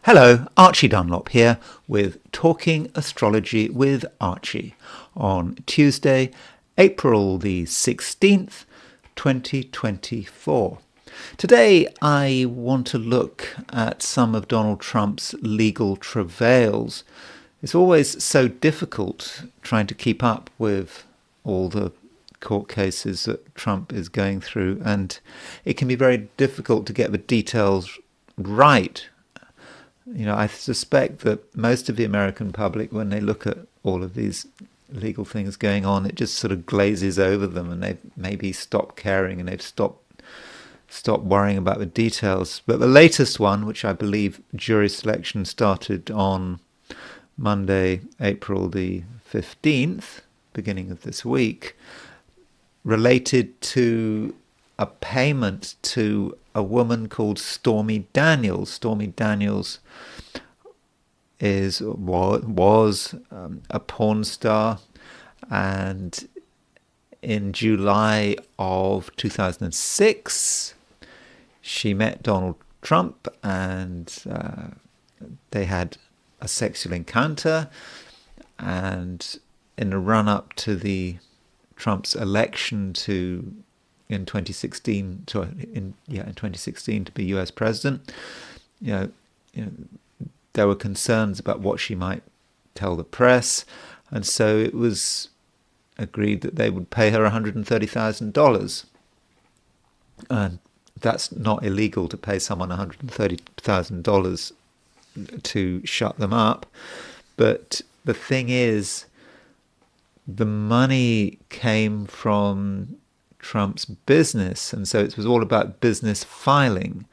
Hello, Archie Dunlop here with Talking Astrology with Archie on Tuesday, April the 16th, 2024. Today I want to look at some of Donald Trump's legal travails. It's always so difficult trying to keep up with all the court cases that Trump is going through, and it can be very difficult to get the details right. You know, I suspect that most of the American public, when they look at all of these legal things going on, it just sort of glazes over them, and they've maybe stopped caring and they've stopped worrying about the details. But the latest one, which I believe jury selection started on Monday, April the 15th, beginning of this week, related to a payment to a woman called Stormy Daniels. Stormy Daniels was a porn star, and in July of 2006 she met Donald Trump, and they had a sexual encounter, and in the run-up to the Trump's election in 2016 to be U.S. president, you know, there were concerns about what she might tell the press, and so it was agreed that they would pay her $130,000. And that's not illegal, to pay someone $130,000 to shut them up. But the thing is, the money came from Trump's business, and so it was all about business filing.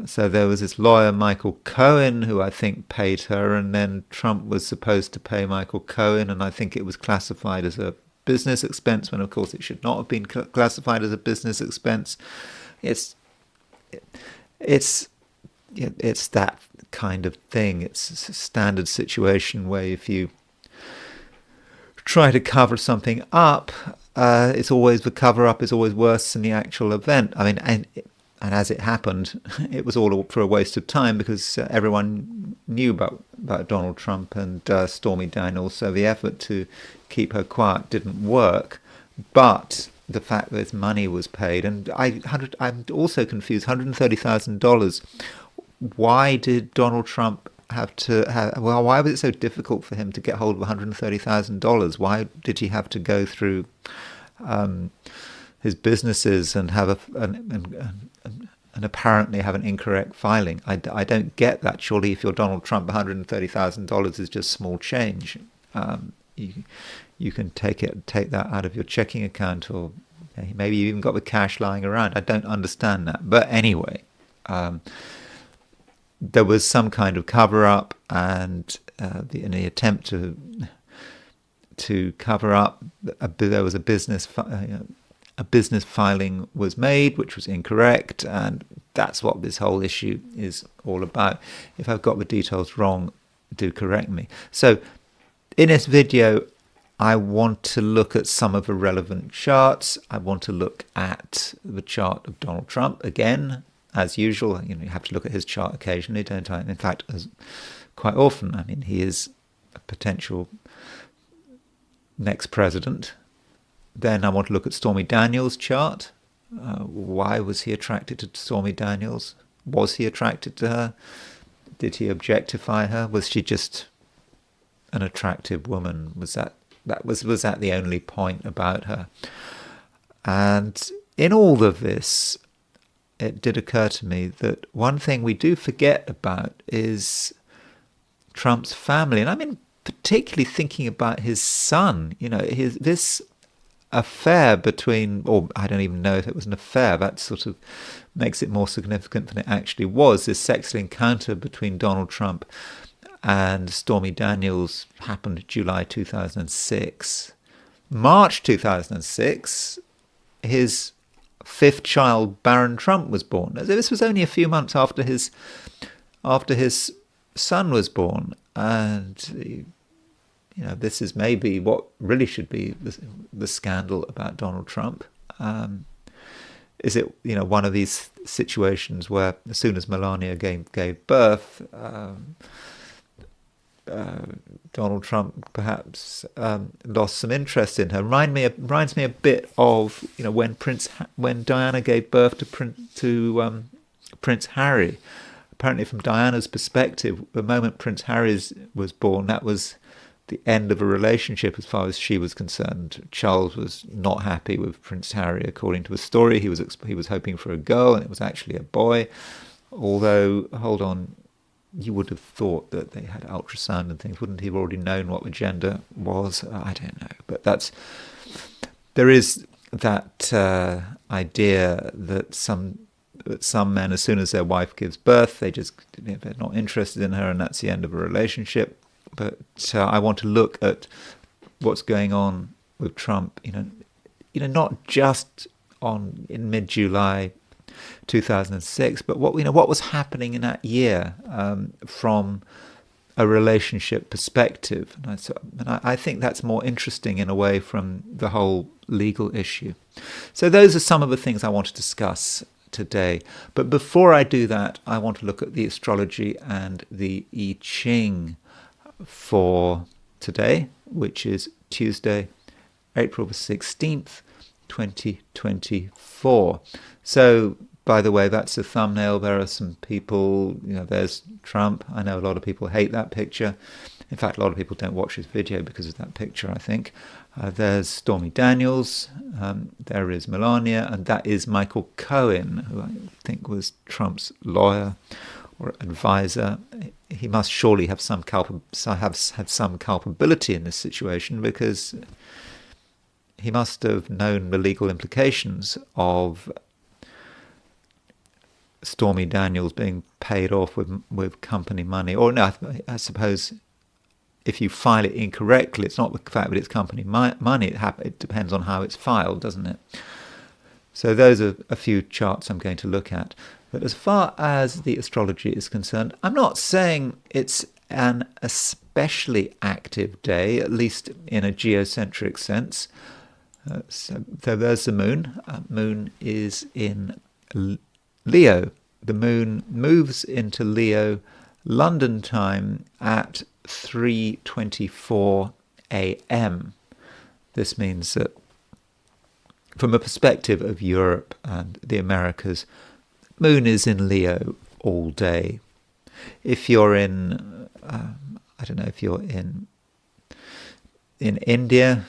So there was this lawyer, Michael Cohen, who I think paid her, and then Trump was supposed to pay Michael Cohen, and I think it was classified as a business expense, when of course it should not have been classified as a business expense. It's that kind of thing. It's a standard situation where if you try to cover something up, it's always, the cover-up is always worse than the actual event. I mean, and as it happened, it was all for a waste of time, because everyone knew about Donald Trump and Stormy Daniels, so the effort to keep her quiet didn't work. But the fact that money was paid, and I'm also confused, $130,000. Why did Donald Trump why was it so difficult for him to get hold of $130,000? Why did he have to go through his businesses and have and apparently have an incorrect filing? I don't get that. Surely if you're Donald Trump, $130,000 is just small change. You can take that out of your checking account, or maybe you even got the cash lying around. I don't understand that. But anyway, there was some kind of cover-up, and in the attempt to cover up, there was a business filing was made, which was incorrect, and that's what this whole issue is all about. If I've got the details wrong, do correct me. So in this video, I want to look at some of the relevant charts. I want to look at the chart of Donald Trump again. As usual, you have to look at his chart occasionally, don't I? In fact, quite often. I mean, he is a potential next president. Then I want to look at Stormy Daniels' chart. Why was he attracted to Stormy Daniels? Was he attracted to her? Did he objectify her? Was she just an attractive woman? Was that the only point about her? And in all of this, it did occur to me that one thing we do forget about is Trump's family. And I mean, particularly thinking about his son. This affair between, or I don't even know if it was an affair, that sort of makes it more significant than it actually was. This sexual encounter between Donald Trump and Stormy Daniels happened July 2006. March 2006, his fifth child, Barron Trump, was born. This was only a few months after his son was born, and this is maybe what really should be the scandal about Donald Trump. is it, one of these situations where as soon as Melania gave birth, Donald Trump perhaps lost some interest in her? Reminds me a bit of when Diana gave birth to Prince Harry. Apparently, from Diana's perspective, the moment Prince Harry was born, that was the end of a relationship as far as she was concerned. Charles was not happy with Prince Harry, according to a story. He was hoping for a girl, and it was actually a boy. Although, hold on, you would have thought that they had ultrasound and things. Wouldn't he have already known what the gender was? I don't know. But there is that idea that some men, as soon as their wife gives birth, they're not interested in her, and that's the end of a relationship. But I want to look at what's going on with Trump. Not just in mid-July 2006, but what was happening in that year from a relationship perspective. And I think that's more interesting in a way from the whole legal issue. So those are some of the things I want to discuss today. But before I do that, I want to look at the astrology and the I Ching for today, which is Tuesday, April the 16th, 2024. So, by the way, that's a thumbnail. There are some people, there's Trump. I know a lot of people hate that picture. In fact, a lot of people don't watch this video because of that picture, I think. There's Stormy Daniels. There is Melania. And that is Michael Cohen, who I think was Trump's lawyer or advisor. He must surely have had some culpability in this situation, because he must have known the legal implications of Stormy Daniels being paid off with company money. Or no, I suppose if you file it incorrectly, it's not the fact that it's company money. It depends on how it's filed, doesn't it? So those are a few charts I'm going to look at. But as far as the astrology is concerned, I'm not saying it's an especially active day, at least in a geocentric sense. So there's the moon. Moon is in Leo. The moon moves into Leo London time at 3:24 a.m. This means that from a perspective of Europe and the Americas, moon is in Leo all day. If you're in, I don't know, if you're in India,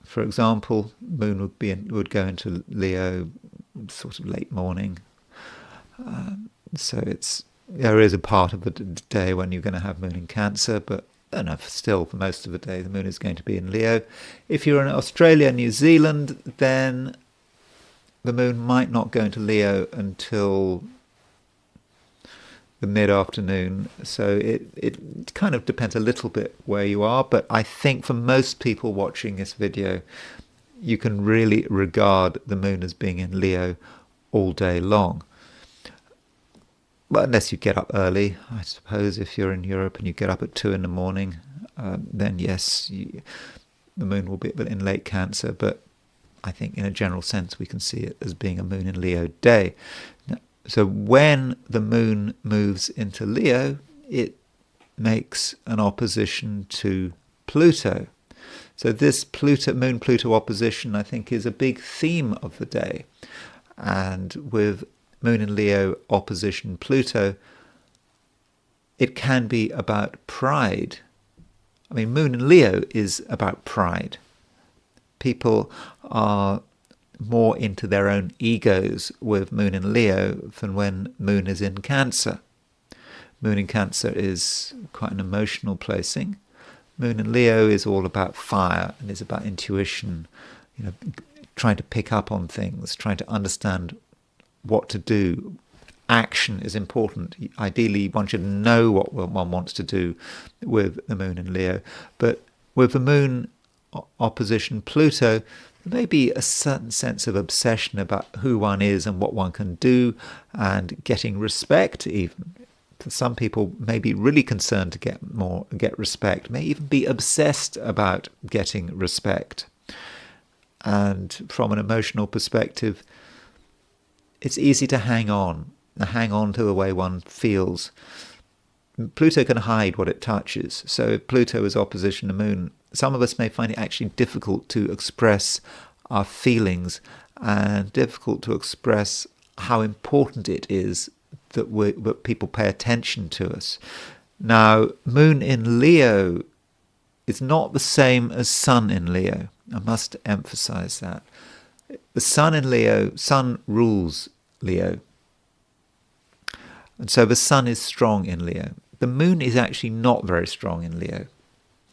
for example, moon would go into Leo sort of late morning. So there is a part of the day when you're going to have moon in Cancer, but still for most of the day the moon is going to be in Leo. If you're in Australia, New Zealand, then the moon might not go into Leo until the mid-afternoon. So it kind of depends a little bit where you are, but I think for most people watching this video, you can really regard the moon as being in Leo all day long. Well, unless you get up early, I suppose. If you're in Europe and you get up at 2 a.m, then yes, the moon will be in late Cancer. But I think in a general sense, we can see it as being a moon in Leo day. So when the moon moves into Leo, it makes an opposition to Pluto. So this Moon-Pluto opposition, I think, is a big theme of the day. And with Moon in Leo opposition Pluto, it can be about pride. I mean, Moon in Leo is about pride. People are more into their own egos with Moon in Leo than when Moon is in Cancer. Moon in Cancer is quite an emotional placing. Moon in Leo is all about fire and is about intuition, trying to pick up on things, trying to understand what to do. Action is important. Ideally, one should know what one wants to do with the moon in Leo. But with the moon opposition Pluto, there may be a certain sense of obsession about who one is and what one can do, and getting respect even. Some people may be really concerned to get respect, may even be obsessed about getting respect. And from an emotional perspective, it's easy to hang on to the way one feels. Pluto can hide what it touches. So if Pluto is opposition to Moon, some of us may find it actually difficult to express our feelings and difficult to express how important it is that people pay attention to us. Now, Moon in Leo is not the same as Sun in Leo. I must emphasize that. The Sun in Leo, Sun rules Leo. And so the Sun is strong in Leo. The Moon is actually not very strong in Leo.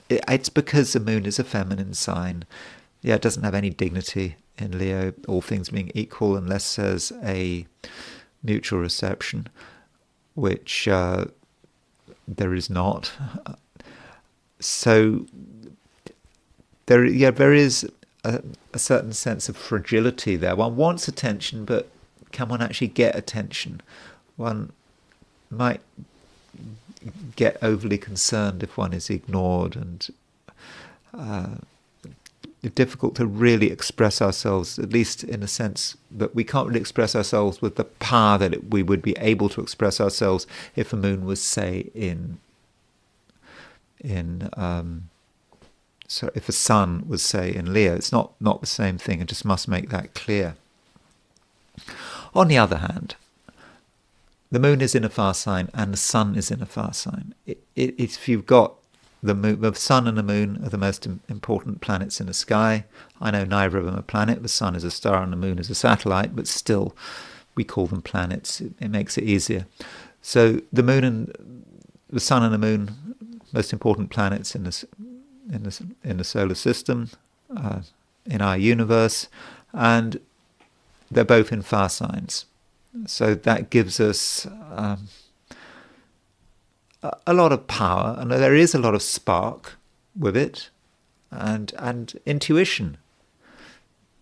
It's because the Moon is a feminine sign. Yeah, it doesn't have any dignity in Leo, all things being equal, unless there's a mutual reception, which there is not. So there is a certain sense of fragility there. One wants attention, but can one actually get attention? One might get overly concerned if one is ignored, and it's difficult to really express ourselves, at least in a sense that we can't really express ourselves with the power that we would be able to express ourselves if the Moon was, say, so if the Sun was, say, in Leo. It's not the same thing. I just must make that clear. On the other hand, the Moon is in a fire sign and the Sun is in a fire sign. If you've got the Sun and the Moon are the most important planets in the sky. I know neither of them are a planet. The Sun is a star and the Moon is a satellite, but still, we call them planets. It makes it easier. So the Sun and the Moon, most important planets in the solar system, in our universe, and they're both in fire signs. So that gives us a lot of power, and there is a lot of spark with it, and intuition.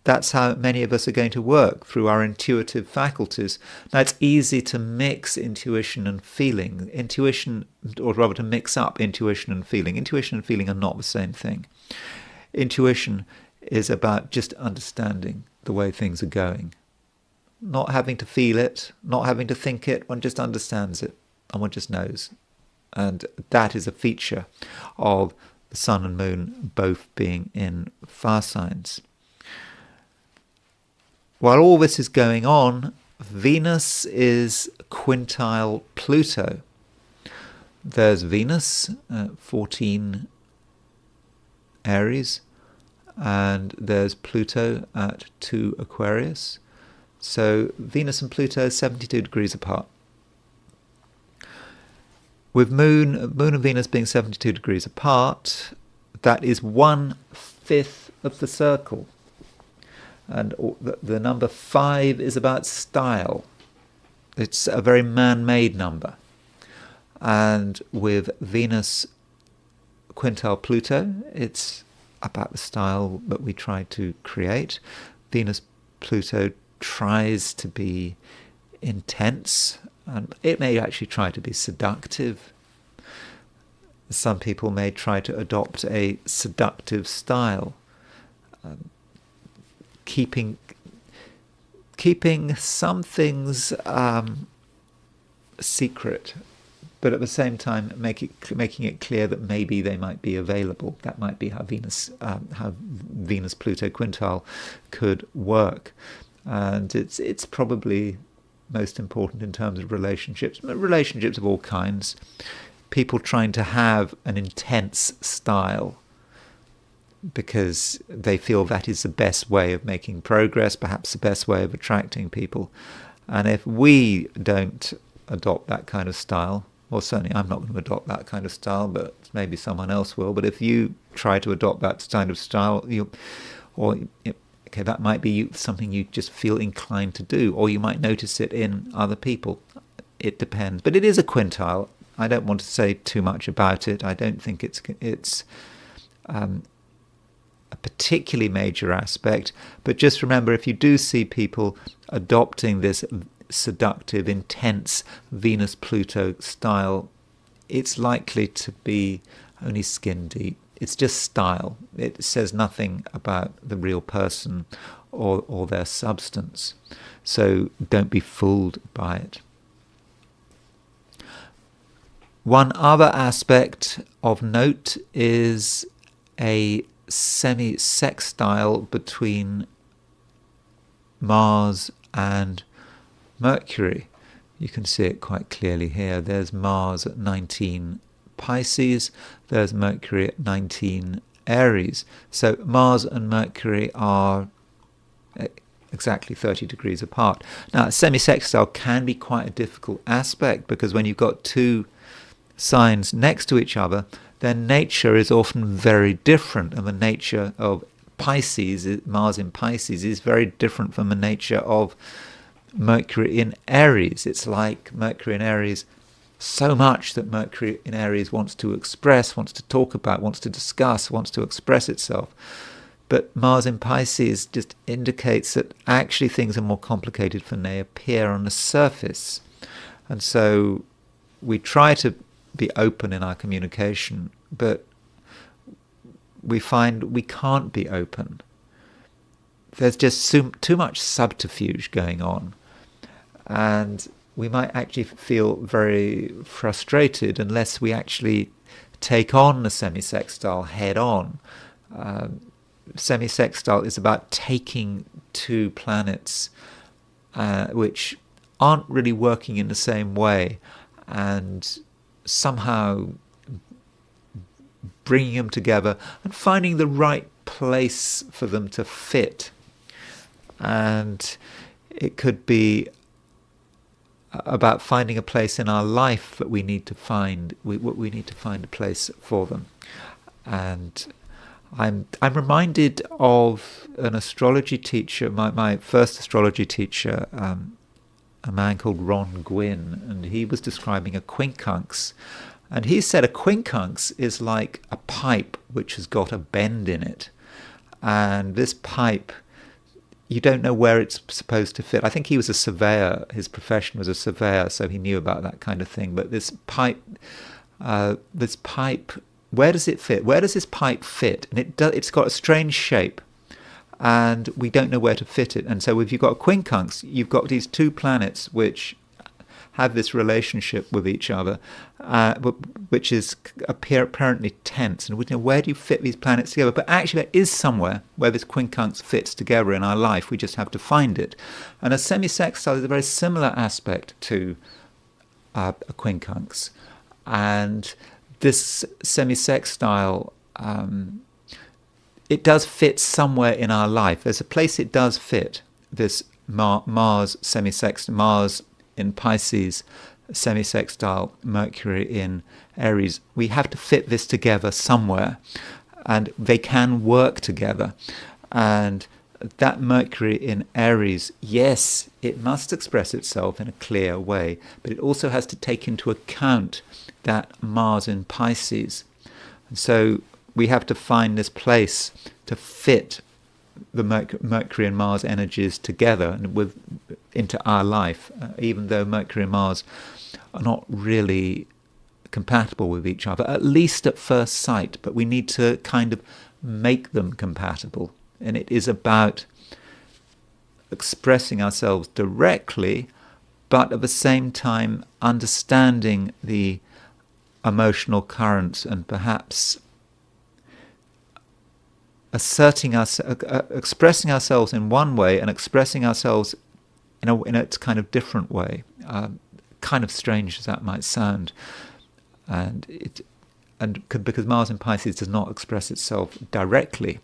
That's how many of us are going to work, through our intuitive faculties. Now, it's easy to mix intuition and feeling. Or rather to mix up intuition and feeling. Intuition and feeling are not the same thing. Intuition is about just understanding the way things are going. Not having to feel it, not having to think it, one just understands it, and one just knows. And that is a feature of the Sun and Moon both being in fire signs. While all this is going on, Venus is quintile Pluto. There's Venus at 14 Aries, and there's Pluto at 2 Aquarius. So Venus and Pluto are 72 degrees apart. With Moon and Venus being 72 degrees apart, that is 1/5 of the circle. And the number 5 is about style. It's a very man-made number. And with Venus quintile Pluto, it's about the style that we try to create. Venus-Pluto tries to be intense, and it may actually try to be seductive. Some people may try to adopt a seductive style, keeping some things secret, but at the same time making it clear that maybe they might be available. That might be how Venus-Pluto quintile could work, and it's probably most important in terms of relationships of all kinds. People trying to have an intense style because they feel that is the best way of making progress, perhaps the best way of attracting people. And if we don't adopt that kind of style, well, certainly I'm not going to adopt that kind of style, but maybe someone else will. But if you try to adopt that kind of style, that might be something you just feel inclined to do, or you might notice it in other people. It depends. But it is a quintile. I don't want to say too much about it. I don't think it's a particularly major aspect. But just remember, if you do see people adopting this seductive, intense Venus-Pluto style, it's likely to be only skin deep. It's just style. It says nothing about the real person or their substance. So don't be fooled by it. One other aspect of note is a semi-sextile between Mars and Mercury. You can see it quite clearly here. There's Mars at 19 Pisces, there's Mercury at 19 Aries. So Mars and Mercury are exactly 30 degrees apart. Now, a semi-sextile can be quite a difficult aspect because when you've got two signs next to each other, their nature is often very different, and the nature of Pisces, Mars in Pisces, is very different from the nature of Mercury in Aries. It's like Mercury in Aries so much that Mercury in Aries wants to express, wants to talk about, wants to discuss, wants to express itself. But Mars in Pisces just indicates that actually things are more complicated than they appear on the surface. And so we try to be open in our communication, but we find we can't be open. There's just too much subterfuge going on, and we might actually feel very frustrated unless we actually take on the semi-sextile head on. Semi-sextile is about taking two planets which aren't really working in the same way and somehow bringing them together and finding the right place for them to fit. And it could be about finding a place in our life that we need to find. We need to find a place for them. And I'm reminded of an astrology teacher, my first astrology teacher, a man called Ron Gwynn, and he was describing a quincunx. And he said a quincunx is like a pipe which has got a bend in it. And this pipe, you don't know where it's supposed to fit. I think he was a surveyor. His profession was a surveyor, so he knew about that kind of thing. But this pipe, where does it fit? Where does this pipe fit? And it's got a strange shape, and we don't know where to fit it. And so if you've got a quincunx, you've got these two planets which have this relationship with each other, which is apparently tense. And we know, where do you fit these planets together? But actually there is somewhere where this quincunx fits together in our life. We just have to find it. And a semi-sextile is a very similar aspect to a quincunx. And this semi-sextile, it does fit somewhere in our life. There's a place it does fit, this Mars semi-sextile, Mars in Pisces, semi-sextile, Mercury in Aries. We have to fit this together somewhere, and they can work together. And that Mercury in Aries, yes, it must express itself in a clear way, but it also has to take into account that Mars in Pisces. And so we have to find this place to fit the Mercury and Mars energies together and into our life, even though Mercury and Mars are not really compatible with each other, at least at first sight, but we need to kind of make them compatible. And it is about expressing ourselves directly, but at the same time understanding the emotional currents and perhaps expressing ourselves in one way and expressing ourselves in a kind of different way, kind of strange as that might sound, because Mars in Pisces does not express itself directly,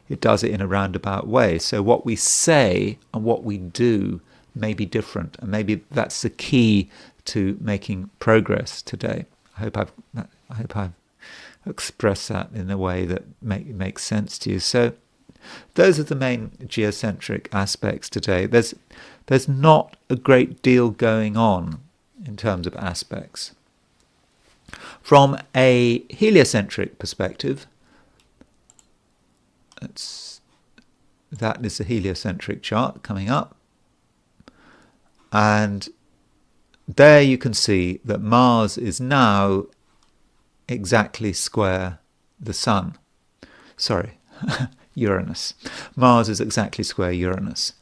it does it in a roundabout way. So what we say and what we do may be different, and maybe that's the key to making progress today. I hope I've express that in a way that makes sense to you. So those are the main geocentric aspects today. There's not a great deal going on in terms of aspects. From a heliocentric perspective, that is the heliocentric chart coming up. And there you can see that Mars is now exactly square the Sun. Sorry, Uranus. Mars is exactly square Uranus.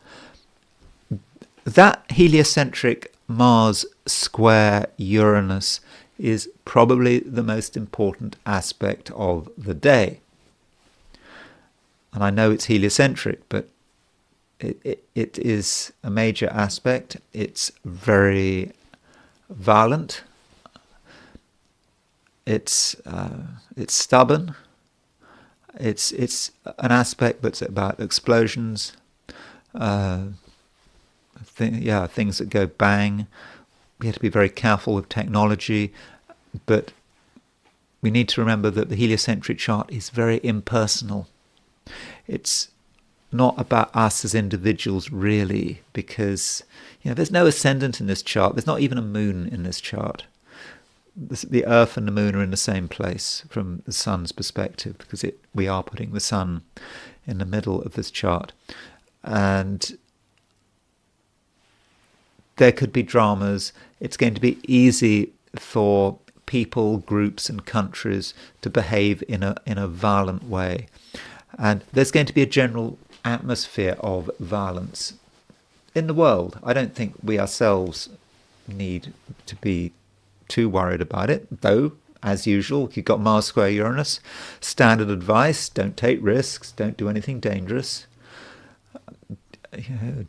that heliocentric Mars square Uranus is probably the most important aspect of the day. And I know it's heliocentric, but it is a major aspect. It's very violent. It's stubborn. It's an aspect that's about explosions. Things that go bang. We have to be very careful with technology, but we need to remember that the heliocentric chart is very impersonal. It's not about us as individuals, really, because there's no ascendant in this chart. There's not even a moon in this chart. The Earth and the moon are in the same place from the sun's perspective, because we are putting the sun in the middle of this chart. And there could be dramas. It's going to be easy for people, groups and countries to behave in a violent way. And there's going to be a general atmosphere of violence in the world. I don't think we ourselves need to be too worried about it, though, as usual, you've got Mars square Uranus. Standard advice: don't take risks, don't do anything dangerous.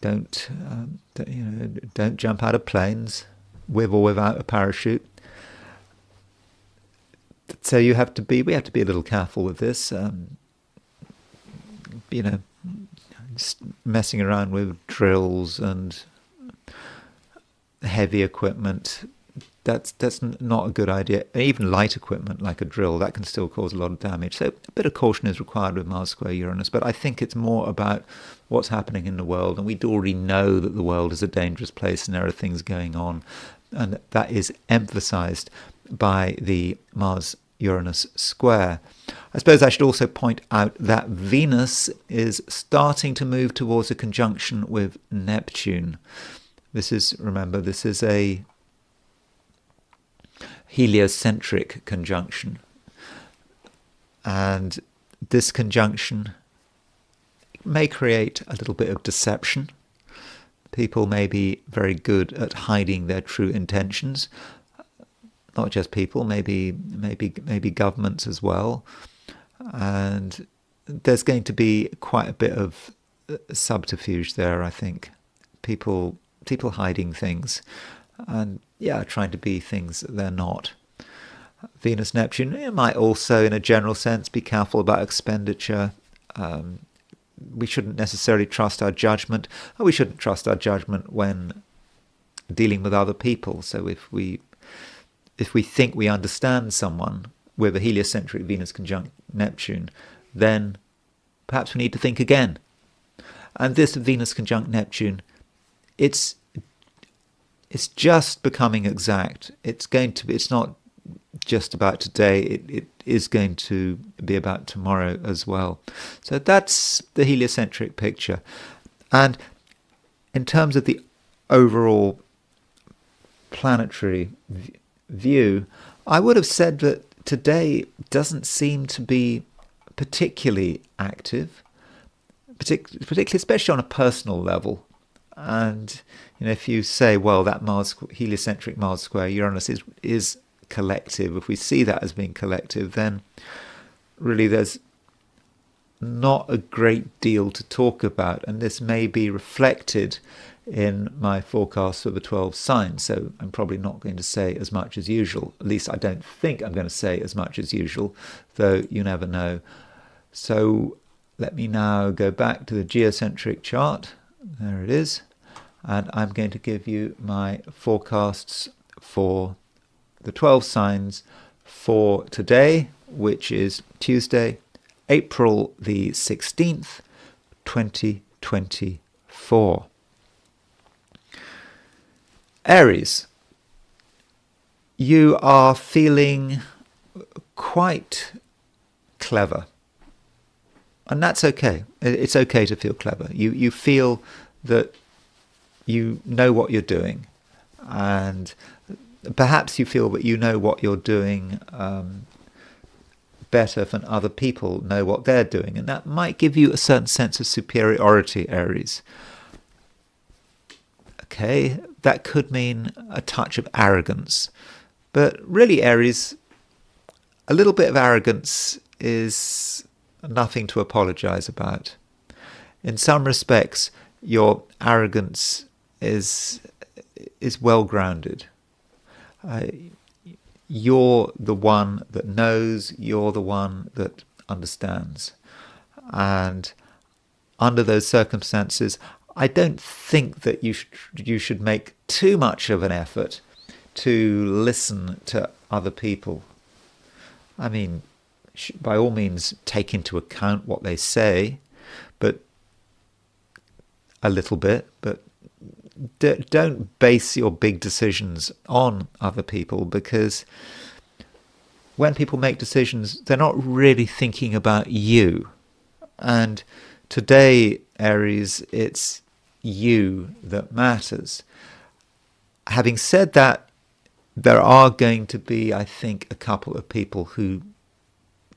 Don't jump out of planes with or without a parachute. So we have to be a little careful with this. Just messing around with drills and heavy equipment, that's not a good idea. Even light equipment like a drill, that can still cause a lot of damage. So a bit of caution is required with Mars square Uranus, but I think it's more about what's happening in the world, and we already know that the world is a dangerous place and there are things going on, and that is emphasized by the Mars Uranus square. I suppose I should also point out that Venus is starting to move towards a conjunction with Neptune. This is a heliocentric conjunction, and this conjunction may create a little bit of deception. People may be very good at hiding their true intentions. Not just people, maybe governments as well. And there's going to be quite a bit of subterfuge there, I think. People hiding things and trying to be things that they're not. Venus Neptune might also, in a general sense, be careful about expenditure. We shouldn't necessarily trust our judgment. We shouldn't trust our judgment when dealing with other people. So if we think we understand someone with a heliocentric Venus conjunct Neptune, then perhaps we need to think again. And this Venus conjunct Neptune, it's just becoming exact. It's not just about today. It is going to be about tomorrow as well. So that's the heliocentric picture. And in terms of the overall planetary view, I would have said that today doesn't seem to be particularly active, particularly especially on a personal level. And if you say, well, that heliocentric Mars square Uranus is collective, if we see that as being collective, then really there's not a great deal to talk about, and this may be reflected in my forecast for the 12 signs, so I'm probably not going to say as much as usual. At least I don't think I'm going to say as much as usual, though you never know. So let me now go back to the geocentric chart. There it is. And I'm going to give you my forecasts for the 12 signs for today, which is Tuesday, April the 16th, 2024. Aries, you are feeling quite clever, and that's okay. It's okay to feel clever. You feel that you know what you're doing, and perhaps you feel that you know what you're doing better than other people know what they're doing, and that might give you a certain sense of superiority, Aries. Okay, that could mean a touch of arrogance. But really, Aries, a little bit of arrogance is nothing to apologize about. In some respects, your arrogance is well grounded. You're the one that knows, you're the one that understands. And under those circumstances, I don't think that you should make too much of an effort to listen to other people. I mean, by all means, take into account what they say, but a little bit, but don't base your big decisions on other people, because when people make decisions, they're not really thinking about you. And today, Aries, it's you that matters. Having said that, there are going to be, I think, a couple of people who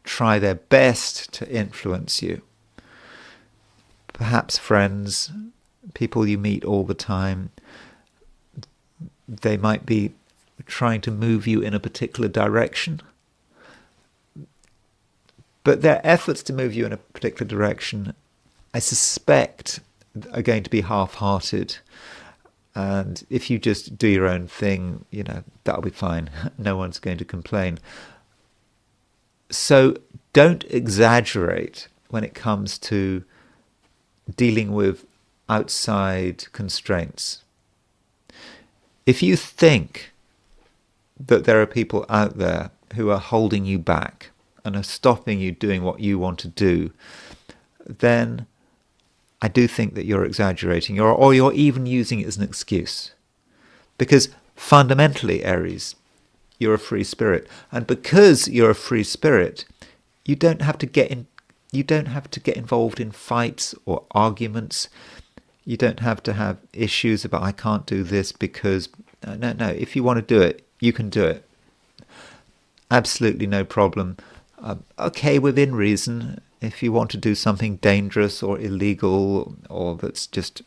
try their best to influence you. Perhaps friends, people you meet all the time. They might be trying to move you in a particular direction. But their efforts to move you in a particular direction, I suspect, are going to be half-hearted. And if you just do your own thing, that'll be fine. No one's going to complain. So don't exaggerate when it comes to dealing with outside constraints. If you think that there are people out there who are holding you back and are stopping you doing what you want to do, then I do think that you're exaggerating, or you're even using it as an excuse. Because fundamentally, Aries, you're a free spirit. And because you're a free spirit, you don't have to get involved in fights or arguments. You don't have to have issues about, I can't do this because... No. If you want to do it, you can do it. Absolutely no problem. Okay, within reason. If you want to do something dangerous or illegal or that's just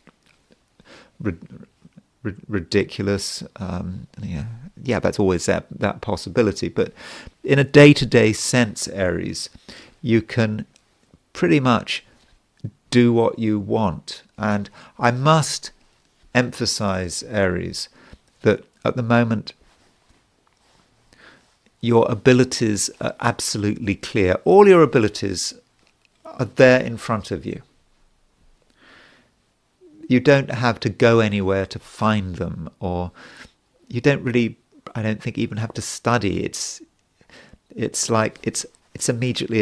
ridiculous, that's always that possibility. But in a day-to-day sense, Aries, you can pretty much do what you want. And I must emphasize, Aries, that at the moment your abilities are absolutely clear. All your abilities are there in front of you. You don't have to go anywhere to find them, or you don't really, I don't think, even have to study. It's immediately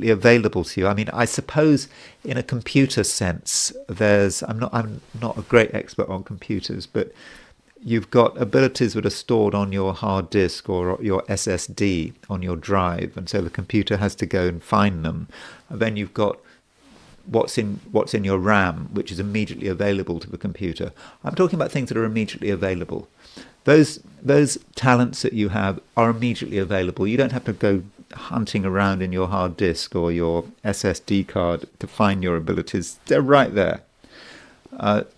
available to you. I mean, I suppose in a computer sense, I'm not a great expert on computers, but you've got abilities that are stored on your hard disk or your SSD on your drive, and so the computer has to go and find them. And then you've got what's in your RAM, which is immediately available to the computer. I'm talking about things that are immediately available. Those talents that you have are immediately available. You don't have to go hunting around in your hard disk or your SSD card to find your abilities. They're right there.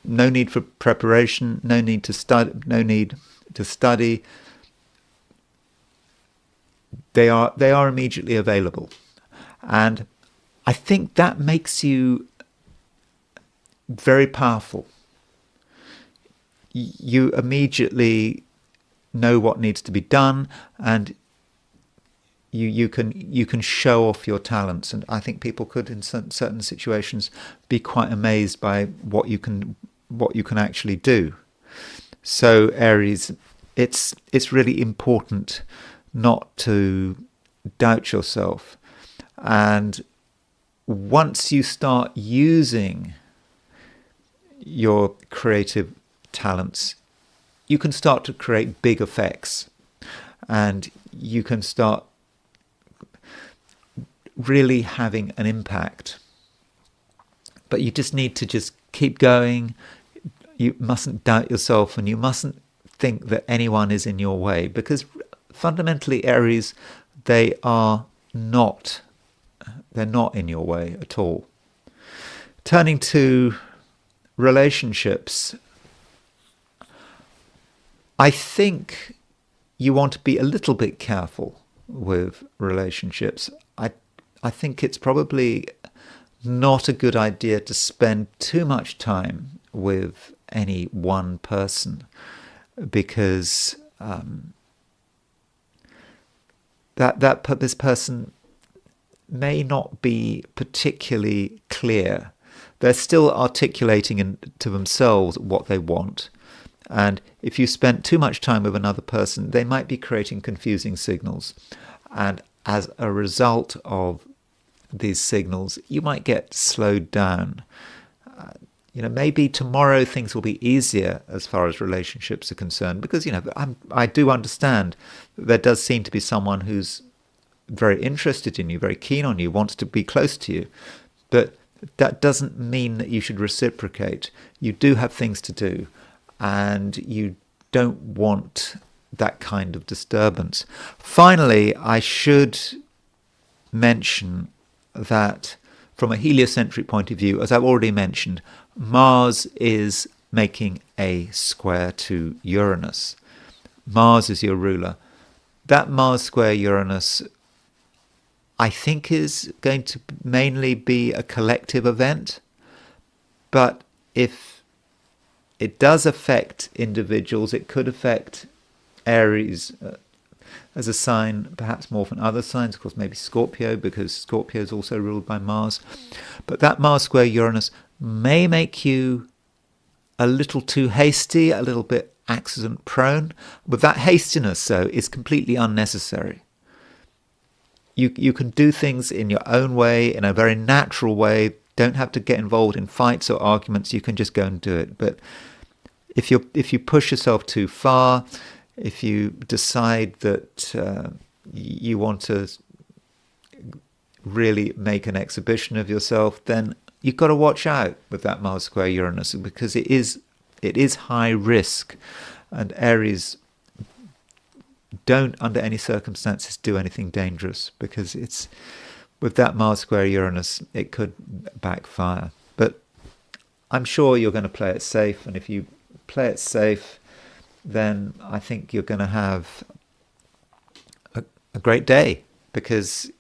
No need for preparation. No need to study. They are immediately available, and I think that makes you very powerful. You immediately know what needs to be done, and you can show off your talents. And I think people could, in certain situations, be quite amazed by what you can actually do. So Aries, it's really important not to doubt yourself. And once you start using your creative talents, you can start to create big effects, and you can start really having an impact. But you just need to just keep going. You mustn't doubt yourself, and you mustn't think that anyone is in your way, because fundamentally, Aries, they're not in your way at all. Turning to relationships, I think you want to be a little bit careful with relationships. I think it's probably not a good idea to spend too much time with any one person, because this person may not be particularly clear. They're still articulating to themselves what they want. And if you spent too much time with another person, they might be creating confusing signals. And as a result of these signals, you might get slowed down. Maybe tomorrow things will be easier as far as relationships are concerned, because, I do understand that there does seem to be someone who's very interested in you, very keen on you, wants to be close to you. But that doesn't mean that you should reciprocate. You do have things to do, and you don't want that kind of disturbance. Finally, I should mention that from a heliocentric point of view, as I've already mentioned, Mars is making a square to Uranus. Mars is your ruler. That Mars square Uranus, I think, is going to mainly be a collective event. But if it does affect individuals, it could affect Aries as a sign, perhaps more than other signs. Of course, maybe Scorpio, because Scorpio is also ruled by Mars. But that Mars square Uranus may make you a little too hasty, a little bit accident prone. But that hastiness, though, is completely unnecessary. You can do things in your own way, in a very natural way. Don't have to get involved in fights or arguments. You can just go and do it. But if you push yourself too far, if you decide that you want to really make an exhibition of yourself, then you've got to watch out with that Mars square Uranus, because it is high risk, and Aries don't under any circumstances do anything dangerous, because it's with that Mars square Uranus, it could backfire. But I'm sure you're going to play it safe, and if you play it safe, then I think you're going to have a great day, because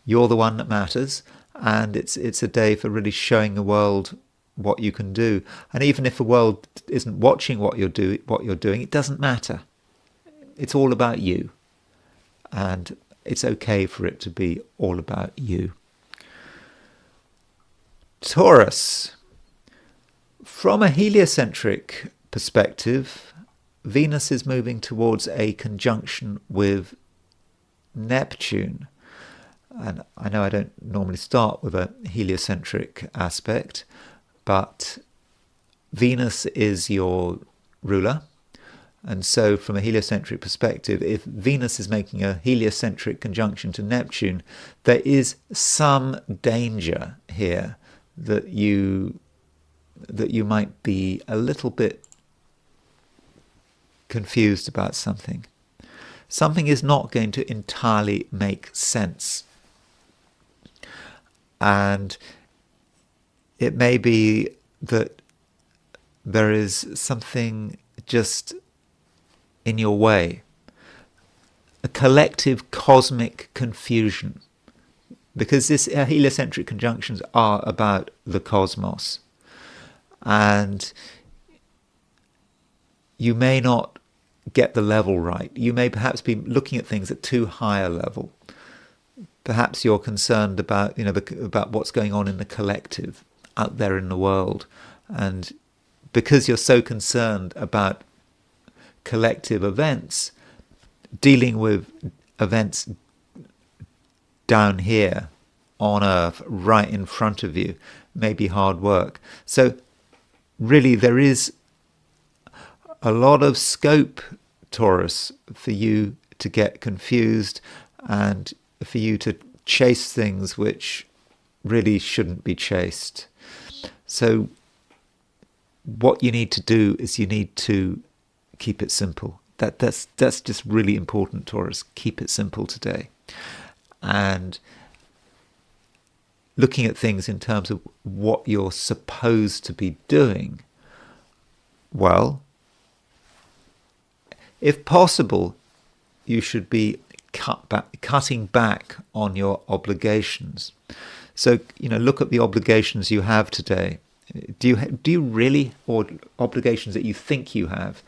you're the one that matters, and it's a day for really showing the world what you can do. And even if the world isn't watching what you're doing, it doesn't matter. It's all about you, and it's okay for it to be all about you. Taurus. From a heliocentric perspective, Venus is moving towards a conjunction with Neptune. And I know I don't normally start with a heliocentric aspect, but Venus is your ruler. And so from a heliocentric perspective, if Venus is making a heliocentric conjunction to Neptune, there is some danger here that you might be a little bit confused about something. Something is not going to entirely make sense. And it may be that there is something just in your way, a collective cosmic confusion, because this heliocentric conjunctions are about the cosmos, and you may not get the level right. You may perhaps be looking at things at too high a level. Perhaps you're concerned about about what's going on in the collective out there in the world, and because you're so concerned about collective events, dealing with events down here on Earth, right in front of you, may be hard work. So really there is a lot of scope, Taurus, for you to get confused and for you to chase things which really shouldn't be chased. So what you need to do is you need to keep it simple. That's just really important, Taurus. Keep it simple today. And looking at things in terms of what you're supposed to be doing, well, if possible, you should be cutting back on your obligations. So, look at the obligations you have today. Do you really, or obligations that you think you have,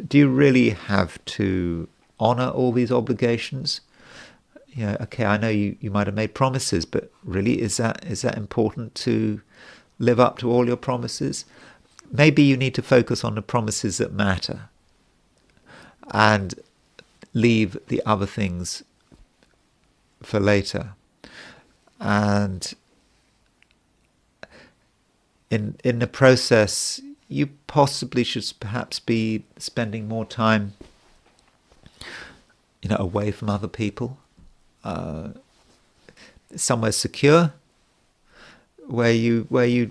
do you really have to honor all these obligations? Okay, I know you might have made promises, but really, is that important to live up to all your promises? Maybe you need to focus on the promises that matter and leave the other things for later. And in the process, you possibly should perhaps be spending more time, away from other people, somewhere secure, where you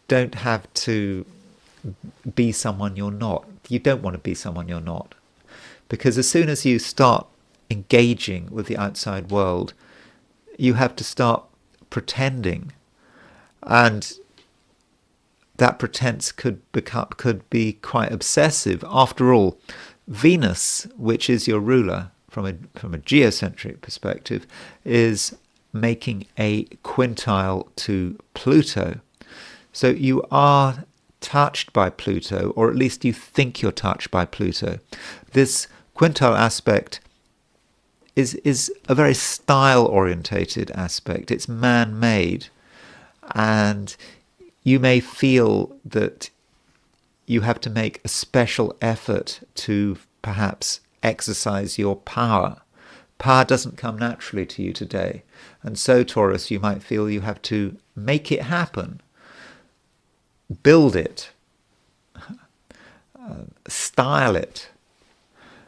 don't have to be someone you're not. You don't want to be someone you're not, because as soon as you start engaging with the outside world, you have to start pretending, and that pretense could be quite obsessive. After all, Venus, which is your ruler from a geocentric perspective, is making a quintile to Pluto. So you are touched by Pluto, or at least you think you're touched by Pluto. This quintile aspect is a very style-orientated aspect. It's man-made, and you may feel that you have to make a special effort to perhaps exercise your power. Power doesn't come naturally to you today. And so, Taurus, you might feel you have to make it happen, build it, style it.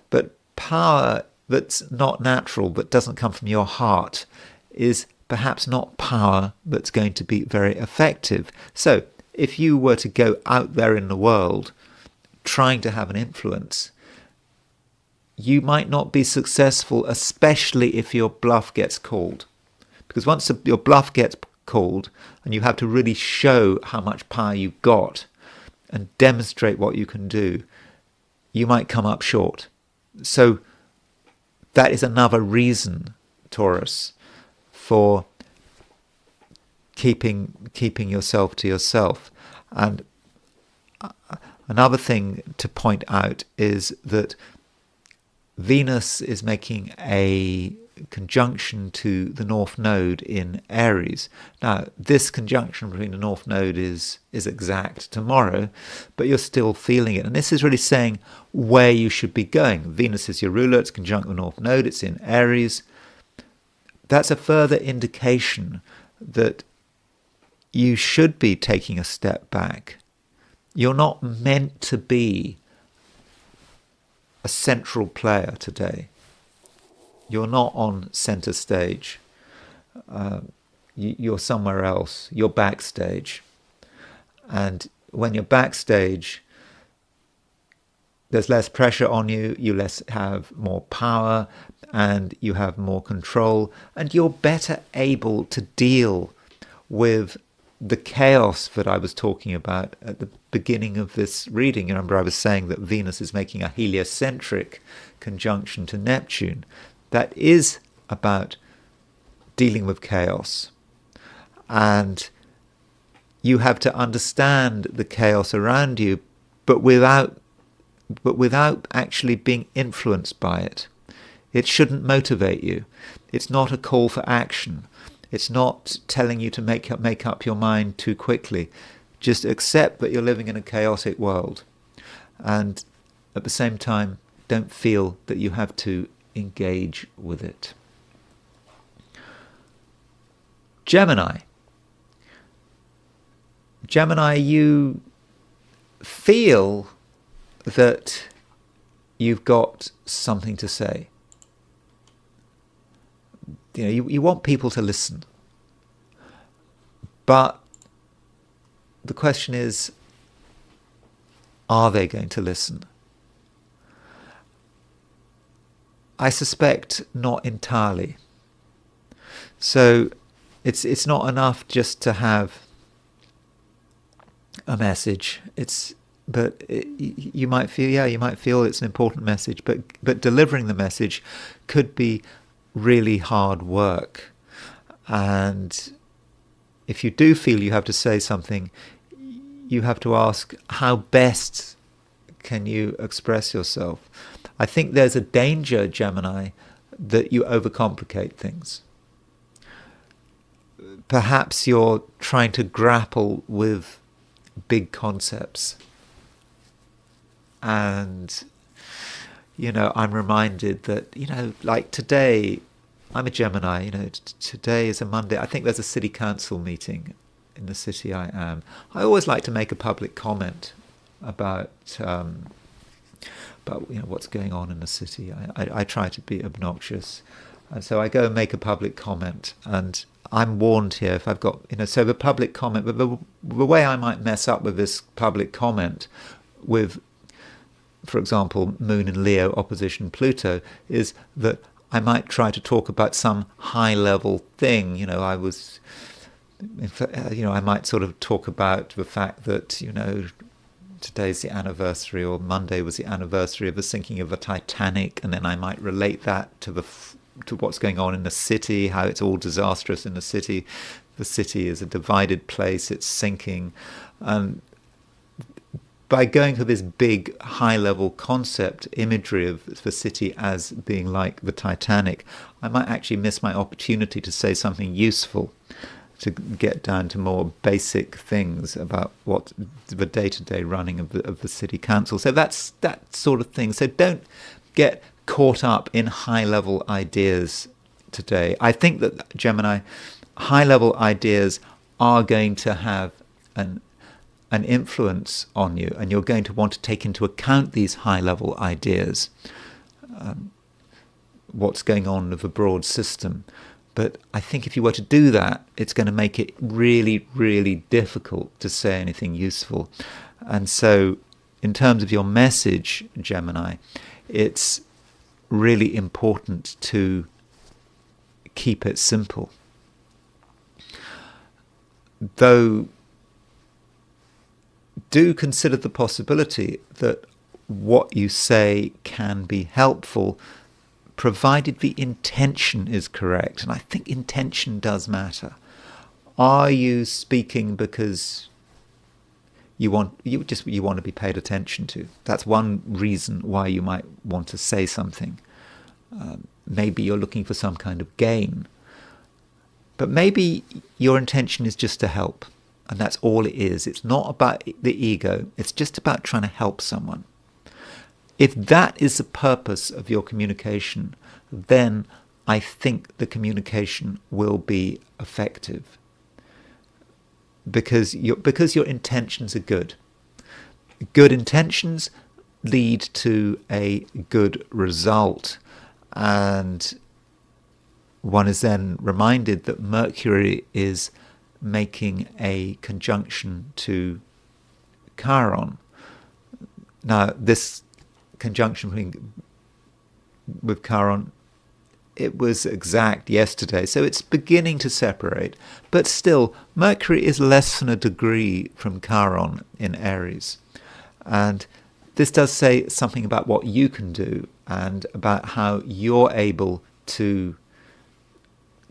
But power that's not natural, but doesn't come from your heart, is perhaps not power that's going to be very effective. So if you were to go out there in the world trying to have an influence, you might not be successful, especially if your bluff gets called. Because once your bluff gets called and you have to really show how much power you've got and demonstrate what you can do, you might come up short. So that is another reason, Taurus, for keeping yourself to yourself. And another thing to point out is that Venus is making a conjunction to the North Node in Aries. Now, this conjunction between the North Node is exact tomorrow, but you're still feeling it. And this is really saying where you should be going. Venus is your ruler, it's conjunct the North Node, it's in Aries. That's a further indication that you should be taking a step back. You're not meant to be a central player today. You're not on center stage. You're somewhere else. You're backstage. And when you're backstage, there's less pressure on you, you have more power, and you have more control, and you're better able to deal with the chaos that I was talking about at the beginning of this reading. You remember I was saying that Venus is making a heliocentric conjunction to Neptune. That is about dealing with chaos. And you have to understand the chaos around you, but without actually being influenced by it. It shouldn't motivate you. It's not a call for action. It's not telling you to make up your mind too quickly. Just accept that you're living in a chaotic world. And at the same time, don't feel that you have to engage with it. Gemini. Gemini, you feel that you've got something to say. You want people to listen. But the question is, are they going to listen? I suspect not entirely. So it's not enough just to have a message. You might feel it's an important message, but delivering the message could be really hard work. And if you do feel you have to say something, you have to ask, how best can you express yourself? I think there's a danger, Gemini, that you overcomplicate things. Perhaps you're trying to grapple with big concepts. And, I'm reminded that, like today, I'm a Gemini, today is a Monday. I think there's a city council meeting in the city I am. I always like to make a public comment about what's going on in the city. I try to be obnoxious. And so I go and make a public comment, and I'm warned here if I've got, so the public comment, but the way I might mess up with this public comment with, for example, Moon and Leo opposition Pluto, is that I might try to talk about some high-level thing. I might sort of talk about the fact that, today's the anniversary, or Monday was the anniversary of the sinking of the Titanic, and then I might relate that to what's going on in the city, how it's all disastrous in the city. The city is a divided place, it's sinking. And by going for this big, high-level concept imagery of the city as being like the Titanic, I might actually miss my opportunity to say something useful, to get down to more basic things about what the day-to-day running of the city council. So that's that sort of thing. So don't get caught up in high-level ideas today. I think that, Gemini, high-level ideas are going to have an influence on you, and you're going to want to take into account these high-level ideas, what's going on with the broad system. But I think if you were to do that, it's going to make it really, really difficult to say anything useful. And so in terms of your message, Gemini, it's really important to keep it simple. Though, do consider the possibility that what you say can be helpful, provided the intention is correct. And I think intention does matter. Are you speaking because you want to be paid attention to? That's one reason why you might want to say something. Maybe you're looking for some kind of gain. But maybe your intention is just to help. And that's all it is. It's not about the ego. It's just about trying to help someone. If that is the purpose of your communication, then I think the communication will be effective. Because your intentions are good. Good intentions lead to a good result. And one is then reminded that Mercury is making a conjunction to Chiron. Now, this conjunction with Chiron, it was exact yesterday, so it's beginning to separate. But still, Mercury is less than a degree from Chiron in Aries. And this does say something about what you can do and about how you're able to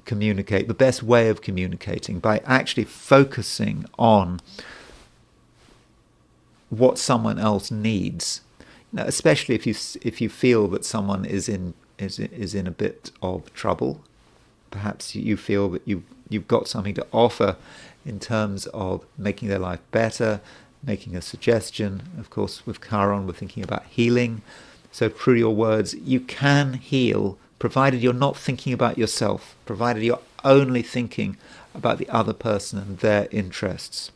communicate, the best way of communicating, by actually focusing on what someone else needs. Now, especially if you feel that someone is in a bit of trouble, perhaps you feel that you've got something to offer in terms of making their life better, making a suggestion. Of course, with Chiron, we're thinking about healing. So through your words, you can heal, provided you're not thinking about yourself, provided you're only thinking about the other person and their interests.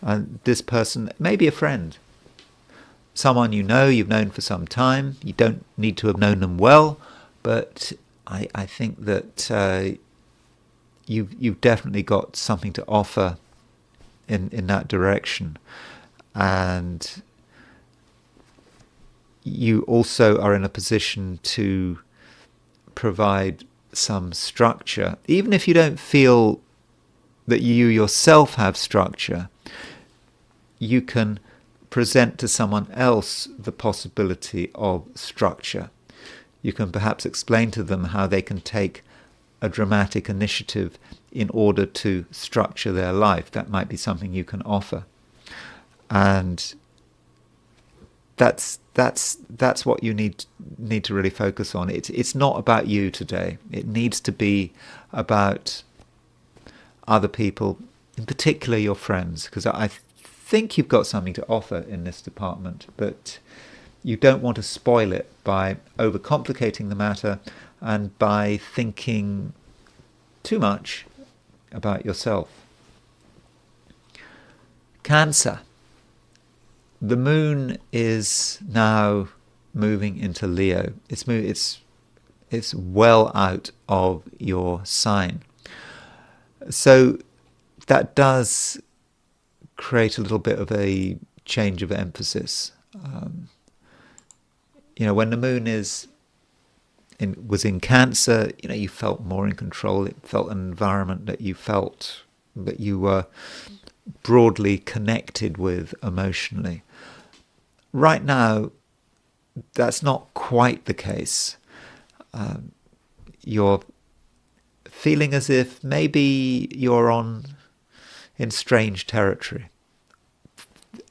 And this person may be a friend, someone you've known for some time. You don't need to have known them well, but I think that you've definitely got something to offer in that direction. And you also are in a position to provide some structure, even if you don't feel that you yourself have structure, you can present to someone else the possibility of structure. You can perhaps explain to them how they can take a dramatic initiative in order to structure their life. That might be something you can offer. And that's what you need to really focus on. It's not about you today. It needs to be about other people, in particular your friends, because I think you've got something to offer in this department, but you don't want to spoil it by overcomplicating the matter and by thinking too much about yourself. Cancer. The moon is now moving into Leo. It's well out of your sign. So that does create a little bit of a change of emphasis. When the moon was in Cancer, you felt more in control. It felt an environment that you felt that you were broadly connected with emotionally. Right now, that's not quite the case. You're feeling as if maybe you're in strange territory.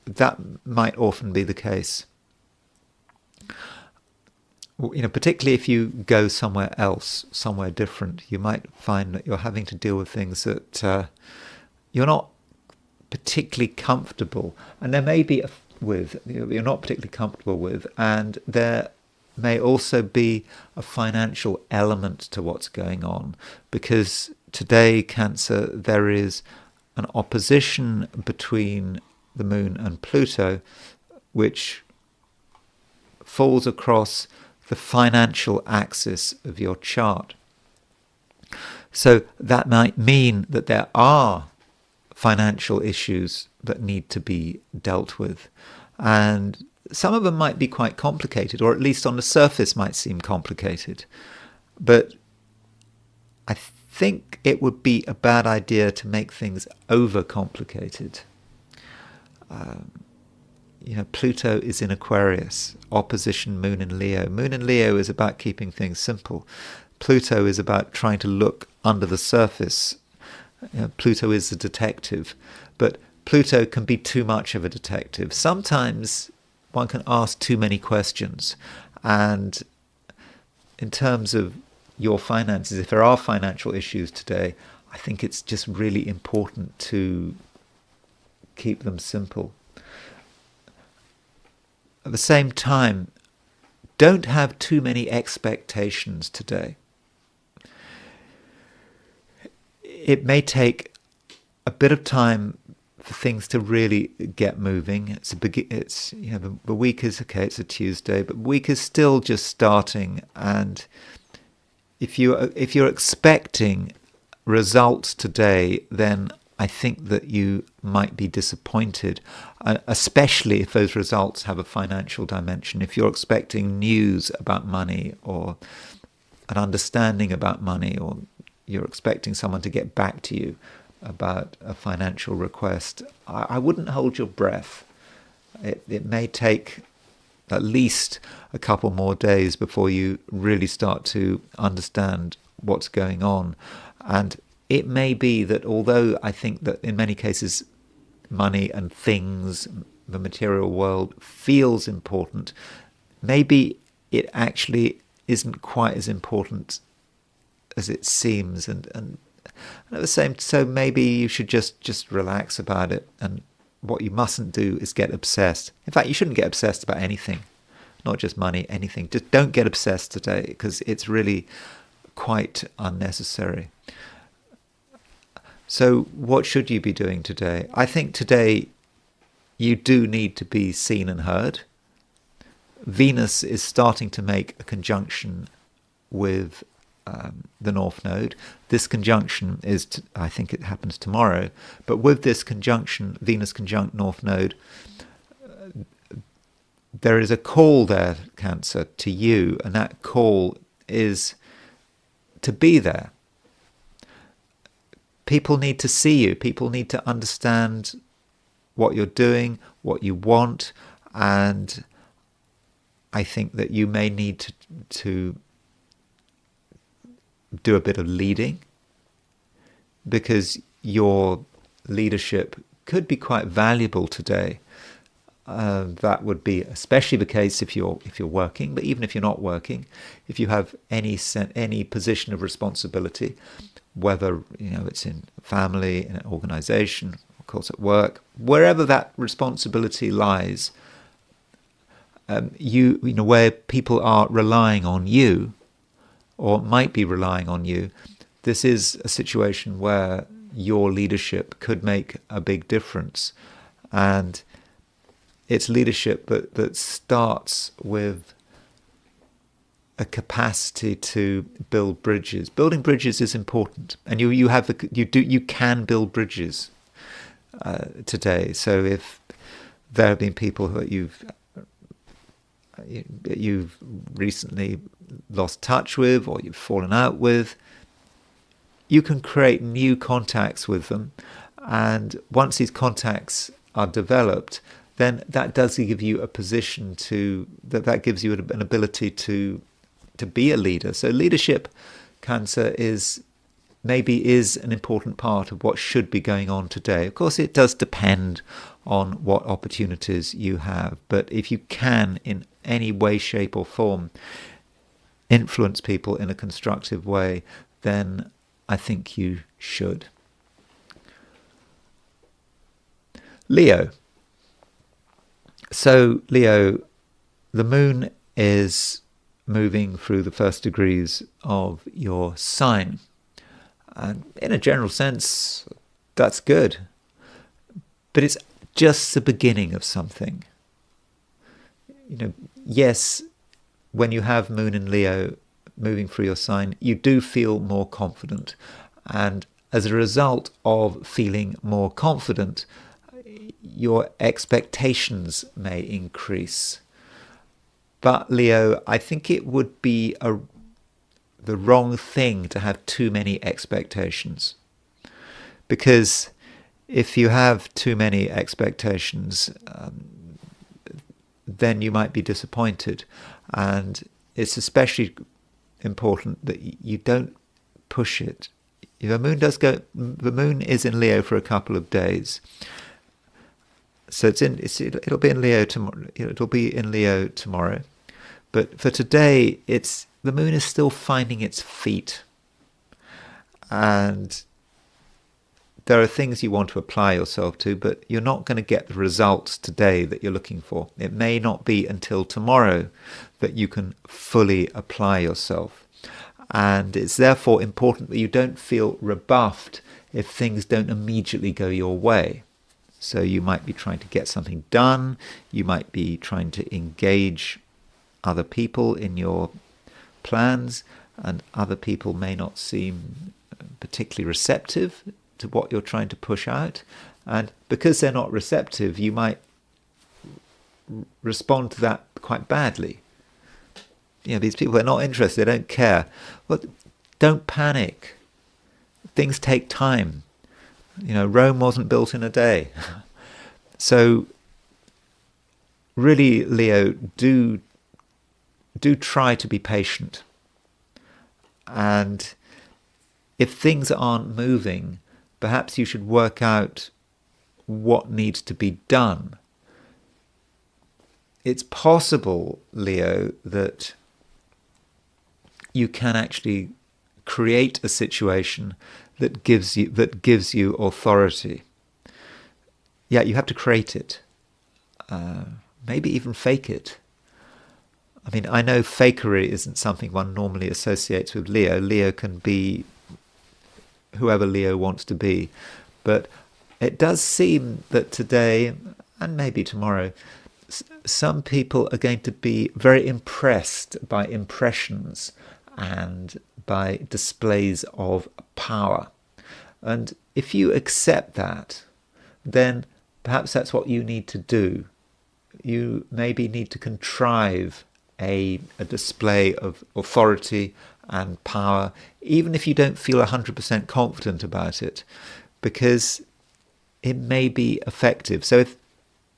That might often be the case. Particularly if you go somewhere else, somewhere different, you might find that you're having to deal with things that you're not particularly comfortable, and there may be you're not particularly comfortable with, and there may also be a financial element to what's going on, because today, Cancer, there is an opposition between the moon and Pluto, which falls across the financial axis of your chart. So that might mean that there are financial issues that need to be dealt with. And some of them might be quite complicated, or at least on the surface might seem complicated. But I think it would be a bad idea to make things overcomplicated. Pluto is in Aquarius, opposition Moon in Leo. Moon in Leo is about keeping things simple. Pluto is about trying to look under the surface. Pluto is a detective, but Pluto can be too much of a detective. Sometimes one can ask too many questions. And in terms of your finances, if there are financial issues today, I think it's just really important to keep them simple. At the same time, don't have too many expectations today. It may take a bit of time for things to really get moving. The week is okay. It's a Tuesday, but the week is still just starting. And if you're expecting results today, then I think that you might be disappointed, especially if those results have a financial dimension. If you're expecting news about money or an understanding about money, or you're expecting someone to get back to you about a financial request, I wouldn't hold your breath. It may take at least a couple more days before you really start to understand what's going on. And it may be that, although I think that in many cases money and things, the material world, feels important, maybe it actually isn't quite as important as it seems. And at the same, so maybe you should just relax about it. And what you mustn't do is get obsessed. In fact, you shouldn't get obsessed about anything, not just money, anything. Just don't get obsessed today, because it's really quite unnecessary. So what should you be doing today? I think today you do need to be seen and heard. Venus is starting to make a conjunction with the North Node. This conjunction is, I think it happens tomorrow, but with this conjunction, Venus conjunct North Node, there is a call there, Cancer, to you, and that call is to be there. people need to see you. People need to understand what you're doing, what you want, and I think that you may need to do a bit of leading, because your leadership could be quite valuable today. That would be especially the case if you're working, but even if you're not working, if you have any position of responsibility, whether it's in family, in an organization, of course at work, wherever that responsibility lies, where people are relying on you, or might be relying on you, this is a situation where your leadership could make a big difference. And it's leadership that starts with a capacity to build bridges. Building bridges is important, and you can build bridges today. So if there have been people who you've recently lost touch with, or you've fallen out with, you can create new contacts with them, and once these contacts are developed, then that does give you a position that gives you an ability to be a leader. So leadership, Cancer, maybe is an important part of what should be going on today. Of course, it does depend on what opportunities you have, but if you can, in any way, shape or form, influence people in a constructive way, then I think you should. Leo. So, Leo, the moon is moving through the first degrees of your sign. And in a general sense, that's good. But it's just the beginning of something. Yes, when you have Moon in Leo moving through your sign, you do feel more confident. And as a result of feeling more confident, your expectations may increase. But Leo, I think it would be the wrong thing to have too many expectations. Because if you have too many expectations, then you might be disappointed. And it's especially important that you don't push it. The moon is in Leo for a couple of days. So it'll be in Leo tomorrow. It'll be in Leo tomorrow. But for today, the moon is still finding its feet. And there are things you want to apply yourself to, but you're not going to get the results today that you're looking for. It may not be until tomorrow that you can fully apply yourself. And it's therefore important that you don't feel rebuffed if things don't immediately go your way. So you might be trying to get something done. You might be trying to engage other people in your plans, and other people may not seem particularly receptive to what you're trying to push out. And because they're not receptive, you might respond to that quite badly. These people are not interested, they don't care. Well, don't panic. Things take time. Rome wasn't built in a day. So really, Leo, do try to be patient. And if things aren't moving, perhaps you should work out what needs to be done. It's possible, Leo, that you can actually create a situation that gives you authority. Yeah, you have to create it. Maybe even fake it. I mean, I know fakery isn't something one normally associates with Leo. Leo can be whoever Leo wants to be. But it does seem that today, and maybe tomorrow, some people are going to be very impressed by impressions and by displays of power. And if you accept that, then perhaps that's what you need to do. You maybe need to contrive a display of authority and power, even if you don't feel 100% confident about it, because it may be effective. So if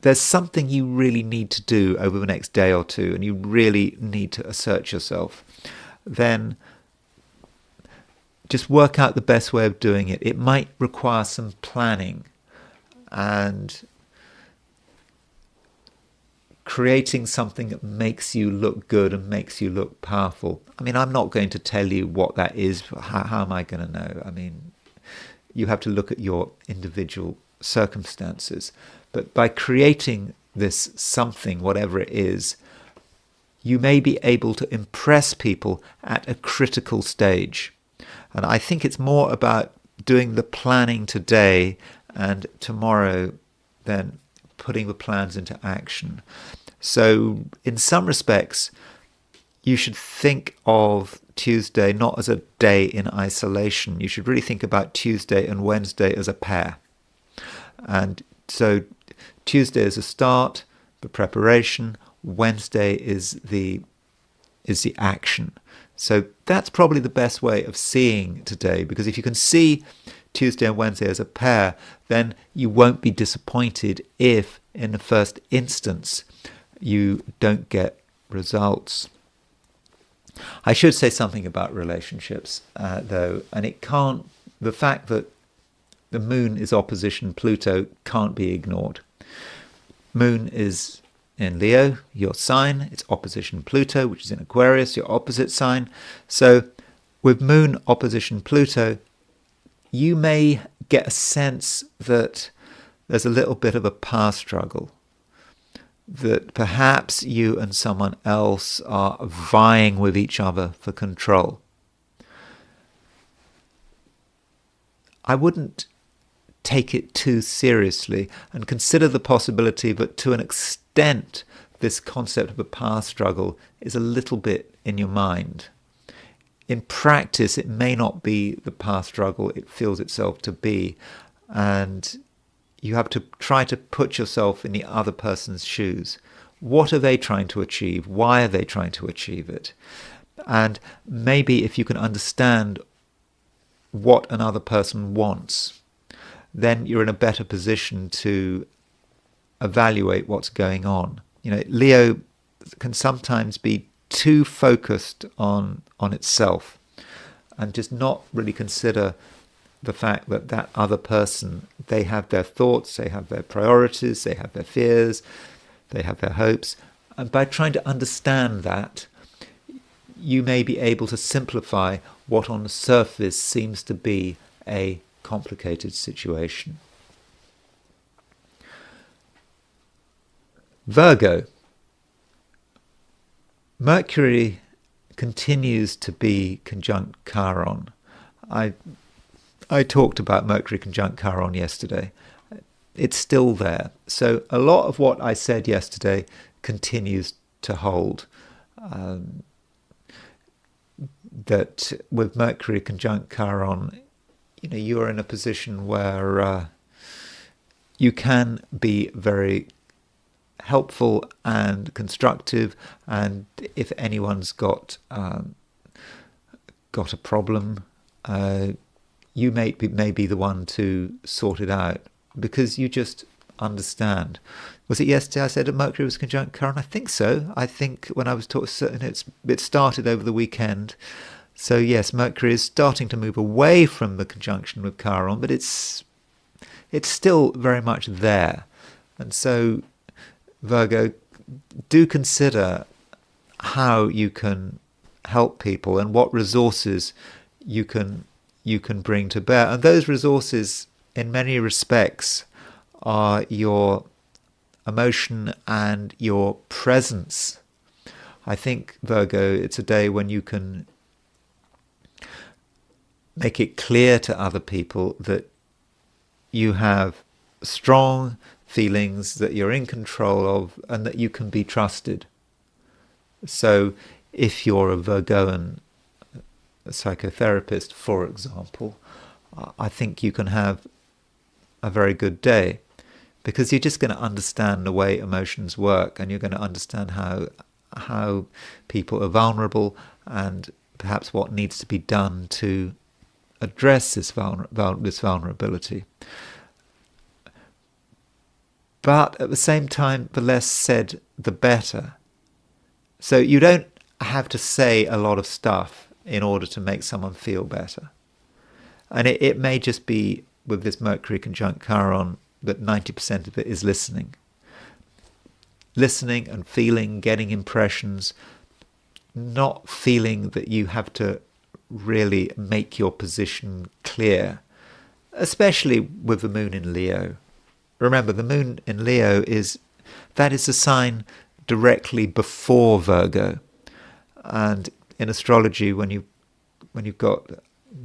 there's something you really need to do over the next day or two, and you really need to assert yourself, then just work out the best way of doing it. It might require some planning and creating something that makes you look good and makes you look powerful. I mean, I'm not going to tell you what that is. How am I going to know? I mean, you have to look at your individual circumstances. But by creating this something, whatever it is, you may be able to impress people at a critical stage. And I think it's more about doing the planning today and tomorrow than putting the plans into action. So in some respects, you should think of Tuesday not as a day in isolation. You should really think about Tuesday and Wednesday as a pair. And so Tuesday is a start, the preparation. Wednesday is the action. So that's probably the best way of seeing today, because if you can see Tuesday and Wednesday as a pair, then you won't be disappointed if, in the first instance, you don't get results. I should say something about relationships, though, and the fact that the moon is opposition Pluto can't be ignored. Moon is in Leo, your sign. It's opposition Pluto, which is in Aquarius, your opposite sign. So with moon opposition Pluto, you may get a sense that there's a little bit of a power struggle, that perhaps you and someone else are vying with each other for control. I wouldn't take it too seriously and consider the possibility that to an extent this concept of a power struggle is a little bit in your mind. In practice, it may not be the power struggle it feels itself to be, and you have to try to put yourself in the other person's shoes. What are they trying to achieve? Why are they trying to achieve it? And maybe if you can understand what another person wants, then you're in a better position to evaluate what's going on. You know, Leo can sometimes be too focused on itself and just not really consider the fact that that other person, they have their thoughts, they have their priorities, they have their fears, they have their hopes. And by trying to understand that, you may be able to simplify what on the surface seems to be a complicated situation. Virgo. Mercury continues to be conjunct Chiron. I talked about Mercury conjunct Chiron yesterday. It's still there. So a lot of what I said yesterday continues to hold. That with Mercury conjunct Chiron, you know, you are in a position where you can be very helpful and constructive, and if anyone's got a problem, you may be the one to sort it out, because you just understand. Was it yesterday I said that Mercury was conjunct Chiron? I think so. I think when I was talking, it started over the weekend. So yes, Mercury is starting to move away from the conjunction with Chiron, but it's still very much there. And so, Virgo, do consider how you can help people and what resources you can bring to bear. And those resources, in many respects, are your emotion and your presence. I think, Virgo, it's a day when you can make it clear to other people that you have strong feelings, that you're in control of, and that you can be trusted. So if you're a Virgoan psychotherapist, for example, I think you can have a very good day, because you're just going to understand the way emotions work, and you're going to understand how people are vulnerable, and perhaps what needs to be done to address this vulnerability. But at the same time, the less said, the better. So you don't have to say a lot of stuff in order to make someone feel better. And it may just be, with this Mercury conjunct Chiron, that 90% of it is listening. Listening and feeling, getting impressions, not feeling that you have to really make your position clear, especially with the moon in Leo. Remember, the moon in Leo is the sign directly before Virgo. And in astrology, when you've got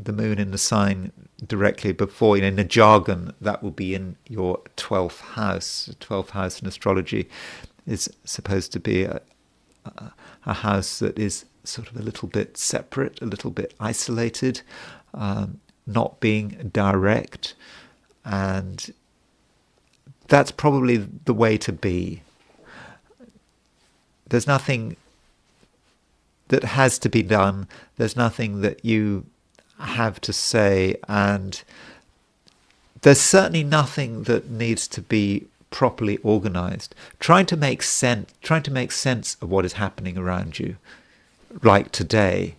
the moon in the sign directly before, in the jargon, that will be in your 12th house. The 12th house in astrology is supposed to be a house that is sort of a little bit separate, a little bit isolated, not being direct. And that's probably the way to be. There's nothing that has to be done. There's nothing that you have to say. And there's certainly nothing that needs to be properly organized. Trying to make sense of what is happening around you, like today,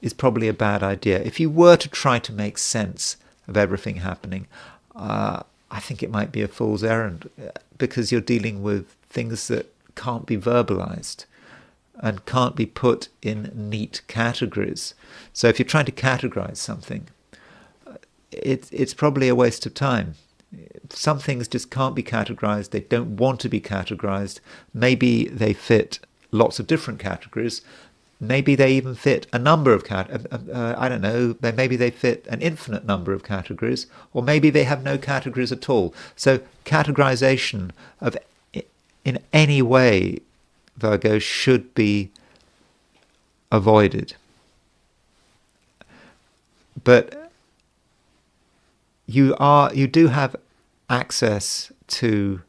is probably a bad idea. If you were to try to make sense of everything happening, I think it might be a fool's errand, because you're dealing with things that can't be verbalized and can't be put in neat categories. So if you're trying to categorize something, it's probably a waste of time. Some things just can't be categorized. They don't want to be categorized. Maybe they fit lots of different categories. Maybe they even fit a number of I don't know, maybe they fit an infinite number of categories, or maybe they have no categories at all. So categorization of in any way, Virgo, should be avoided. But you do have access to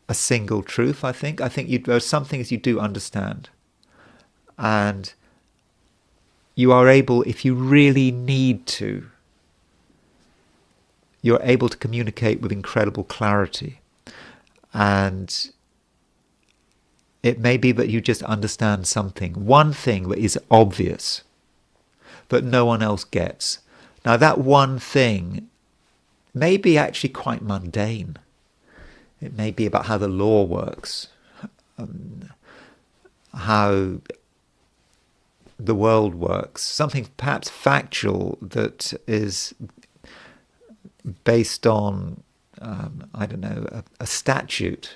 a single truth, I think. There are some things you do understand. And you are able, if you really need to, you're able to communicate with incredible clarity. And it may be that you just understand something, one thing that is obvious, but no one else gets. Now that one thing may be actually quite mundane. It may be about how the law works, how the world works, something perhaps factual that is based on, I don't know, a statute,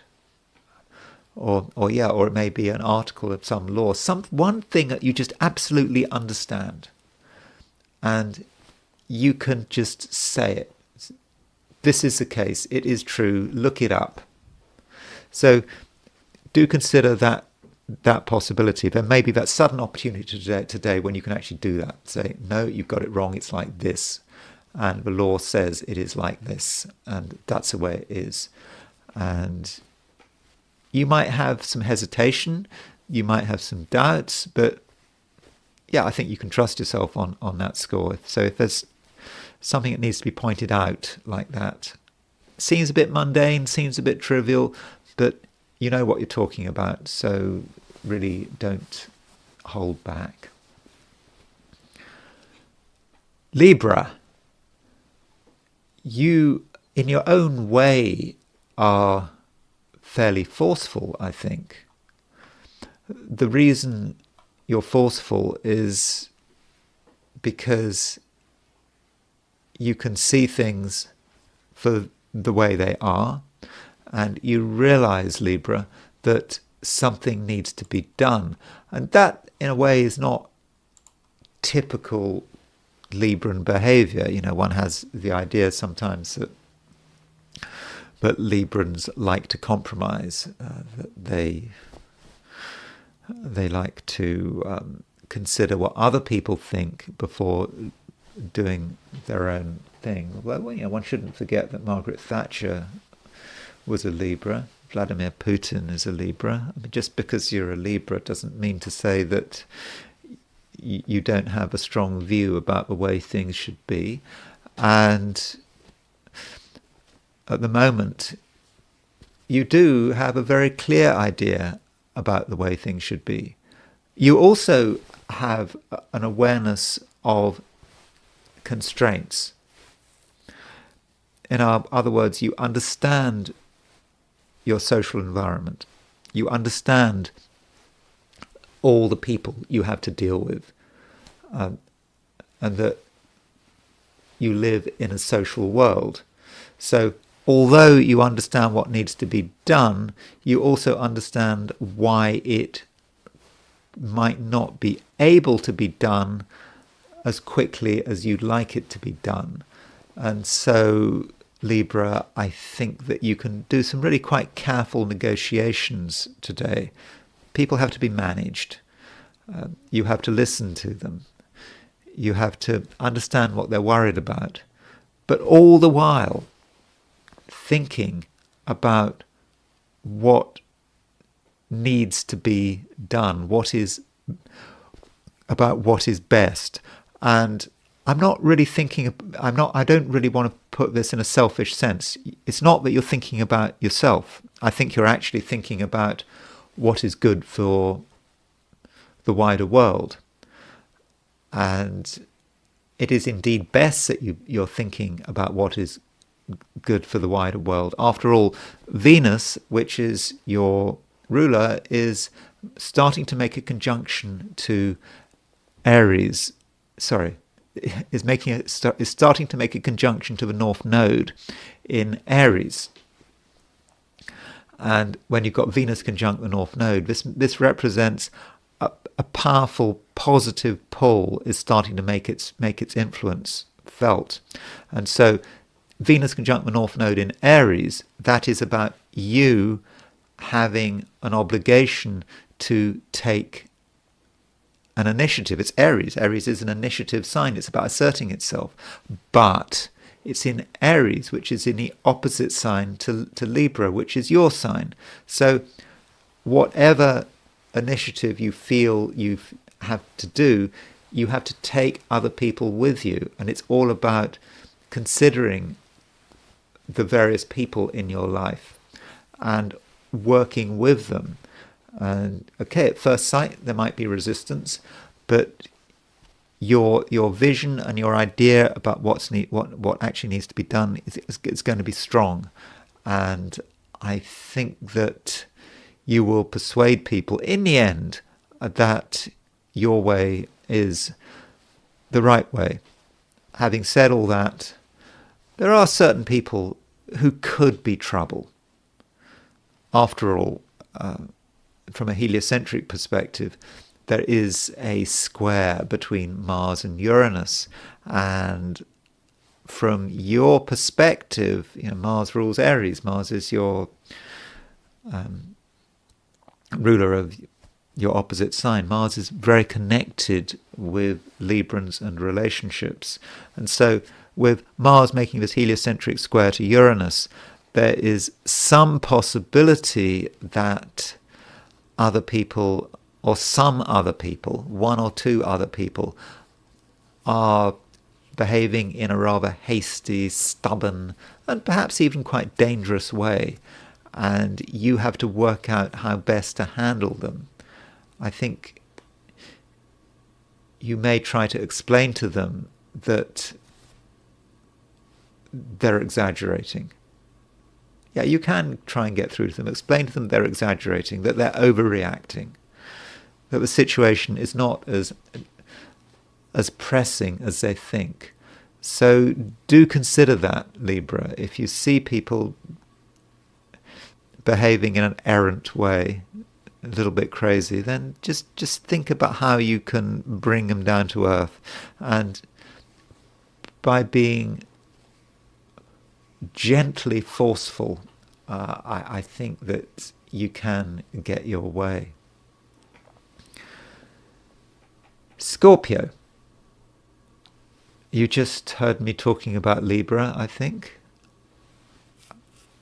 or it may be an article of some law, one thing that you just absolutely understand, and you can just say it. This is the case. It is true. Look it up. So do consider that possibility. There may be that sudden opportunity today when you can actually do that. Say, no, you've got it wrong. It's like this. And the law says it is like this. And that's the way it is. And you might have some hesitation. You might have some doubts. But yeah, I think you can trust yourself on that score. So if there's something that needs to be pointed out like that, seems a bit mundane, seems a bit trivial, but you know what you're talking about, so really don't hold back. Libra, you, in your own way, are fairly forceful, I think. The reason you're forceful is because you can see things for the way they are, and you realize, Libra, that something needs to be done. And that, in a way, is not typical Libran behavior. You know, one has the idea sometimes that Librans like to compromise, that they like to consider what other people think before doing their own thing. Well, you know, one shouldn't forget that Margaret Thatcher was a Libra. Vladimir Putin is a Libra. I mean, just because you're a Libra doesn't mean to say that you don't have a strong view about the way things should be. And at the moment, you do have a very clear idea about the way things should be. You also have an awareness of constraints. In other words, you understand your social environment. You understand all the people you have to deal with, and that you live in a social world. So although you understand what needs to be done, you also understand why it might not be able to be done as quickly as you'd like it to be done. And so, Libra, I think that you can do some really quite careful negotiations today. People have to be managed. You have to listen to them. You have to understand what they're worried about. But all the while, thinking about what needs to be done, about what is best. And I'm not really thinking, I don't really want to put this in a selfish sense. It's not that you're thinking about yourself. I think you're actually thinking about what is good for the wider world. And it is indeed best that you're thinking about what is good for the wider world. After all, Venus, which is your ruler, is starting to make a conjunction to Aries. Is starting to make a conjunction to the North Node in Aries. And when you've got Venus conjunct the North Node, this represents a powerful positive pull is starting to make its influence felt. And so Venus conjunct the North Node in Aries, that is about you having an obligation to take an initiative. It's Aries. Aries is an initiative sign. It's about asserting itself. But it's in Aries, which is in the opposite sign to Libra, which is your sign. So whatever initiative you feel you have to do, you have to take other people with you. And it's all about considering the various people in your life and working with them. And okay, at first sight there might be resistance, but your vision and your idea about what actually needs to be done is going to be strong. And I think that you will persuade people in the end that your way is the right way. Having said all that, there are certain people who could be trouble. After all, from a heliocentric perspective, there is a square between Mars and Uranus. And from your perspective, Mars rules Aries. Mars is your ruler of your opposite sign. Mars is very connected with Librans and relationships. And so with Mars making this heliocentric square to Uranus, there is some possibility that other people, or some other people, one or two other people, are behaving in a rather hasty, stubborn, and perhaps even quite dangerous way. And you have to work out how best to handle them. I think you may try to explain to them that they're exaggerating. Yeah, you can try and get through to them. Explain to them they're exaggerating, that they're overreacting, that the situation is not as pressing as they think. So do consider that, Libra. If you see people behaving in an errant way, a little bit crazy, then just think about how you can bring them down to earth. And by being gently forceful, I think that you can get your way. Scorpio. You just heard me talking about Libra, I think.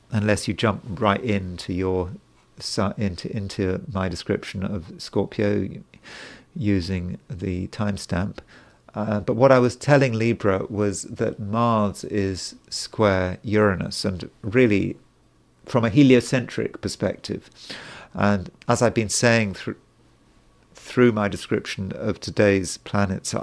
Unless you jump right into into my description of Scorpio, using the timestamp. But what I was telling Libra was that Mars is square Uranus, and really from a heliocentric perspective. And as I've been saying through my description of today's planets,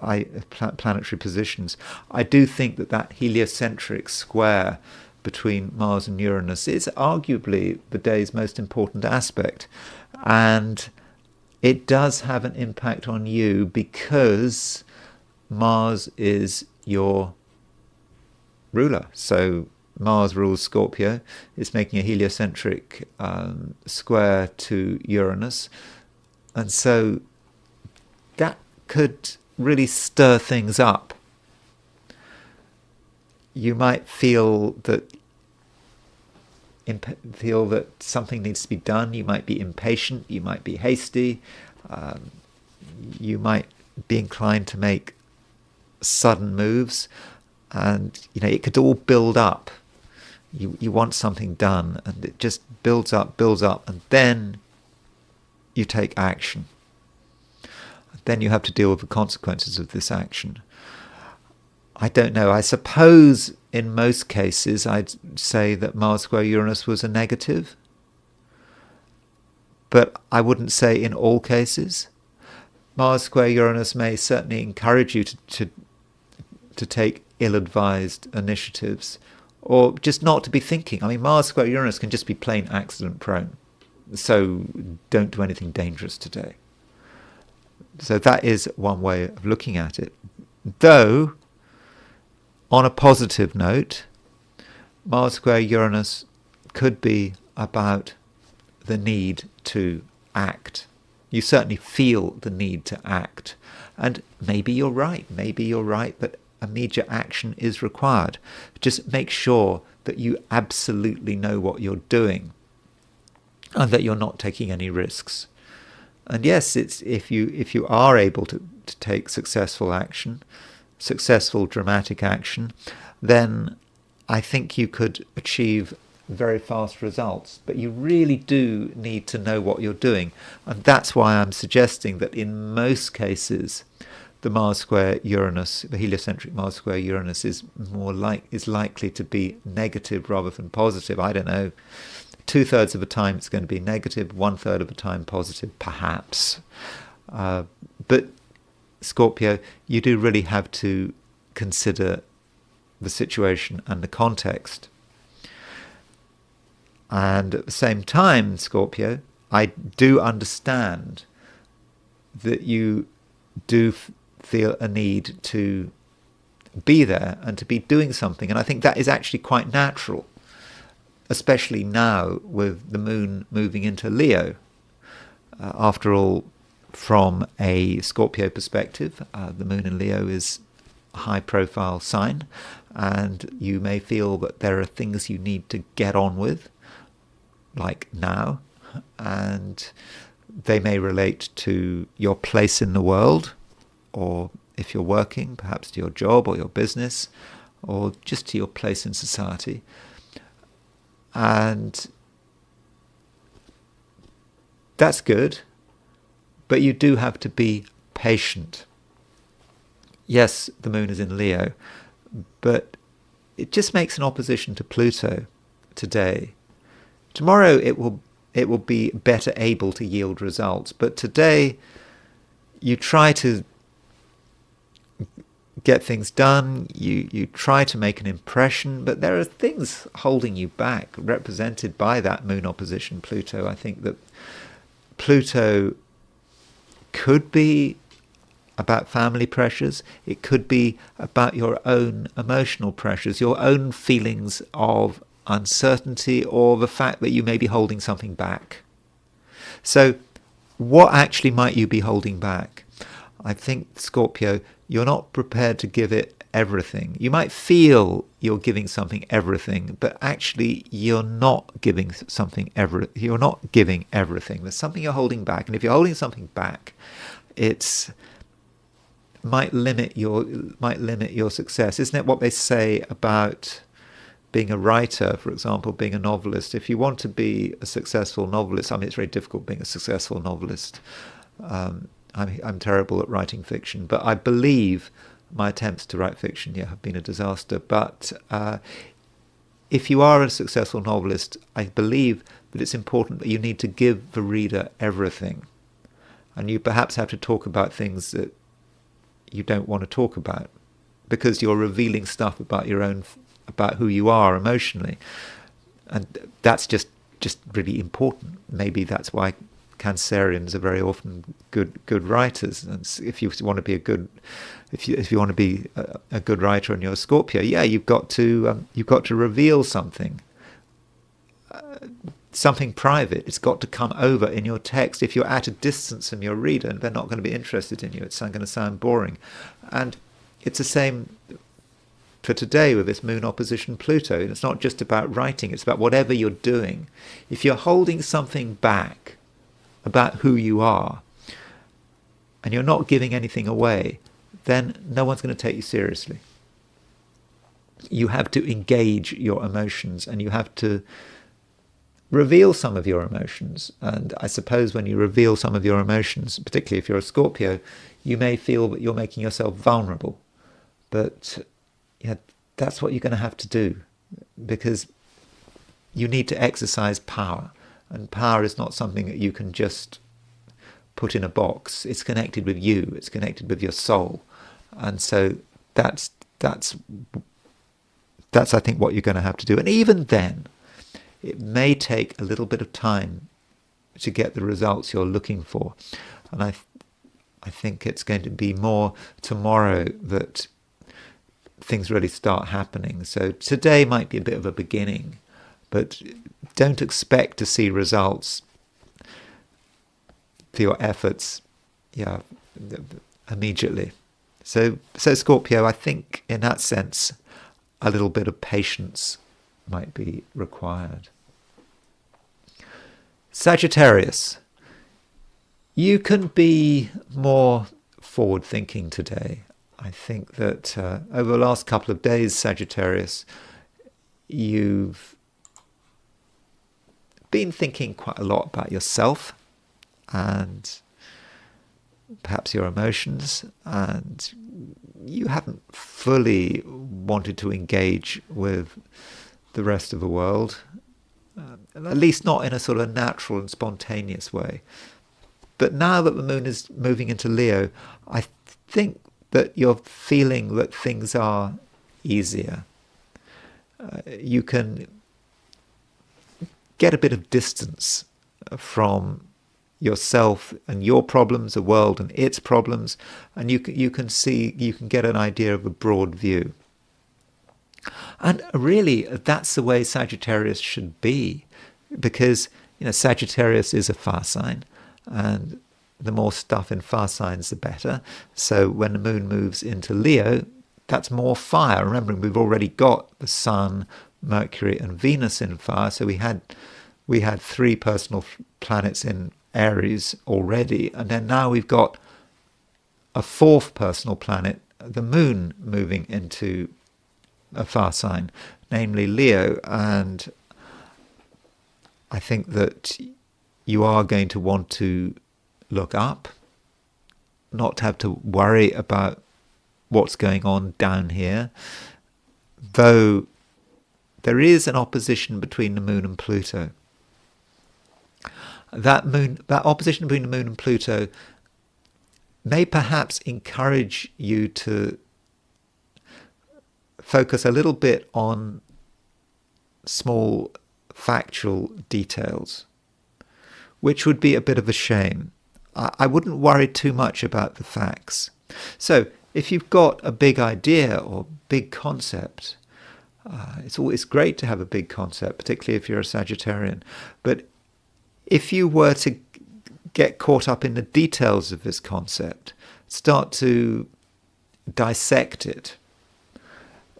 planetary positions, I do think that heliocentric square between Mars and Uranus is arguably the day's most important aspect. And it does have an impact on you because Mars is your ruler. So Mars rules Scorpio. It's making a heliocentric square to Uranus. And so that could really stir things up. You might feel that something needs to be done. You might be impatient. You might be hasty. You might be inclined to make sudden moves, and it could all build up. You want something done, and it just builds up, and then you take action. Then you have to deal with the consequences of this action. I don't know. I suppose in most cases I'd say that Mars square Uranus was a negative, but I wouldn't say in all cases. Mars square Uranus may certainly encourage you to take ill-advised initiatives, or just not to be thinking. I mean, Mars square Uranus can just be plain accident prone. So don't do anything dangerous today. So that is one way of looking at it. Though, on a positive note, Mars square Uranus could be about the need to act. You certainly feel the need to act. And maybe you're right that immediate action is required. Just make sure that you absolutely know what you're doing and that you're not taking any risks. And yes, it's if you are able to take successful action, successful dramatic action, then I think you could achieve very fast results. But you really do need to know what you're doing. And that's why I'm suggesting that in most cases, the Mars square Uranus, the heliocentric Mars square Uranus, is likely to be negative rather than positive. I don't know. 2/3 of the time it's going to be negative, 1/3 of the time positive, perhaps. But Scorpio, you do really have to consider the situation and the context. And at the same time, Scorpio, I do understand that you do feel a need to be there and to be doing something. And I think that is actually quite natural, especially now with the moon moving into Leo. After all, from a Scorpio perspective, the moon in Leo is a high-profile sign, and you may feel that there are things you need to get on with, like now, and they may relate to your place in the world, or if you're working, perhaps to your job or your business, or just to your place in society. And that's good, but you do have to be patient. Yes, the moon is in Leo, but it just makes an opposition to Pluto today. Tomorrow it will be better able to yield results, but today you try to get things done, you try to make an impression, but there are things holding you back, represented by that moon opposition Pluto. I think that Pluto could be about family pressures. It could be about your own emotional pressures, your own feelings of uncertainty, or the fact that you may be holding something back. So what actually might you be holding back? I think, Scorpio, you're not prepared to give it everything. You might feel you're giving something everything, but actually you're not giving you're not giving everything. There's something you're holding back, and if you're holding something back, it might limit your success. Isn't it what they say about being a writer, for example, being a novelist? If you want to be a successful novelist, I mean, it's very difficult being a successful novelist. I'm terrible at writing fiction, but I believe my attempts to write fiction have been a disaster. But if you are a successful novelist, I believe that it's important that you need to give the reader everything. And you perhaps have to talk about things that you don't want to talk about, because you're revealing stuff about who you are emotionally. And that's just really important. Maybe that's why Cancerians are very often good writers. And if you want to be a good writer and you're a Scorpio, you've got to reveal something private. It's got to come over in your text. If you're at a distance from your reader, they're not going to be interested in you. It's going to sound boring. And it's the same for today with this moon opposition Pluto. It's not just about writing, it's about whatever you're doing. If you're holding something back about who you are, and you're not giving anything away, then no one's going to take you seriously. You have to engage your emotions, and you have to reveal some of your emotions. And I suppose when you reveal some of your emotions, particularly if you're a Scorpio, you may feel that you're making yourself vulnerable. But that's what you're going to have to do, because you need to exercise power. And power is not something that you can just put in a box. It's connected with you. It's connected with your soul. And so that's I think what you're going to have to do. And even then, it may take a little bit of time to get the results you're looking for. And I think it's going to be more tomorrow that things really start happening. So today might be a bit of a beginning, but don't expect to see results for your efforts immediately. So Scorpio, I think in that sense, a little bit of patience might be required. Sagittarius, you can be more forward-thinking today. I think that over the last couple of days, Sagittarius, you've been thinking quite a lot about yourself and perhaps your emotions, and you haven't fully wanted to engage with the rest of the world, at least not in a sort of natural and spontaneous way. But now that the moon is moving into Leo, I think that you're feeling that things are easier. You can get a bit of distance from yourself and your problems, the world and its problems, and you can get an idea of a broad view. And really, that's the way Sagittarius should be, because Sagittarius is a fire sign, and the more stuff in fire signs, the better. So when the moon moves into Leo, that's more fire. Remembering we've already got the Sun, Mercury, and Venus in fire. So we had 3 personal planets in Aries already, and then now we've got a 4th personal planet, the moon, moving into a fire sign, namely Leo. And I think that you are going to want to look up, not have to worry about what's going on down here, though there is an opposition between the moon and Pluto. That opposition between the moon and Pluto may perhaps encourage you to focus a little bit on small factual details, which would be a bit of a shame. I wouldn't worry too much about the facts. So if you've got a big idea or big concept, it's always great to have a big concept, particularly if you're a Sagittarian. But if you were to get caught up in the details of this concept, start to dissect it,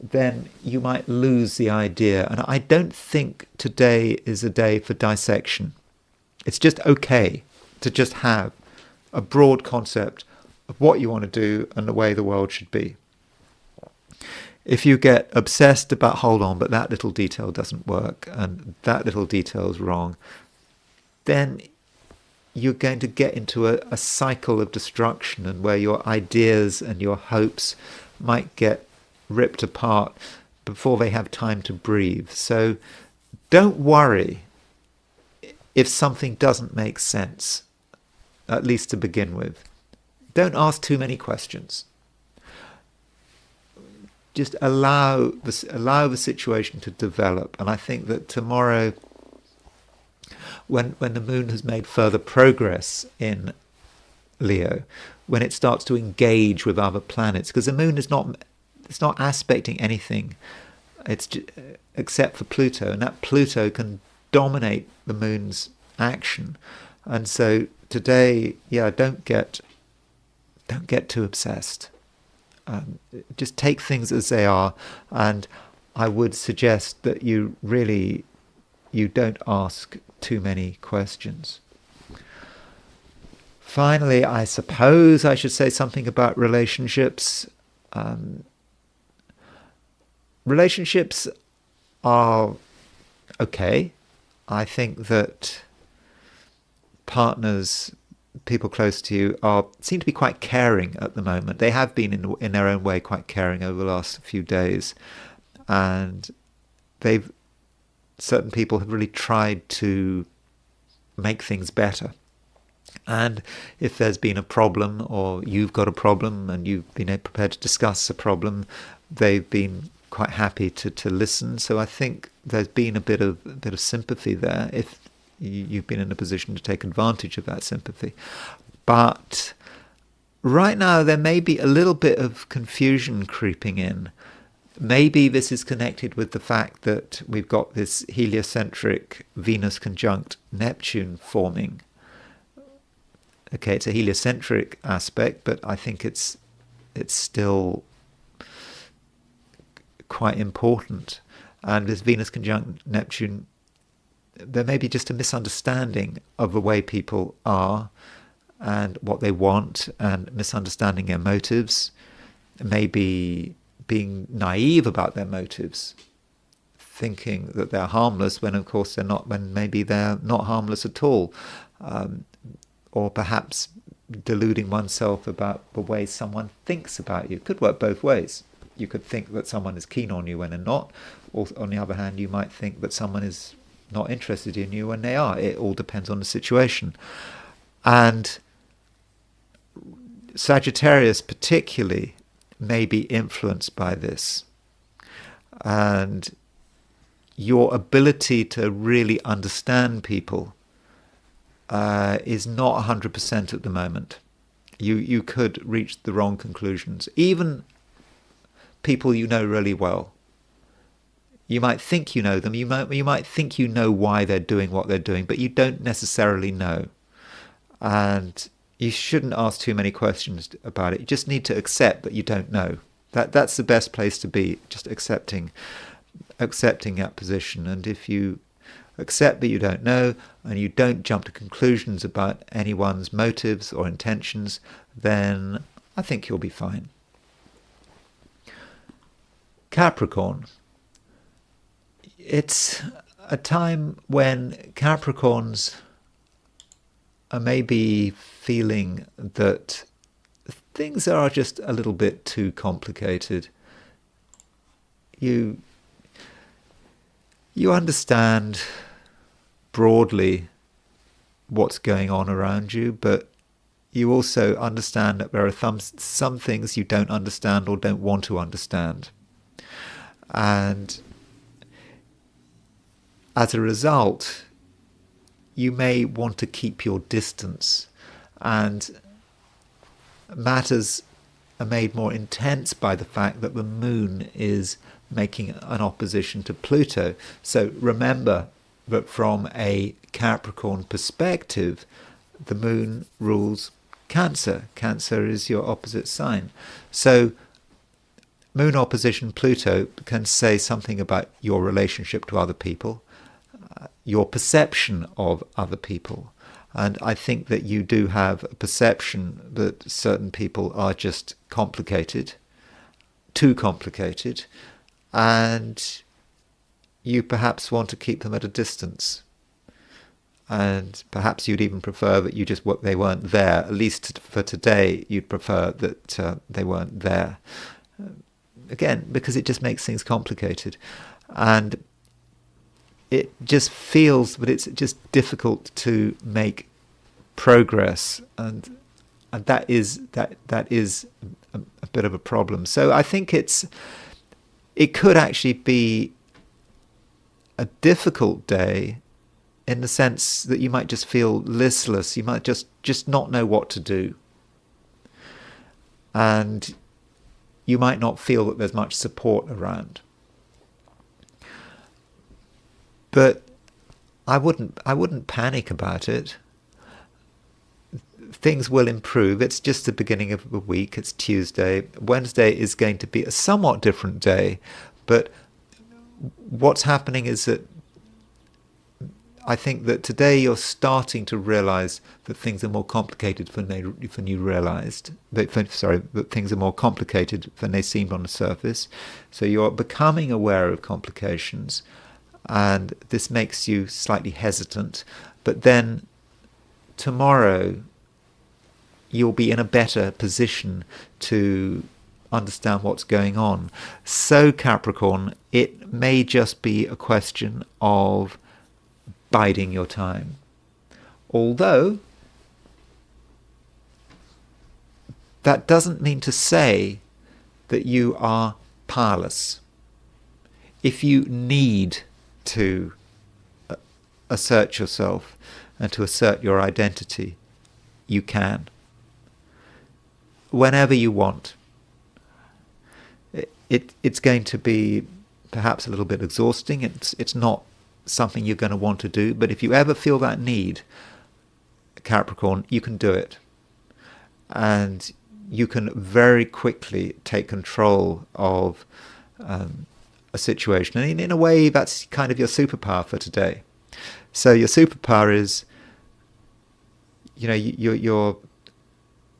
then you might lose the idea. And I don't think today is a day for dissection. It's just okay to just have a broad concept of what you want to do and the way the world should be. If you get obsessed about, hold on, but that little detail doesn't work and that little detail is wrong, then you're going to get into a cycle of destruction, and where your ideas and your hopes might get ripped apart before they have time to breathe. So don't worry if something doesn't make sense, at least to begin with. Don't ask too many questions. Just allow the situation to develop. And I think that tomorrow, when the moon has made further progress in Leo, when it starts to engage with other planets, because the moon is not aspecting anything, except for Pluto, and that Pluto can dominate the moon's action. And so today, don't get too obsessed. Just take things as they are, and I would suggest that you don't ask too many questions. Finally, I suppose I should say something about relationships. Relationships are okay. I think that partners, people close to you, seem to be quite caring at the moment. They have been in their own way quite caring over the last few days, and certain people have really tried to make things better. And if there's been a problem, or you've got a problem and you've been prepared to discuss a problem, they've been quite happy to listen. So I think there's been a bit of sympathy there, if you've been in a position to take advantage of that sympathy. But right now there may be a little bit of confusion creeping in. Maybe this is connected with the fact that we've got this heliocentric Venus conjunct Neptune forming. Okay, it's a heliocentric aspect, but I think it's still quite important. And this Venus conjunct Neptune, there may be just a misunderstanding of the way people are and what they want, and misunderstanding their motives, maybe being naive about their motives, thinking that they're harmless when of course they're not, when maybe they're not harmless at all. Or perhaps deluding oneself about the way someone thinks about you. It could work both ways. You could think that someone is keen on you when they're not, or on the other hand, you might think that someone is not interested in you when they are. It all depends on the situation. And Sagittarius particularly may be influenced by this. And your ability to really understand people is not 100% at the moment. You could reach the wrong conclusions. Even people you know really well. You might think you know them. You might think you know why they're doing what they're doing, but you don't necessarily know. And you shouldn't ask too many questions about it. You just need to accept that you don't know. That's the best place to be, just accepting that position. And if you accept that you don't know, and you don't jump to conclusions about anyone's motives or intentions, then I think you'll be fine. Capricorn. It's a time when Capricorns are maybe feeling that things are just a little bit too complicated. You understand broadly what's going on around you, but you also understand that there are some things you don't understand or don't want to understand. And as a result, you may want to keep your distance, and matters are made more intense by the fact that the moon is making an opposition to Pluto. So remember that from a Capricorn perspective, the moon rules Cancer. Cancer is your opposite sign. So moon opposition Pluto can say something about your relationship to other people, your perception of other people. And I think that you do have a perception that certain people are just complicated, too complicated, and you perhaps want to keep them at a distance. and perhaps you'd even prefer that they weren't there. At least for today, you'd prefer that they weren't there. Again, because it just makes things complicated, and it just feels that it's just difficult to make progress, and that is a bit of a problem. So I think it could actually be a difficult day, in the sense that you might just feel listless. You might just not know what to do, and you might not feel that there's much support around. But I wouldn't panic about it. Things will improve. It's just the beginning of the week. It's Tuesday. Wednesday is going to be a somewhat different day, but what's happening is that I think that today you're starting to realize that things are more complicated than you realized. That things are more complicated than they seemed on the surface. So you're becoming aware of complications, and this makes you slightly hesitant. But then tomorrow you'll be in a better position to understand what's going on. So Capricorn, it may just be a question of biding your time. Although that doesn't mean to say that you are powerless. If you need to assert yourself and to assert your identity, you can. Whenever you want. It's going to be perhaps a little bit exhausting. It's not something you're going to want to do, but if you ever feel that need, Capricorn, you can do it. And you can very quickly take control of a situation. And in a way, that's kind of your superpower for today. So your superpower is, you're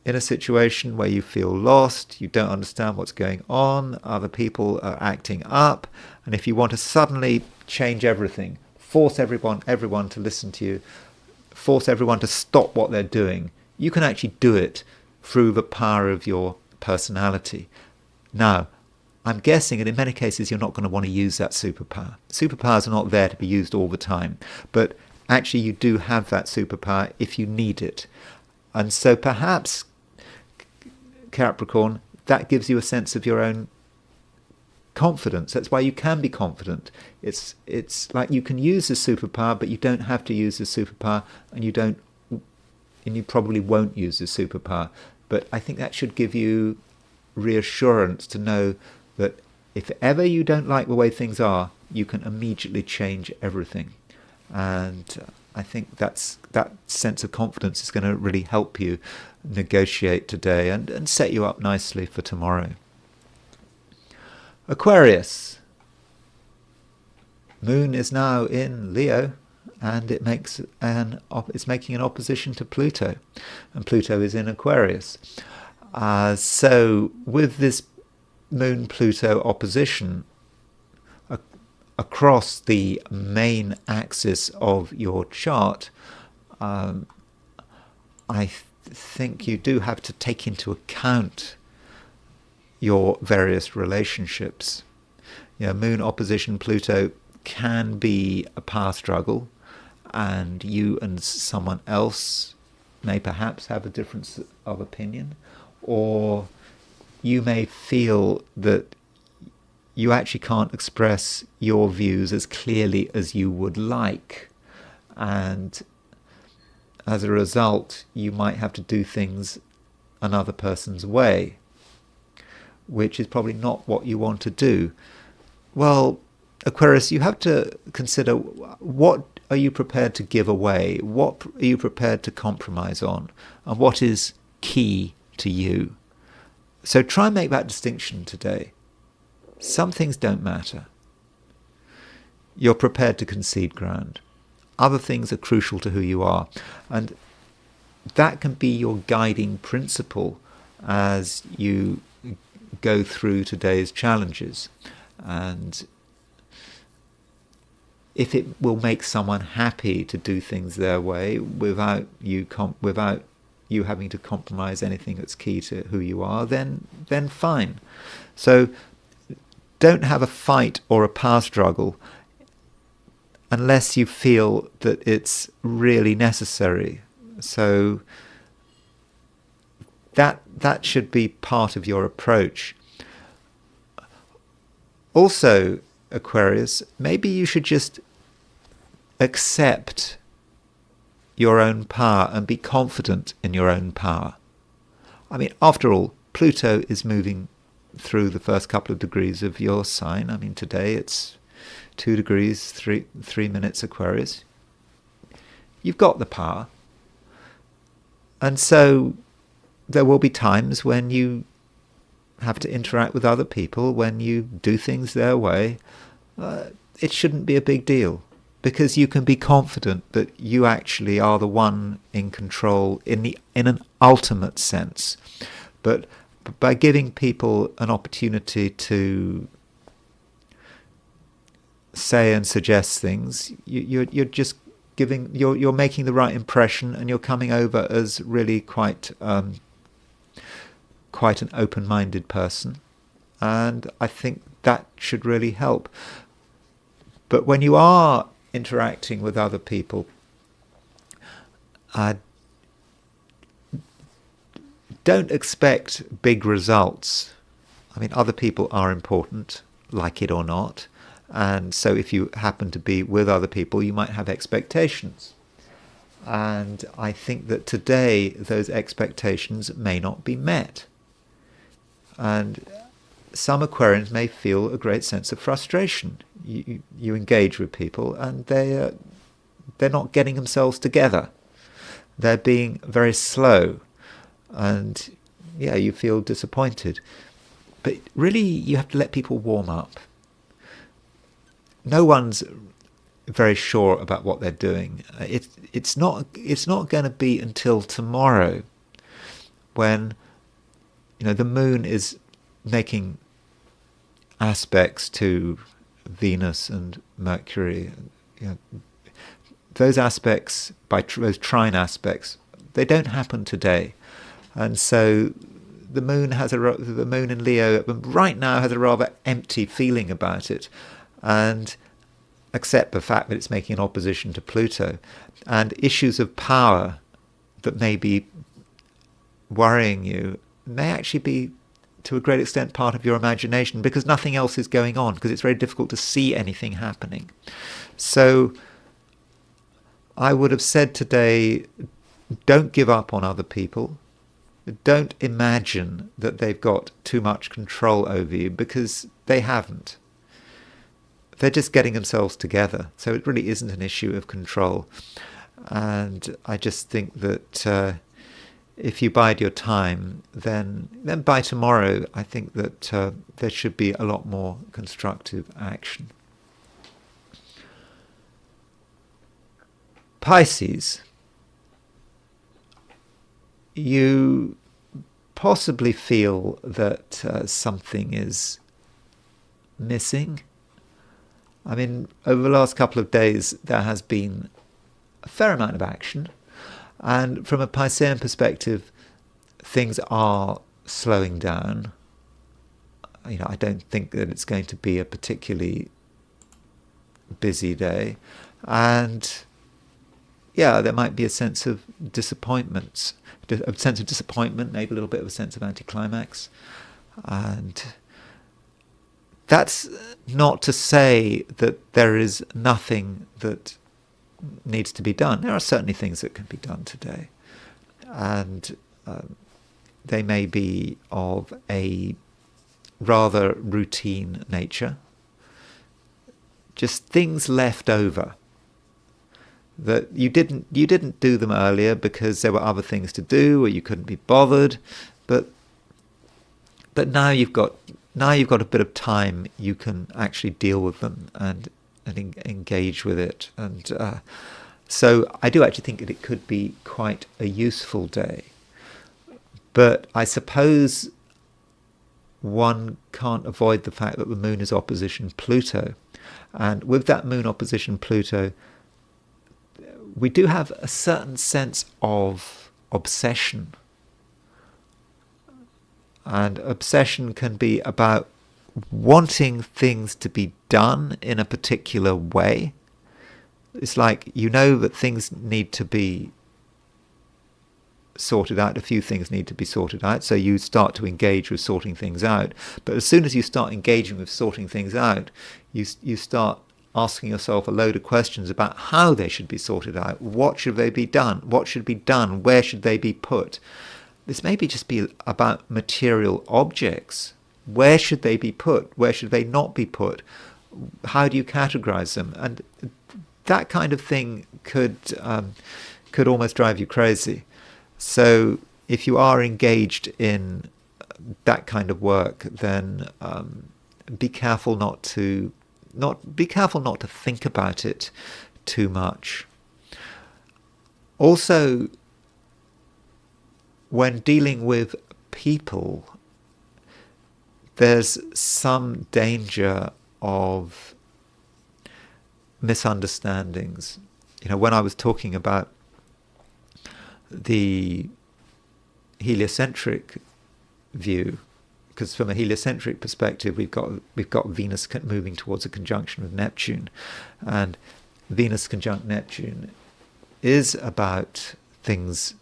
in a situation where you feel lost, you don't understand what's going on, other people are acting up, and if you want to suddenly change everything, force everyone to listen to you, force everyone to stop what they're doing, you can actually do it through the power of your personality. Now, I'm guessing that in many cases you're not going to want to use that superpower. Superpowers are not there to be used all the time, but actually you do have that superpower if you need it. And so perhaps, Capricorn, that gives you a sense of your own confidence. That's why you can be confident. It's like you can use the superpower, but you don't have to use the superpower, and you probably won't use the superpower. But I think that should give you reassurance to know that if ever you don't like the way things are, you can immediately change everything. And I think that sense of confidence is going to really help you negotiate today and set you up nicely for tomorrow. Aquarius. Moon is now in Leo, and it's making an opposition to Pluto, and Pluto is in Aquarius. So with this Moon-Pluto opposition across the main axis of your chart, I think you do have to take into account your various relationships. Moon opposition Pluto can be a power struggle, and you and someone else may perhaps have a difference of opinion, or you may feel that you actually can't express your views as clearly as you would like, and as a result you might have to do things another person's way, which is probably not what you want to do. Well, Aquarius, you have to consider, what are you prepared to give away? What are you prepared to compromise on? And what is key to you? So try and make that distinction today. Some things don't matter. You're prepared to concede ground. Other things are crucial to who you are. And that can be your guiding principle as you go through today's challenges. And if it will make someone happy to do things their way without you having to compromise anything that's key to who you are, then fine. So don't have a fight or a power struggle unless you feel that it's really necessary. So that should be part of your approach. Also, Aquarius, maybe you should just accept your own power and be confident in your own power. I mean, after all, Pluto is moving through the first couple of degrees of your sign. I mean, today it's 2 degrees, 3 minutes Aquarius. You've got the power. And so there will be times when you have to interact with other people, when you do things their way. It shouldn't be a big deal, because you can be confident that you actually are the one in control in an ultimate sense. But by giving people an opportunity to say and suggest things, you're just you're making the right impression, and you're coming over as really quite an open-minded person, and I think that should really help. But when you are interacting with other people, don't expect big results. I mean, other people are important, like it or not, and so if you happen to be with other people, you might have expectations. And I think that today those expectations may not be met. And some Aquarians may feel a great sense of frustration. You engage with people and they're not getting themselves together. They're being very slow, and yeah, you feel disappointed. But really, you have to let people warm up. No one's very sure about what they're doing. It's not going to be until tomorrow, when the moon is making aspects to Venus and Mercury. Those aspects, those trine aspects, they don't happen today, and so the moon in Leo right now has a rather empty feeling about it, and accept the fact that it's making an opposition to Pluto, and issues of power that may be worrying you may actually be, to a great extent, part of your imagination, because nothing else is going on, because it's very difficult to see anything happening. So I would have said today, don't give up on other people. Don't imagine that they've got too much control over you, because they haven't. They're just getting themselves together. So it really isn't an issue of control. And I just think that if you bide your time, then by tomorrow, I think that there should be a lot more constructive action. Pisces, you possibly feel that something is missing. I mean, over the last couple of days, there has been a fair amount of action. And from a Piscean perspective, things are slowing down. I don't think that it's going to be a particularly busy day. And yeah, there might be a sense of disappointment, maybe a little bit of a sense of anticlimax. And that's not to say that there is nothing that needs to be done. There are certainly things that can be done today, and they may be of a rather routine nature, just things left over that you didn't do them earlier because there were other things to do or you couldn't be bothered, but now you've got a bit of time, you can actually deal with them and engage with it. And so I do actually think that it could be quite a useful day. But I suppose one can't avoid the fact that the moon is opposition Pluto. And with that moon opposition Pluto, we do have a certain sense of obsession. And obsession can be about wanting things to be done in a particular way. It's like you know that things need to be sorted out, a few things need to be sorted out, so you start to engage with sorting things out. But as soon as you start engaging with sorting things out, you start asking yourself a load of questions about how they should be sorted out. What should they be done? What should be done? Where should they be put? This may just be about material objects. Where should they be put? Where should they not be put? How do you categorize them? And that kind of thing could almost drive you crazy. So if you are engaged in that kind of work, then be careful not to think about it too much. Also, when dealing with people, there's some danger of misunderstandings. You know, when I was talking about the heliocentric view, because from a heliocentric perspective, we've got Venus moving towards a conjunction with Neptune, and Venus conjunct Neptune is about things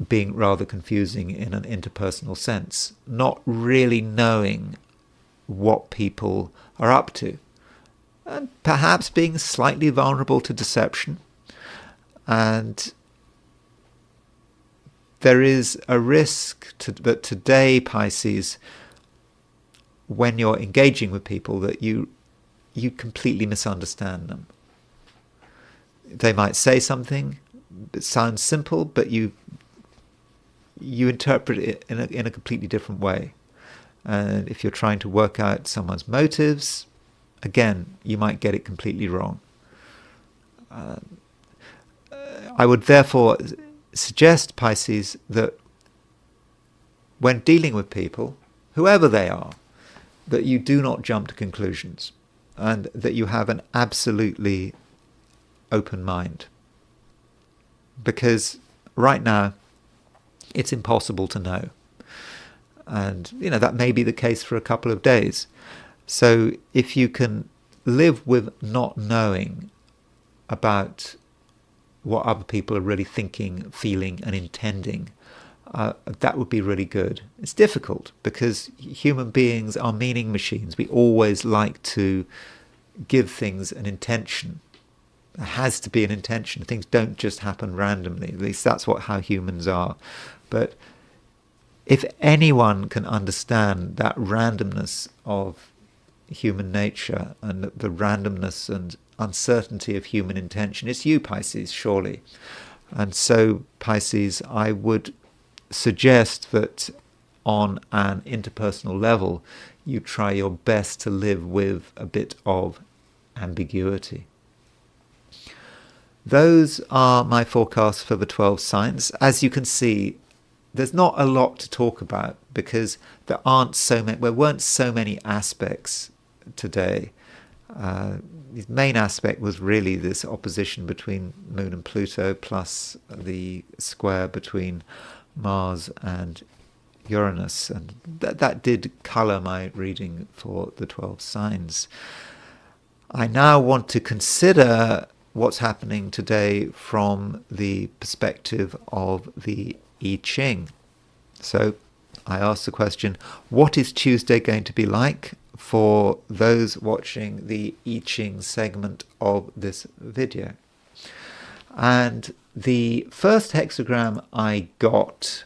being rather confusing in an interpersonal sense, not really knowing what people are up to, and perhaps being slightly vulnerable to deception. And there is a risk that today, Pisces, when you're engaging with people, that you completely misunderstand them. They might say something that sounds simple, but you interpret it in a completely different way. And if you're trying to work out someone's motives, again, you might get it completely wrong. I would therefore suggest, Pisces, that when dealing with people, whoever they are, that you do not jump to conclusions, and that you have an absolutely open mind. Because right now, it's impossible to know. And, you know, that may be the case for a couple of days. So if you can live with not knowing about what other people are really thinking, feeling, and intending, that would be really good. It's difficult because human beings are meaning machines. We always like to give things an intention. There has to be an intention. Things don't just happen randomly. At least that's how humans are. But if anyone can understand that randomness of human nature and the randomness and uncertainty of human intention, it's you, Pisces, surely. And so, Pisces, I would suggest that on an interpersonal level, you try your best to live with a bit of ambiguity. Those are my forecasts for the 12 signs. As you can see, there's not a lot to talk about because there weren't so many aspects today. The main aspect was really this opposition between Moon and Pluto, plus the square between Mars and Uranus, and that did colour my reading for the 12 signs. I now want to consider what's happening today from the perspective of the I Ching. So I asked the question, what is Tuesday going to be like for those watching the I Ching segment of this video? And the first hexagram I got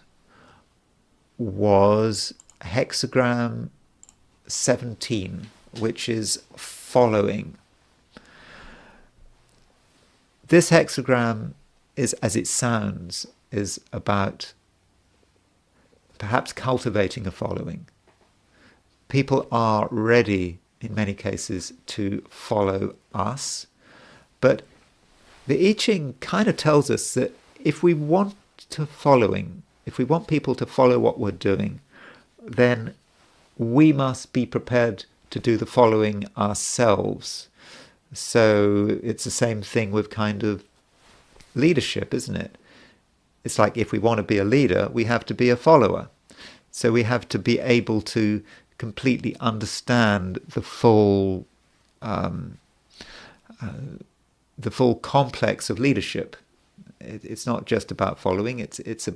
was hexagram 17, which is following. This hexagram is, as it sounds, is about perhaps cultivating a following. People are ready, in many cases, to follow us. But the I Ching kind of tells us that if we want people to follow what we're doing, then we must be prepared to do the following ourselves. So it's the same thing with kind of leadership, isn't it? It's like if we want to be a leader, we have to be a follower. So we have to be able to completely understand the full complex of leadership. It's not just about following. It's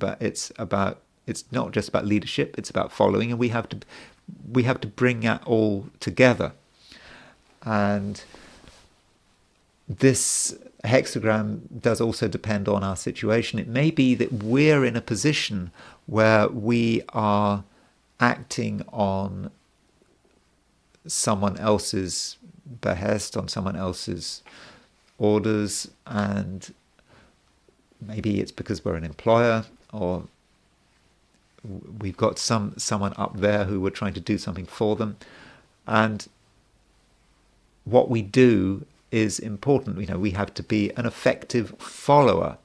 not just about leadership. It's about following, and we have to bring that all together. And this hexagram does also depend on our situation. It may be that we're in a position where we are acting on someone else's behest, on someone else's orders, and maybe it's because we're an employer, or we've got someone up there who we're trying to do something for them, and what we do is important. We have to be an effective follower.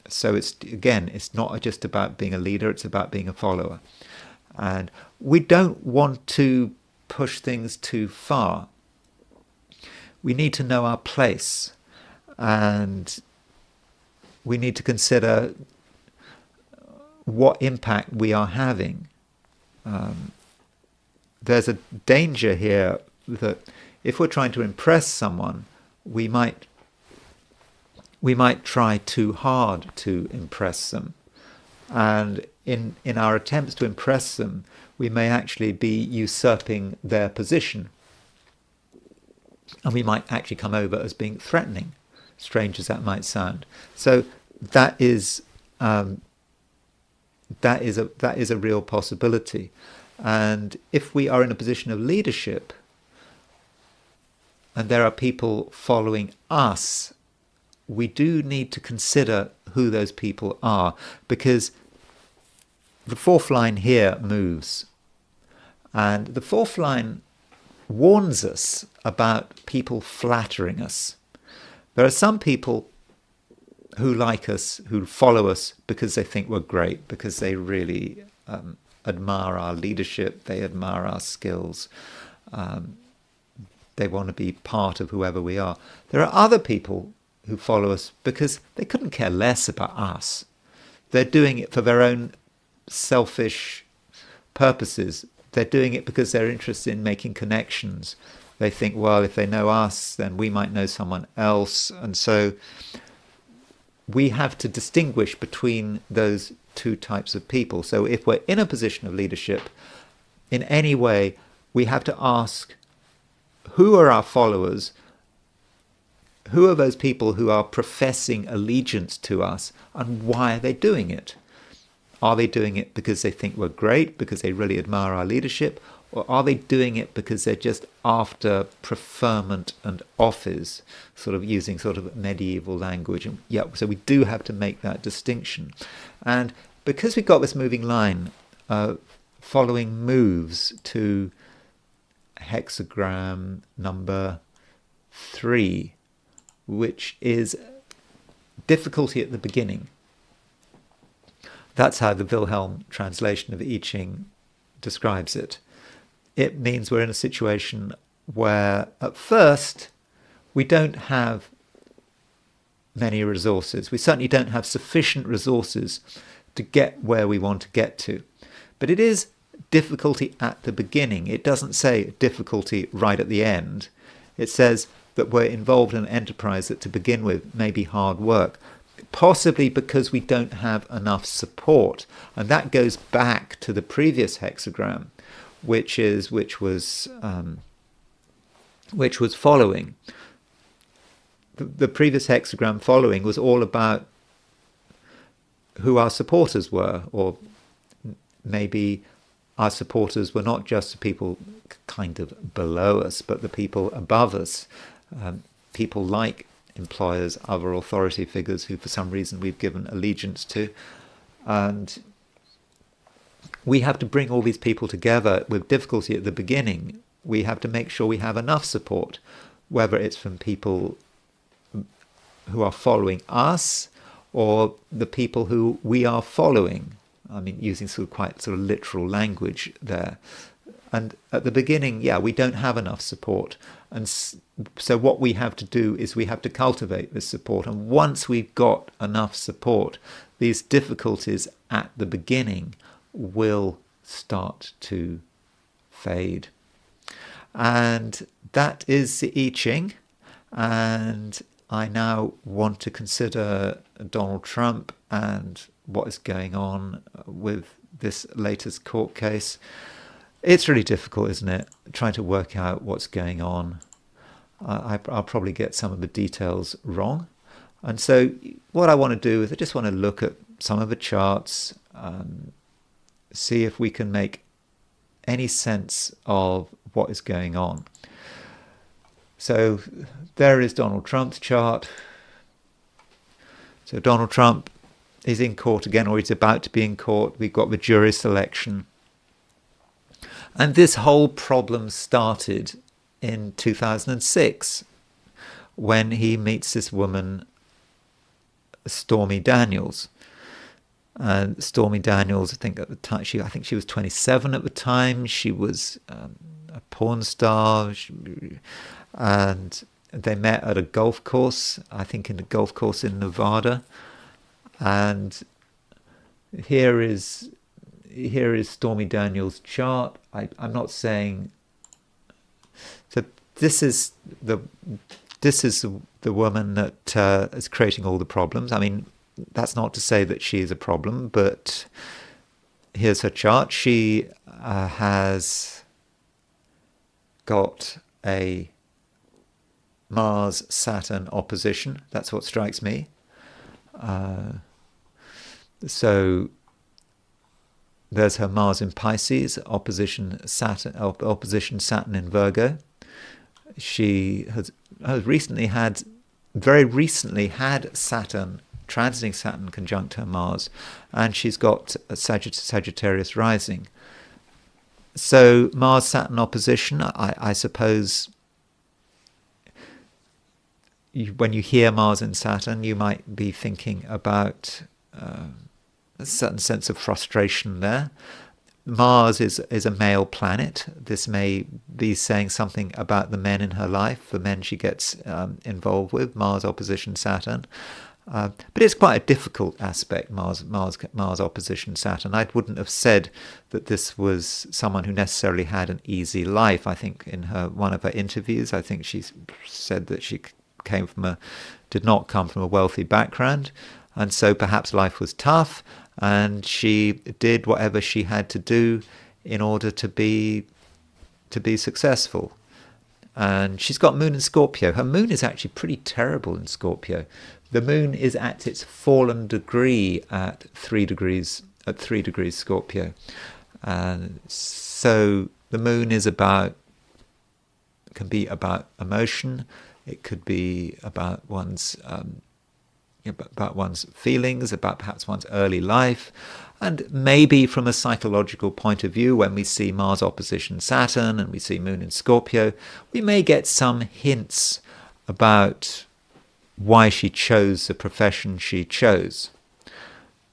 So it's not just about being a leader, it's about being a follower. And we don't want to push things too far. We need to know our place, and we need to consider what impact we are having. There's a danger here that if we're trying to impress someone, we might try too hard to impress them, and in our attempts to impress them, we may actually be usurping their position, and we might actually come over as being threatening, strange as that might sound. So that is a real possibility. And if we are in a position of leadership, and there are people following us, we do need to consider who those people are, because the fourth line here moves. And the fourth line warns us about people flattering us. There are some people who like us, who follow us because they think we're great, because they really admire our leadership, they admire our skills. They want to be part of whoever we are. There are other people who follow us because they couldn't care less about us. They're doing it for their own selfish purposes. They're doing it because they're interested in making connections. They think, well, if they know us, then we might know someone else. And so we have to distinguish between those two types of people. So if we're in a position of leadership, in any way, we have to ask, who are our followers? Who are those people who are professing allegiance to us, and why are they doing it? Are they doing it because they think we're great, because they really admire our leadership, or are they doing it because they're just after preferment and office, sort of using sort of medieval language? And so we do have to make that distinction. And because we've got this moving line following moves to hexagram number 3, which is difficulty at the beginning. That's how the Wilhelm translation of I Ching describes it. It means we're in a situation where at first we don't have many resources. We certainly don't have sufficient resources to get where we want to get to. But it is difficulty at the beginning. It doesn't say difficulty right at the end. It says that we're involved in an enterprise that to begin with may be hard work, possibly because we don't have enough support. And that goes back to the previous hexagram, which was following. The previous hexagram following was all about who our supporters were, or maybe our supporters were not just the people kind of below us, but the people above us, people like employers, other authority figures who for some reason we've given allegiance to. And we have to bring all these people together with difficulty at the beginning. We have to make sure we have enough support, whether it's from people who are following us or the people who we are following. I mean, using quite literal language there. And at the beginning, yeah, we don't have enough support. And so what we have to do is we have to cultivate this support. And once we've got enough support, these difficulties at the beginning will start to fade. And that is the I Ching. And I now want to consider Donald Trump and what is going on with this latest court case. It's really difficult, isn't it? Trying to work out what's going on. I'll probably get some of the details wrong. And so what I want to do is I just want to look at some of the charts, see if we can make any sense of what is going on. So there is Donald Trump's chart. So Donald Trump is in court again, or he's about to be in court. We've got the jury selection. And this whole problem started in 2006 when he meets this woman, Stormy Daniels. And Stormy Daniels, I think at the time, I think she was 27 at the time. She was a porn star, and they met at a golf course, I think in a golf course in Nevada. And here is Stormy Daniels' chart. I'm not saying. So this is the woman that is creating all the problems. I mean, that's not to say that she is a problem, but here's her chart. She has got a Mars-Saturn opposition. That's what strikes me. So there's her Mars in Pisces, opposition Saturn in Virgo. She has very recently had Saturn, transiting Saturn conjunct her Mars, and she's got a Sagittarius rising. So Mars-Saturn opposition, I suppose when you hear Mars and Saturn, you might be thinking about a certain sense of frustration there. Mars is a male planet. This may be saying something about the men in her life, the men she gets involved with, Mars opposition Saturn. But it's quite a difficult aspect, Mars opposition Saturn. I wouldn't have said that this was someone who necessarily had an easy life. I think in one of her interviews, I think she said that she did not come from a wealthy background, and so perhaps life was tough, and she did whatever she had to do in order to be successful. And she's got Moon in Scorpio. Her Moon is actually pretty terrible in Scorpio. The Moon is at its fallen degree at 3 degrees Scorpio. And so the Moon can be about emotion. It could be about one's feelings, about perhaps one's early life. And maybe from a psychological point of view, when we see Mars opposition Saturn and we see Moon in Scorpio, we may get some hints about why she chose the profession she chose.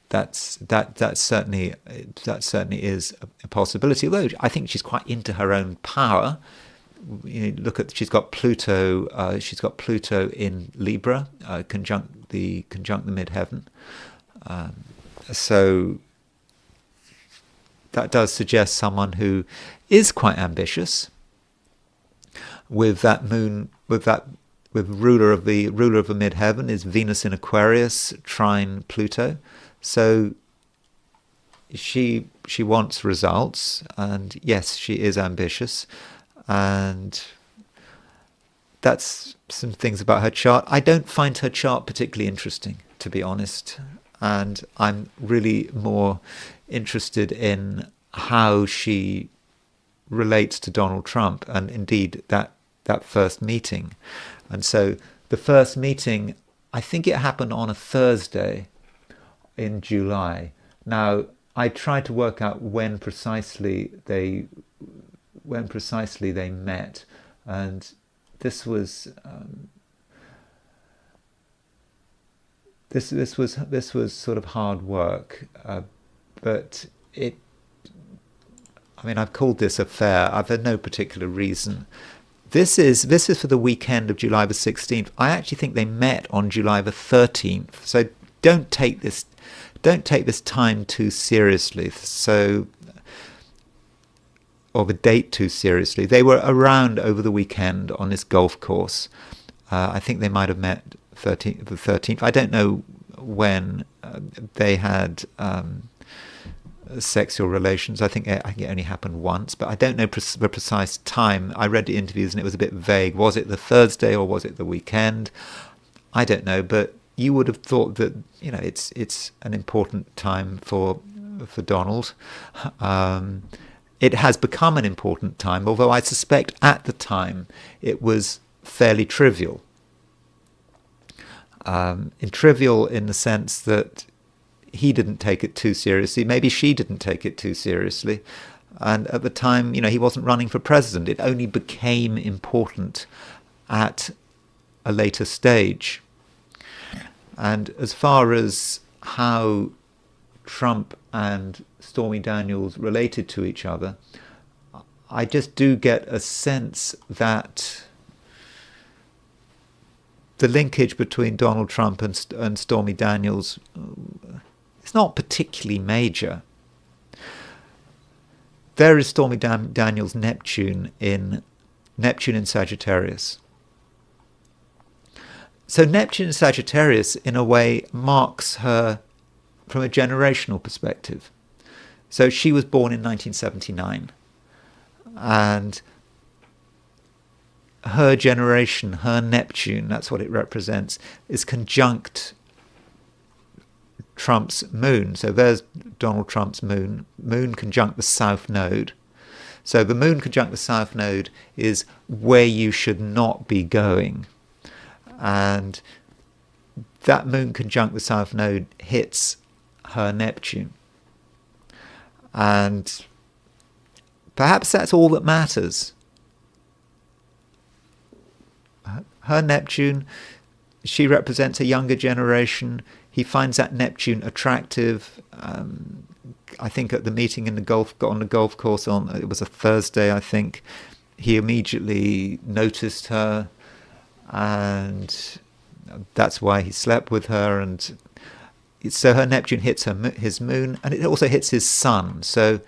That certainly is a possibility. Although I think she's quite into her own power. She's got Pluto. She's got Pluto in Libra, conjunct the midheaven. So that does suggest someone who is quite ambitious. With that Moon, with ruler of the midheaven is Venus in Aquarius, trine Pluto. So she wants results, and yes, she is ambitious. And that's some things about her chart. I don't find her chart particularly interesting, to be honest. And I'm really more interested in how she relates to Donald Trump, and indeed that first meeting. And so the first meeting, I think it happened on a Thursday in July. Now, I tried to work out when precisely they met, and this was this was sort of hard work, but I mean, I've called this affair. I've had no particular reason. This is for the weekend of July the 16th. I actually think they met on July the 13th. So don't take this time too seriously. Or the date too seriously. They were around over the weekend on this golf course. I think they might have met the 13th. I don't know when they had sexual relations. I think it only happened once, but I don't know the precise time. I read the interviews and it was a bit vague. Was it the Thursday or was it the weekend? I don't know, but you would have thought that it's an important time for Donald. It has become an important time, although I suspect at the time it was fairly trivial. Trivial in the sense that he didn't take it too seriously. Maybe she didn't take it too seriously. And at the time, he wasn't running for president. It only became important at a later stage. And as far as how Trump and Stormy Daniels related to each other, I just do get a sense that the linkage between Donald Trump and Stormy Daniels is not particularly major. There is Stormy Daniels' Neptune in Sagittarius. So Neptune in Sagittarius, in a way, marks her from a generational perspective. So she was born in 1979, and her generation, her Neptune, that's what it represents, is conjunct Trump's moon. So there's Donald Trump's moon conjunct the South Node. So the moon conjunct the South Node is where you should not be going. And that moon conjunct the South Node hits her Neptune. And perhaps that's all that matters. Her Neptune, she represents a younger generation. He finds that Neptune attractive. I think at the meeting got on the golf course it was a Thursday, I think. He immediately noticed her, and that's why he slept with her. And so her Neptune hits his moon, and it also hits his sun. So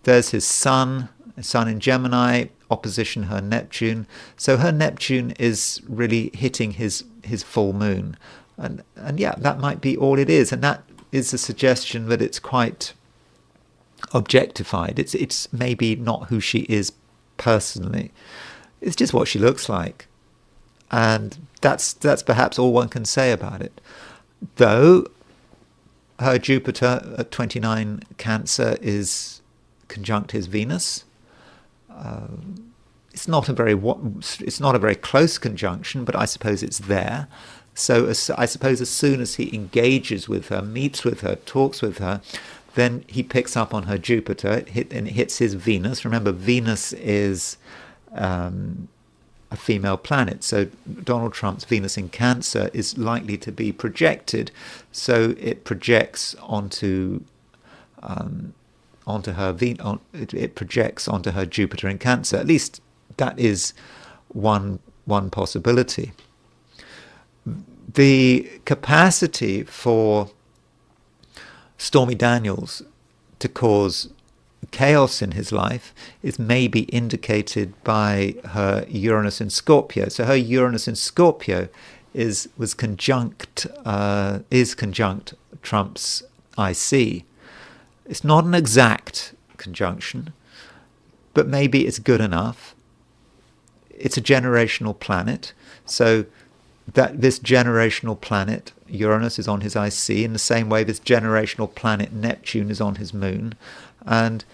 there's his sun in Gemini, opposition her Neptune. So her Neptune is really hitting his full moon. And yeah, that might be all it is. And that is a suggestion that it's quite objectified. It's maybe not who she is personally. It's just what she looks like. And that's perhaps all one can say about it. Though her Jupiter at 29 Cancer is conjunct his Venus. It's not a very close conjunction, but I suppose it's there. So I suppose as soon as he engages with her, meets with her, talks with her, then he picks up on her Jupiter and it hits his Venus. Remember, Venus is a female planet. So Donald Trump's Venus in Cancer is likely to be projected. So it projects onto her it projects onto her Jupiter in Cancer. At least that is one possibility. The capacity for Stormy Daniels to cause chaos in his life is maybe indicated by her Uranus in Scorpio. So her Uranus in Scorpio is conjunct Trump's IC. It's not an exact conjunction, but maybe it's good enough. It's a generational planet, so that this generational planet, Uranus, is on his IC in the same way this generational planet, Neptune, is on his moon. And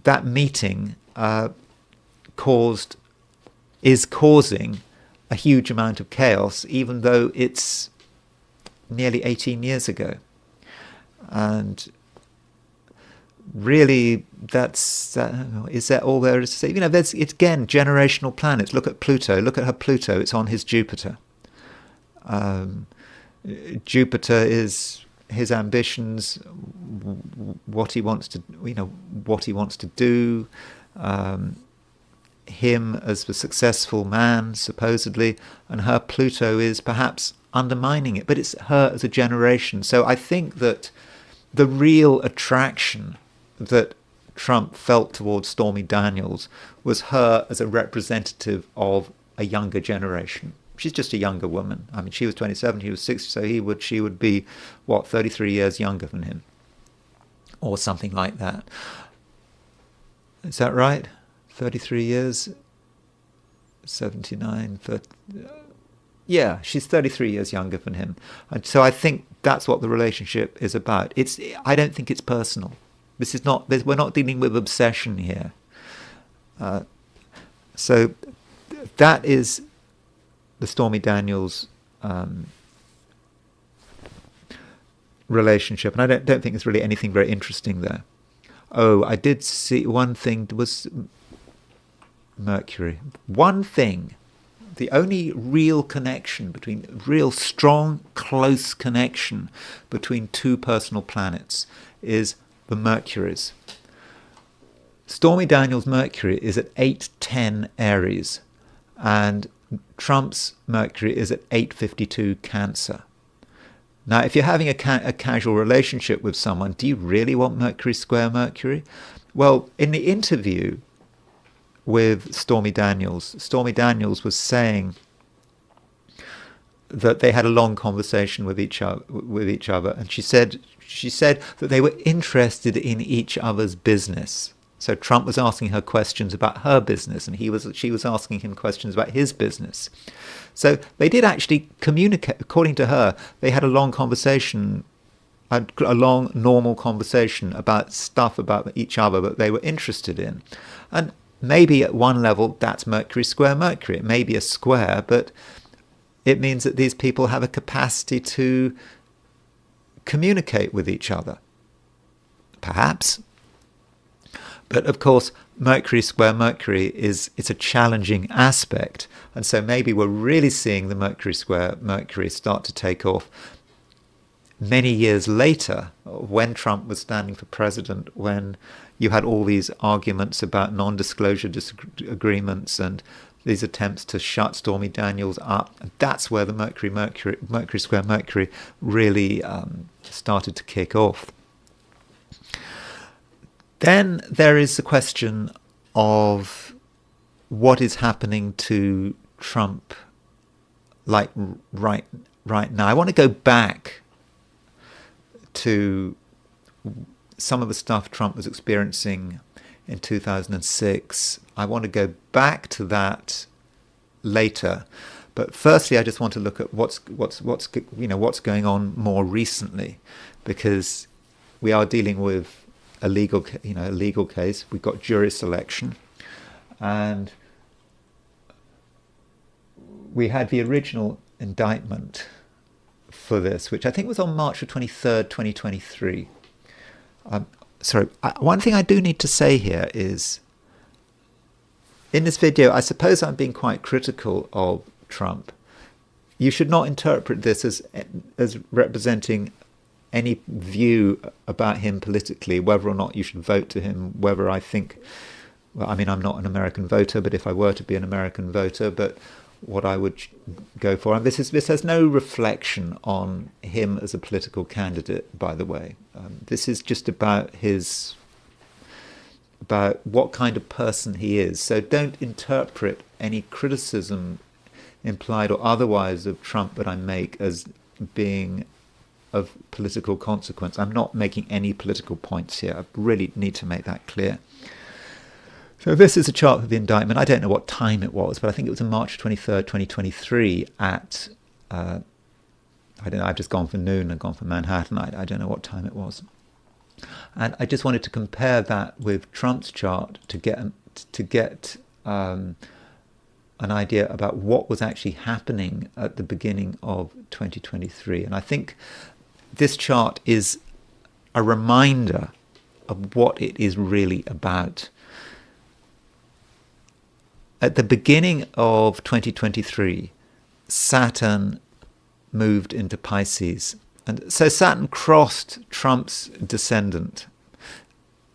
that meeting is causing a huge amount of chaos, even though it's nearly 18 years ago. And really, is that all there is to say? It's again generational planets. Look at Pluto. Look at her Pluto. It's on his Jupiter. Jupiter is his ambitions, what he wants to, what he wants to do, him as a successful man, supposedly, and her Pluto is perhaps undermining it, but it's her as a generation. So I think that the real attraction that Trump felt towards Stormy Daniels was her as a representative of a younger generation. She's just a younger woman. I mean, she was 27, he was 60, so she would be, 33 years younger than him, or something like that. Is that right? 33 years, 79, yeah, she's 33 years younger than him. And so I think that's what the relationship is about. I don't think it's personal. This is not, we're not dealing with obsession here. So that is the Stormy Daniels relationship, and I don't think there's really anything very interesting there. Oh, I did see one thing was Mercury. One thing, the only real connection real strong, close connection between two personal planets is the Mercuries. Stormy Daniels' Mercury is at 810 Aries, and Trump's Mercury is at 852 Cancer. Now, if you're having a casual relationship with someone, do you really want Mercury square Mercury? Well, in the interview with Stormy Daniels was saying that they had a long conversation with each other, and she said that they were interested in each other's business. So Trump was asking her questions about her business, and she was asking him questions about his business. So they did actually communicate. According to her, they had a long conversation, a long normal conversation about stuff about each other that they were interested in. And maybe at one level that's Mercury square Mercury. It may be a square, but it means that these people have a capacity to communicate with each other. Perhaps. But of course, Mercury square Mercury it's a challenging aspect. And so maybe we're really seeing the Mercury square Mercury start to take off many years later, when Trump was standing for president, when you had all these arguments about non-disclosure agreements and these attempts to shut Stormy Daniels up. And that's where the Mercury square Mercury really started to kick off. Then there is the question of what is happening to Trump, like right now. I want to go back to some of the stuff Trump was experiencing in 2006. I want to go back to that later, but firstly, I just want to look at what's going on more recently, because we are dealing with a legal case. We've got jury selection, and we had the original indictment for this, which I think was on March the 23rd, 2023. One thing I do need to say here is, in this video, I suppose I'm being quite critical of Trump. You should not interpret this as representing any view about him politically, whether or not you should vote to him, whether I think, well, I mean, I'm not an American voter, but if I were to be an American voter, but what I would go for. And this has no reflection on him as a political candidate, by the way. This is just about what kind of person he is. So don't interpret any criticism, implied or otherwise, of Trump that I make as being of political consequence. I'm not making any political points here. I really need to make that clear. So this is a chart of the indictment. I don't know what time it was, but I think it was on March 23rd, 2023 at, I don't know, I've just gone for noon and gone for Manhattan. I don't know what time it was. And I just wanted to compare that with Trump's chart to get an idea about what was actually happening at the beginning of 2023. And I think this chart is a reminder of what it is really about. At the beginning of 2023, Saturn moved into Pisces And so Saturn crossed Trump's descendant.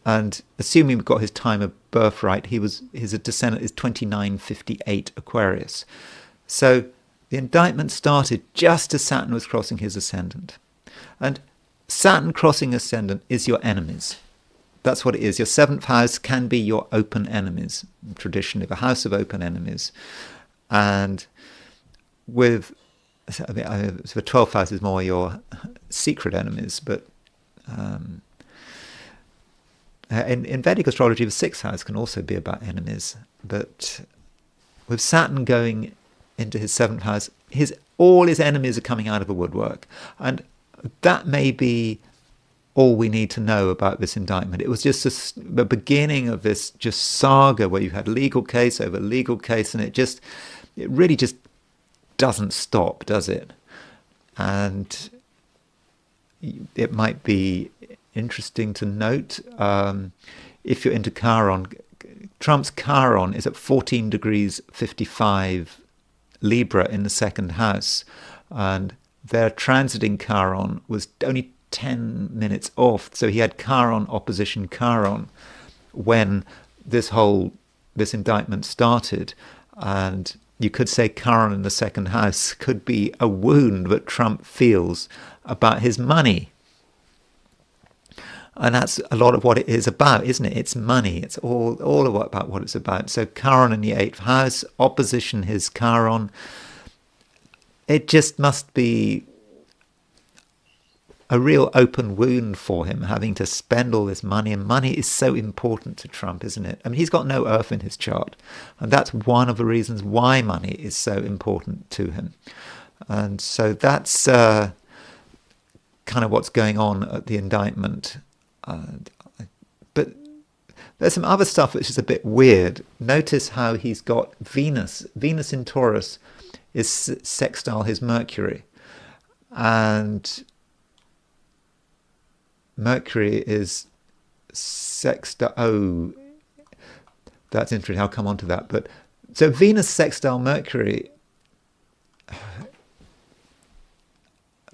And assuming we've got his time of birth right, his descendant is 2958 Aquarius. So the indictment started just as Saturn was crossing his ascendant. And Saturn crossing ascendant is your enemies. That's what it is. Your seventh house can be your open enemies, traditionally, the house of open enemies. And the 12th house is more your secret enemies, but in Vedic astrology, the 6th house can also be about enemies. But with Saturn going into his 7th house, all his enemies are coming out of the woodwork. And that may be all we need to know about this indictment. It was just the beginning of this just saga where you had legal case over legal case, and it really just doesn't stop, does it? And it might be interesting to note, if you're into Chiron, Trump's Chiron is at 14 degrees 55 Libra in the 2nd house, and their transiting Chiron was only 10 minutes off. So he had Chiron opposition Chiron when this indictment started. And you could say Chiron in the 2nd house could be a wound that Trump feels about his money. And that's a lot of what it is about, isn't it? It's money. It's all about what it's about. So Chiron in the 8th house, opposition his Chiron. It just must be a real open wound for him, having to spend all this money. And money is so important to Trump, isn't it? I mean, he's got no earth in his chart. And that's one of the reasons why money is so important to him. And so that's kind of what's going on at the indictment. But there's some other stuff which is a bit weird. Notice how he's got Venus. Venus in Taurus is sextile his Mercury. And Mercury is sextile. Oh, that's interesting. I'll come on to that. But so Venus sextile Mercury,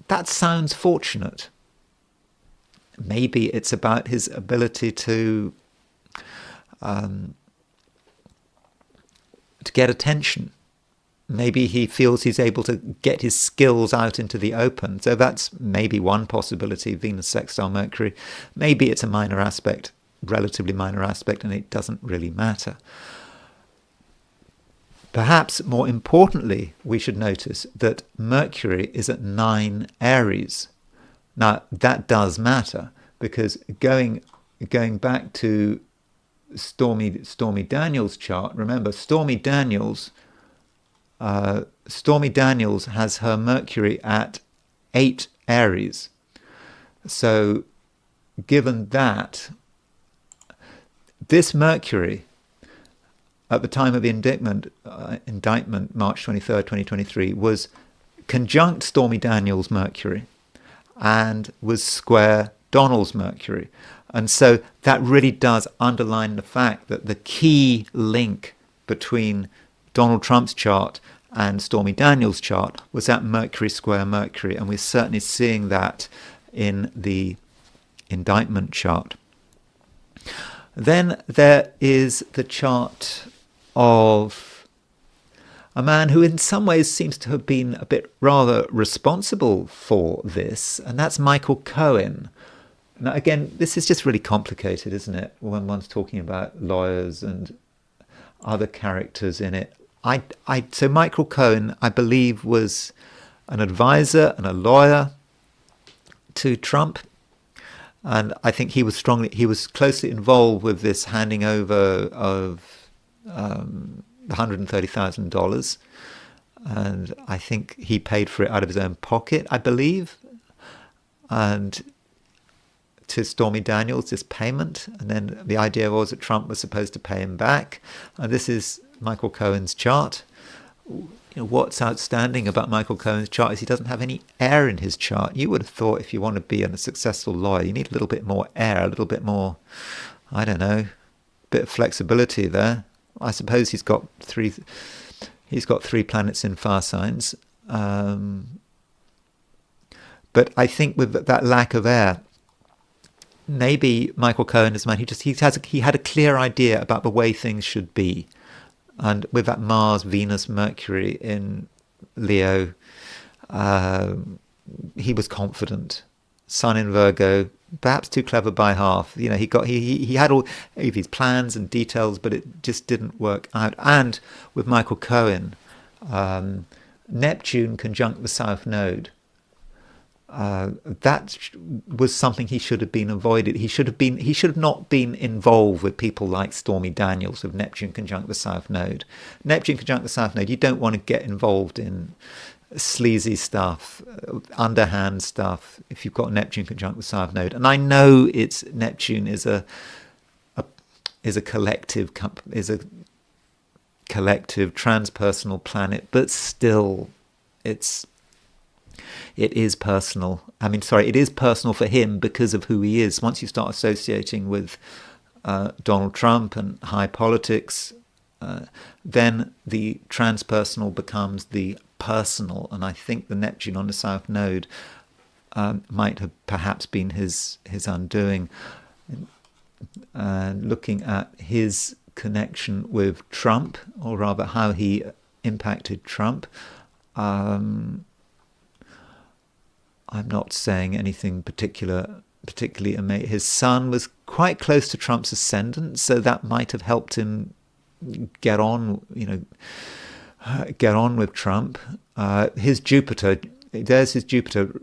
that sounds fortunate. Maybe it's about his ability to get attention. Maybe he feels he's able to get his skills out into the open. So that's maybe one possibility, Venus sextile Mercury. Maybe it's a minor aspect, relatively minor aspect, and it doesn't really matter. Perhaps more importantly, we should notice that Mercury is at 9 Aries. Now, that does matter, because going back to Stormy Daniels' chart, remember, Stormy Daniels has her Mercury at 8 Aries. So given that, this Mercury, at the time of the indictment, March 23rd, 2023, was conjunct Stormy Daniels' Mercury and was square Donald's Mercury. And so that really does underline the fact that the key link between Donald Trump's chart and Stormy Daniels' chart was that Mercury square Mercury, and we're certainly seeing that in the indictment chart. Then there is the chart of a man who in some ways seems to have been a bit rather responsible for this, and that's Michael Cohen. Now again, this is just really complicated, isn't it, when one's talking about lawyers and other characters in it. So Michael Cohen, I believe, was an advisor and a lawyer to Trump, and I think he was closely involved with this handing over of $130,000, and I think he paid for it out of his own pocket, I believe, and to Stormy Daniels, this payment, and then the idea was that Trump was supposed to pay him back. And this is Michael Cohen's chart. What's outstanding about Michael Cohen's chart is he doesn't have any air in his chart. You would have thought if you want to be a successful lawyer, you need a little bit more air, a little bit more, I don't know, bit of flexibility there. I suppose he's got three planets in fire signs. But I think with that lack of air, maybe Michael Cohen is a man. He had a clear idea about the way things should be, and with that Mars, Venus, Mercury in Leo, he was confident. Sun in Virgo, perhaps too clever by half. You know, he had all of his plans and details, but it just didn't work out. And with Michael Cohen, Neptune conjunct the South Node. That was something he should have been avoided. He should have not been involved with people like Stormy Daniels with Neptune conjunct the South Node. Neptune conjunct the South Node. You don't want to get involved in sleazy stuff, underhand stuff, if you've got Neptune conjunct the South Node. And I know Neptune is a collective transpersonal planet, but still, it is personal. It is personal for him because of who he is. Once you start associating with Donald Trump and high politics, then the transpersonal becomes the personal. And I think the Neptune on the South Node might have perhaps been his undoing. Looking at his connection with Trump, or rather how he impacted Trump, I'm not saying anything particularly amazing. His son was quite close to Trump's ascendant, so that might have helped him get on with Trump. His Jupiter, there's his Jupiter.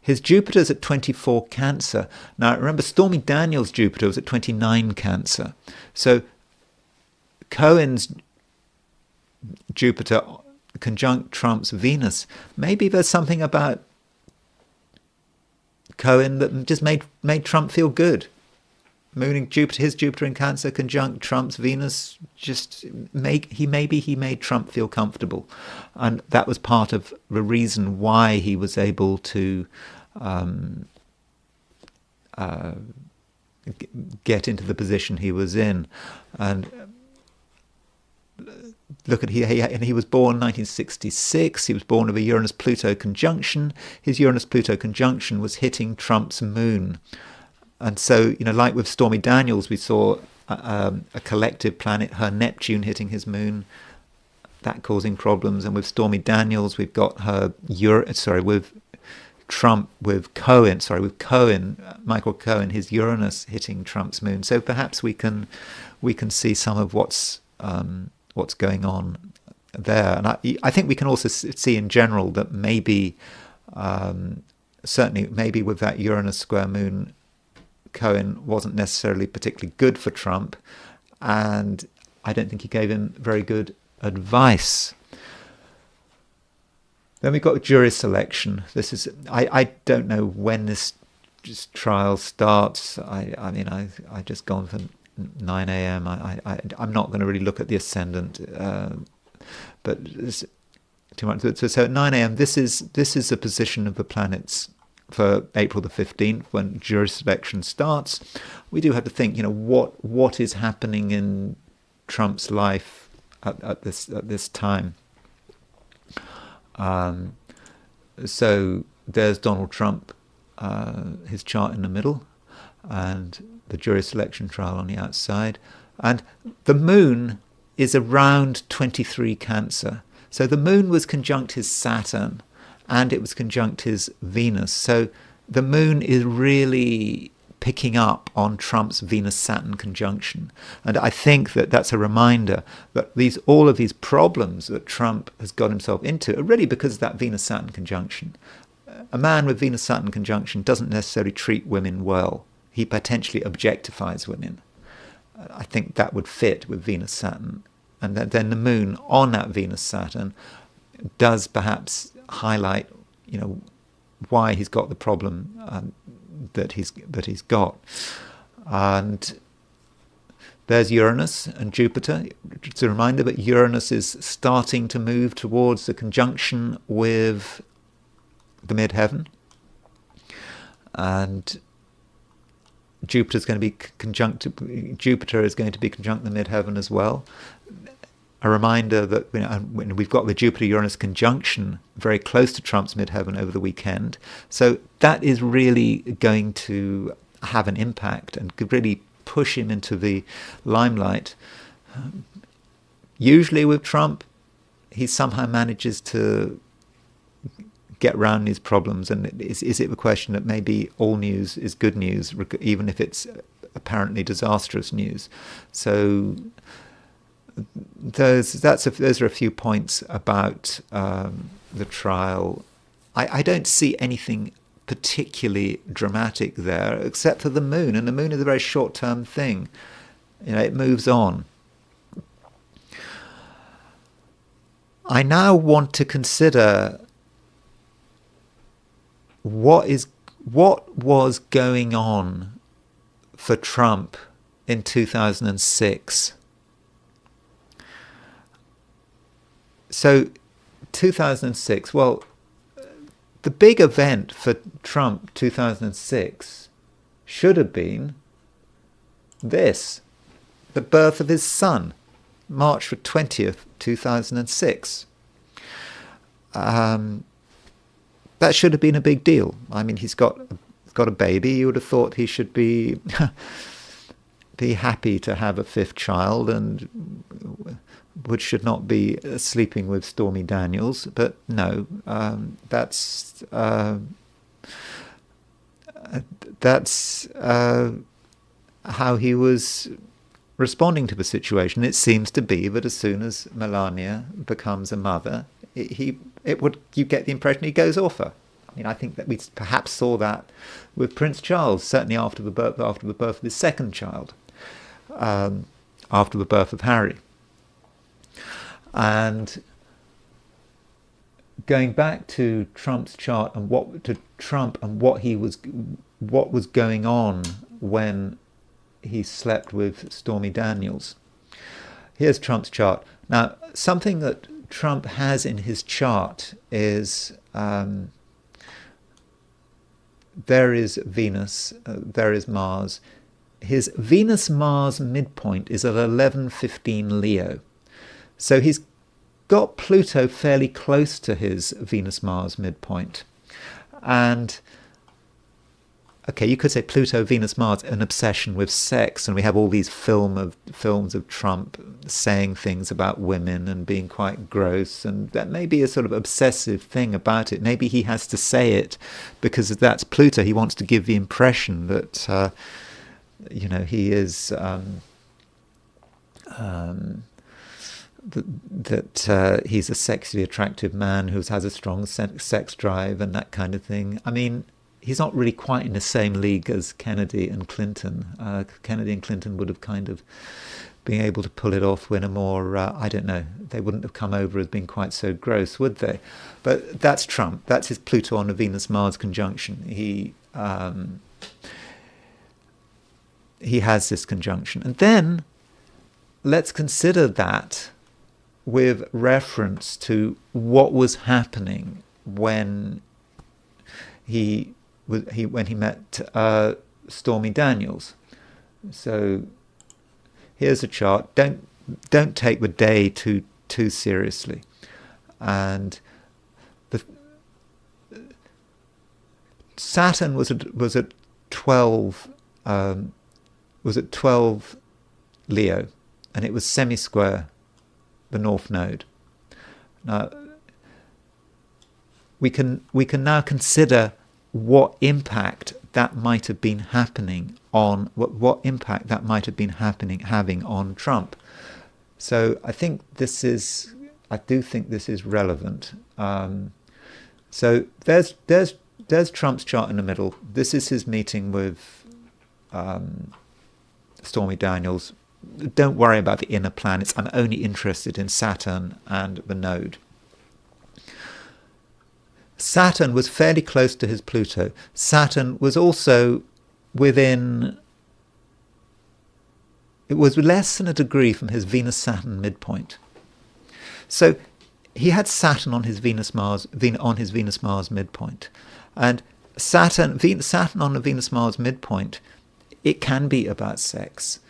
His Jupiter's at 24 Cancer. Now, remember, Stormy Daniels' Jupiter was at 29 Cancer. So Cohen's Jupiter conjunct Trump's Venus. Maybe there's something about Cohen that just made Trump feel good. His Jupiter in Cancer conjunct Trump's Venus, he made Trump feel comfortable, and that was part of the reason why he was able to get into the position he was in. And look at he was born in 1966. He was born of a Uranus-Pluto conjunction. His Uranus-Pluto conjunction was hitting Trump's moon. And so, like with Stormy Daniels, we saw a collective planet, her Neptune hitting his moon, that causing problems. And with Stormy Daniels, we've got her with Cohen, Michael Cohen, his Uranus hitting Trump's moon. So perhaps we can see some of what's going on there. And I think we can also see in general that maybe, certainly maybe with that Uranus square moon, Cohen wasn't necessarily particularly good for Trump, and I don't think he gave him very good advice. Then we've got jury selection. This is I don't know when this trial starts. I just gone for 9 a.m. I'm not going to really look at the ascendant, but it's too much. So at 9 a.m. this is the position of the planets for April the 15th, when jury selection starts. We do have to think, what is happening in Trump's life at this time. So there's Donald Trump, his chart in the middle, and the jury selection trial on the outside. And the moon is around 23 Cancer. So the moon was conjunct his Saturn, and it was conjunct his Venus. So the moon is really picking up on Trump's Venus-Saturn conjunction. And I think that's a reminder that all of these problems that Trump has got himself into are really because of that Venus-Saturn conjunction. A man with Venus-Saturn conjunction doesn't necessarily treat women well. He potentially objectifies women. I think that would fit with Venus-Saturn. And then the moon on that Venus-Saturn does perhaps highlight, why he's got the problem that he's got. And there's Uranus and Jupiter. It's a reminder that Uranus is starting to move towards the conjunction with the midheaven, and Jupiter is going to be conjunct the midheaven as well. a reminder that when we've got the Jupiter-Uranus conjunction very close to Trump's midheaven over the weekend. So that is really going to have an impact and could really push him into the limelight. Usually with Trump, he somehow manages to get around these problems, and is it the question that maybe all news is good news, even if it's apparently disastrous news? So those are a few points about the trial. I don't see anything particularly dramatic there, except for the moon, and the moon is a very short-term thing. It moves on. I now want to consider what was going on for Trump in 2006. So 2006, well, the big event for Trump 2006 should have been this, the birth of his son, March 20th, 2006. That should have been a big deal. I mean, he's got a baby. You would have thought he should be happy to have a fifth child, and should not be sleeping with Stormy Daniels. But no, that's how he was responding to the situation. It seems to be that as soon as Melania becomes a mother, you get the impression he goes off her. I mean, I think that we perhaps saw that with Prince Charles, certainly after the birth of his second child, after the birth of Harry. And going back to Trump's chart and what was going on when he slept with Stormy Daniels. Here's Trump's chart. Now, something that Trump has in his chart is there is Venus, there is Mars. His Venus-Mars midpoint is at 11:15 Leo. So he's got Pluto fairly close to his Venus-Mars midpoint. And okay, you could say Pluto, Venus, Mars, an obsession with sex, and we have all these films of Trump saying things about women and being quite gross, and that may be a sort of obsessive thing about it. Maybe he has to say it because that's Pluto. He wants to give the impression that he is that he's a sexually attractive man who has a strong sex drive and that kind of thing. I mean, he's not really quite in the same league as Kennedy and Clinton. Kennedy and Clinton would have kind of been able to pull it off when a more, I don't know, they wouldn't have come over as being quite so gross, would they? But that's Trump. That's his Pluto on a Venus-Mars conjunction. He has this conjunction. And then let's consider that with reference to what was happening when he met Stormy Daniels. So here's a chart. Don't take the day too seriously. And Saturn was at 12 Leo, and it was semi-square the North Node. Now we can now consider what impact that might have been having on Trump. So I do think this is relevant. So there's Trump's chart in the middle. This is his meeting with Stormy Daniels. Don't worry about the inner planets. I'm only interested in Saturn and the node. Saturn was fairly close to his Pluto. Saturn was also it was less than a degree from his Venus-Saturn midpoint. So he had Saturn on his Venus-Mars midpoint. And Saturn on the Venus-Mars midpoint, it can be about sex.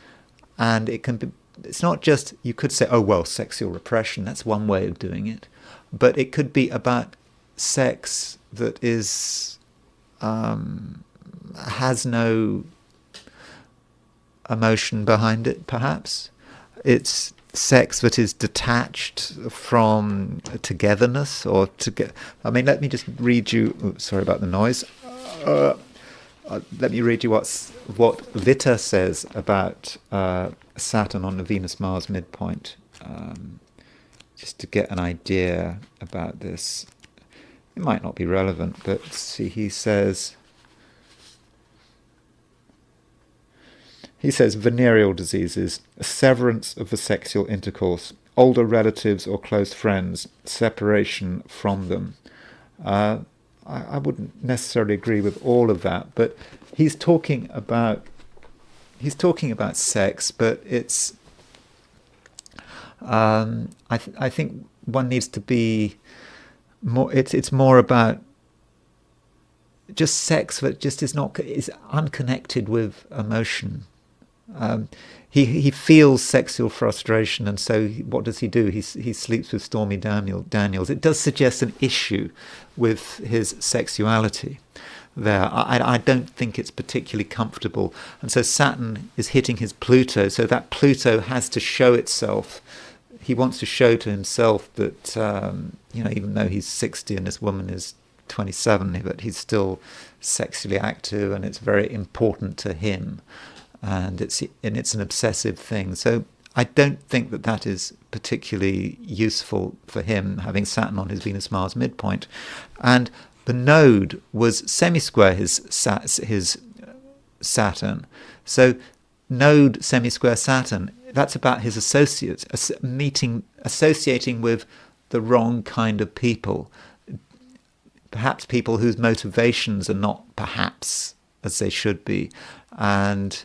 And it can it's not just, you could say, oh, well, sexual repression, that's one way of doing it. But it could be about sex that is, has no emotion behind it, perhaps. It's sex that is detached from togetherness or I mean, let me just read you, sorry about the noise. Let me read you what Vita says about Saturn on the Venus-Mars midpoint, just to get an idea about this. It might not be relevant, but see, he says venereal diseases, a severance of the sexual intercourse, older relatives or close friends, separation from them. I wouldn't necessarily agree with all of that, but he's talking about sex, but it's I think one needs to be more. It's more about just sex that just is unconnected with emotion. He feels sexual frustration, and so what does he do? He sleeps with Stormy Daniels. It does suggest an issue with his sexuality there. I don't think it's particularly comfortable, and so Saturn is hitting his Pluto, so that Pluto has to show itself. He wants to show to himself that even though he's 60 and this woman is 27, but he's still sexually active, and it's very important to him. And it's an obsessive thing. So I don't think that is particularly useful for him, having Saturn on his Venus-Mars midpoint. And the node was semi-square his Saturn. So node semi-square Saturn, that's about his associates, associating with the wrong kind of people. Perhaps people whose motivations are not perhaps as they should be. And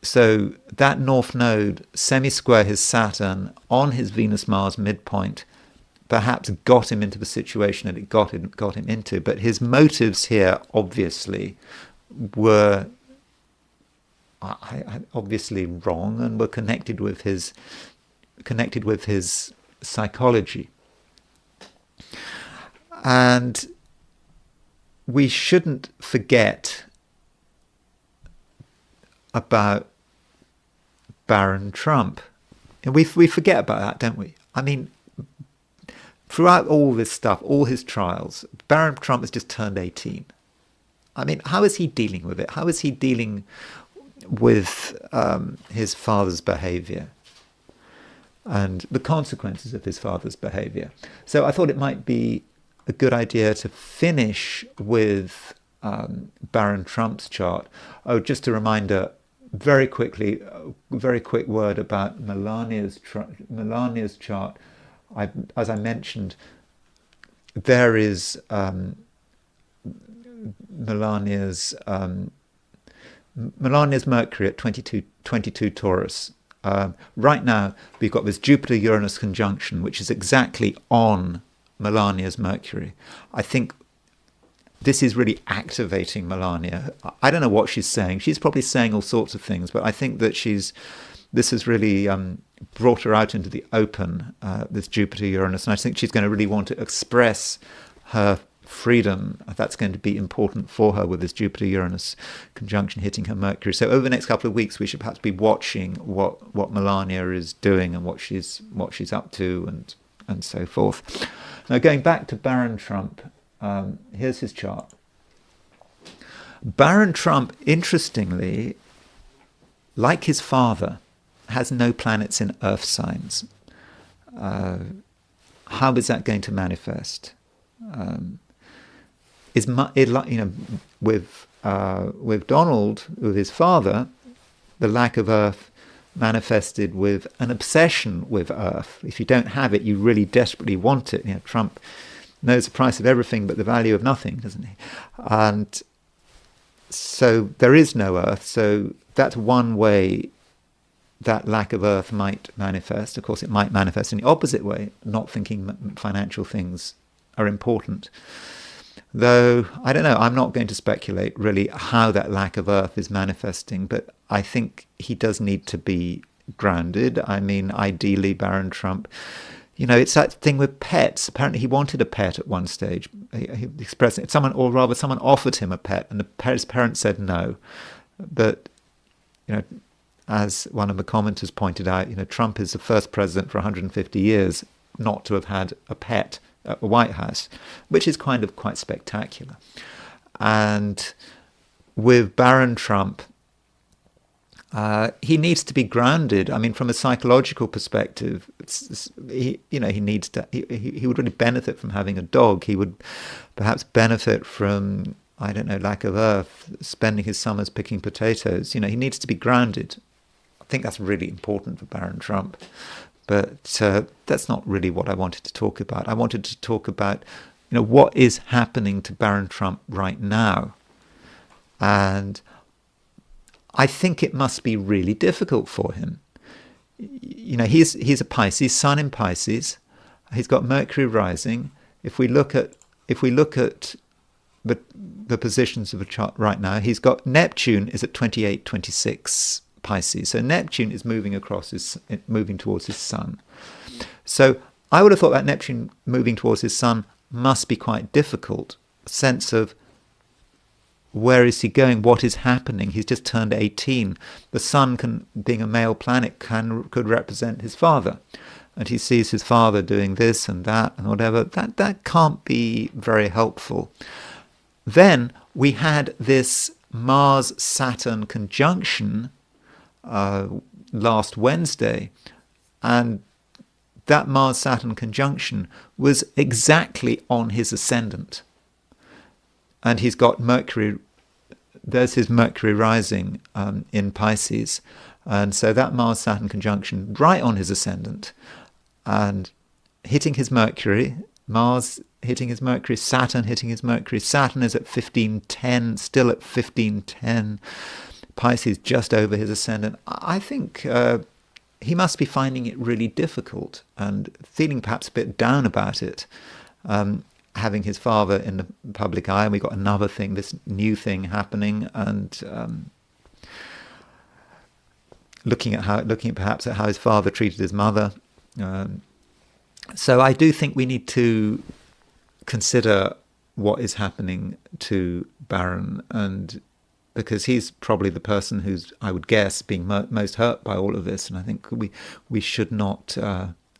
so that North Node, semi-square his Saturn on his Venus-Mars midpoint, perhaps got him into the situation that it got him into. But his motives here, obviously, were obviously wrong and were connected with his psychology. And we shouldn't forget about Barron Trump. And we forget about that, don't we? I mean, throughout all this stuff, all his trials, Barron Trump has just turned 18. I mean, how is he dealing with it? How is he dealing with his father's behaviour and the consequences of his father's behaviour? So I thought it might be a good idea to finish with Barron Trump's chart. Oh, just a reminder, very quickly, a very quick word about Melania's chart. As I mentioned, there is Melania's Mercury at 22 Taurus. Right now, we've got this Jupiter-Uranus conjunction, which is exactly on Melania's Mercury. I think this is really activating Melania. I don't know what she's saying. She's probably saying all sorts of things, but I think that this has really brought her out into the open, this Jupiter-Uranus, and I think she's going to really want to express her freedom. That's going to be important for her with this Jupiter-Uranus conjunction hitting her Mercury. So over the next couple of weeks, we should perhaps be watching what Melania is doing and what she's up to and so forth. Now, going back to Barron Trump, here's his chart. Barron Trump, interestingly, like his father, has no planets in Earth signs. How is that going to manifest? With Donald, with his father, the lack of Earth manifested with an obsession with Earth. If you don't have it, you really desperately want it. Trump knows the price of everything but the value of nothing, doesn't he? And so there is no Earth. So that's one way that lack of Earth might manifest. Of course, it might manifest in the opposite way, not thinking financial things are important. Though, I don't know, I'm not going to speculate really how that lack of Earth is manifesting, but I think he does need to be grounded. I mean, ideally, Barron Trump, it's that thing with pets. Apparently, he wanted a pet at one stage. He expressed it. Someone offered him a pet, and his parents said no. But, as one of the commenters pointed out, Trump is the first president for 150 years not to have had a pet at the White House, which is quite spectacular. And with Barron Trump, he needs to be grounded. I mean, from a psychological perspective, he would really benefit from having a dog. He would perhaps benefit from, I don't know, lack of earth, spending his summers picking potatoes. He needs to be grounded. I think that's really important for Barron Trump. But that's not really what I wanted to talk about. I wanted to talk about, what is happening to Barron Trump right now. And I think it must be really difficult for him. He's a Pisces, Sun in Pisces. He's got Mercury rising. If we look at the positions of a chart right now, he's got Neptune is at 28, 26 Pisces. So Neptune is moving towards his Sun. So I would have thought that Neptune moving towards his Sun must be quite difficult. A sense of where is he going? What is happening? He's just turned 18. The Sun, being a male planet, could represent his father. And he sees his father doing this and that and whatever. That can't be very helpful. Then we had this Mars-Saturn conjunction last Wednesday. And that Mars-Saturn conjunction was exactly on his ascendant. And he's got Mercury, there's his Mercury rising in Pisces. And so that Mars-Saturn conjunction right on his ascendant and hitting his Mercury, Mars hitting his Mercury, Saturn hitting his Mercury. Saturn is at 1510, still at 1510. Pisces just over his ascendant. I think he must be finding it really difficult and feeling perhaps a bit down about it. Having his father in the public eye, and we got another thing, this new thing happening, and looking perhaps at how his father treated his mother. So I do think we need to consider what is happening to Barron, and because he's probably the person who's, I would guess, being most hurt by all of this, and I think we should not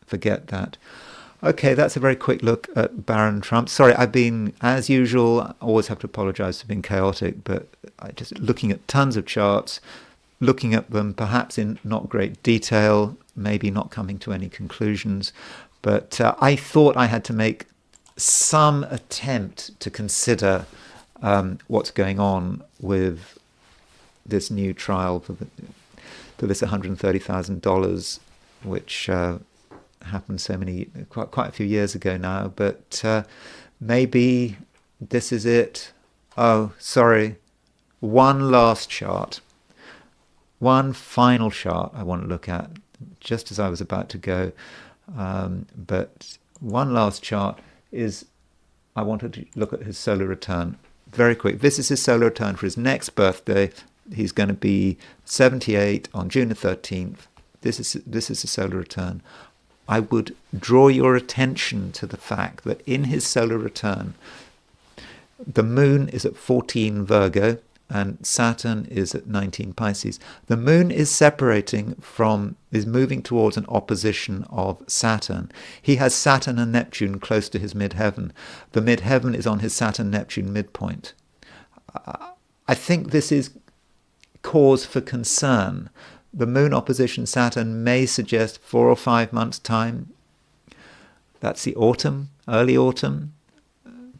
forget that. Okay, that's a very quick look at Barron Trump. Sorry, I've been, as usual, I always have to apologise for being chaotic, but I just looking at tons of charts, looking at them perhaps in not great detail, maybe not coming to any conclusions, but I thought I had to make some attempt to consider what's going on with this new trial for this $130,000, which happened quite a few years ago now, but maybe this is it. Oh, sorry. One last chart. One final chart I want to look at, just as I was about to go. But one last chart is, I wanted to look at his solar return. Very quick. This is his solar return for his next birthday. He's going to be 78 on June the 13th. This is his solar return. I would draw your attention to the fact that in his solar return, the moon is at 14 Virgo and Saturn is at 19 Pisces. The moon is moving towards an opposition of Saturn. He has Saturn and Neptune close to his midheaven. The midheaven is on his Saturn-Neptune midpoint. I think this is cause for concern. The moon opposition Saturn may suggest 4 or 5 months' time. That's the autumn, early autumn,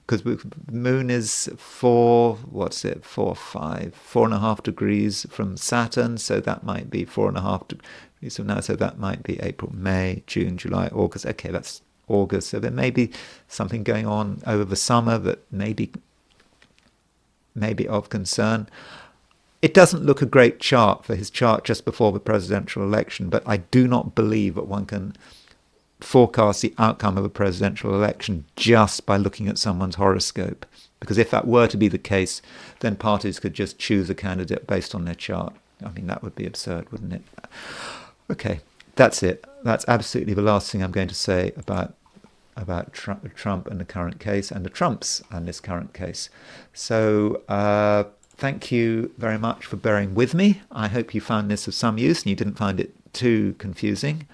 because the moon is 4.5 degrees from Saturn, so that might be 4.5 degrees from now, so that might be April, May, June, July, August. Okay, that's August, so there may be something going on over the summer that may be of concern. It doesn't look a great chart for his chart just before the presidential election, but I do not believe that one can forecast the outcome of a presidential election just by looking at someone's horoscope. Because if that were to be the case, then parties could just choose a candidate based on their chart. I mean, that would be absurd, wouldn't it? Okay, that's it. That's absolutely the last thing I'm going to say about Trump and the current case, and the Trumps and this current case. So thank you very much for bearing with me. I hope you found this of some use and you didn't find it too confusing.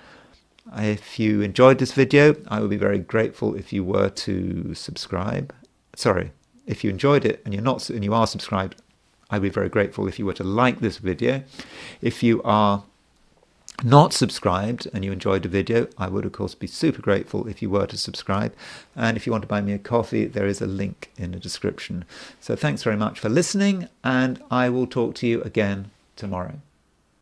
If you enjoyed this video, I would be very grateful if you were to subscribe. Sorry, if you enjoyed it and you are subscribed, I'd be very grateful if you were to like this video. If you are not subscribed and you enjoyed the video, I would of course be super grateful if you were to subscribe. And if you want to buy me a coffee, there is a link in the description. So thanks very much for listening, and I will talk to you again tomorrow.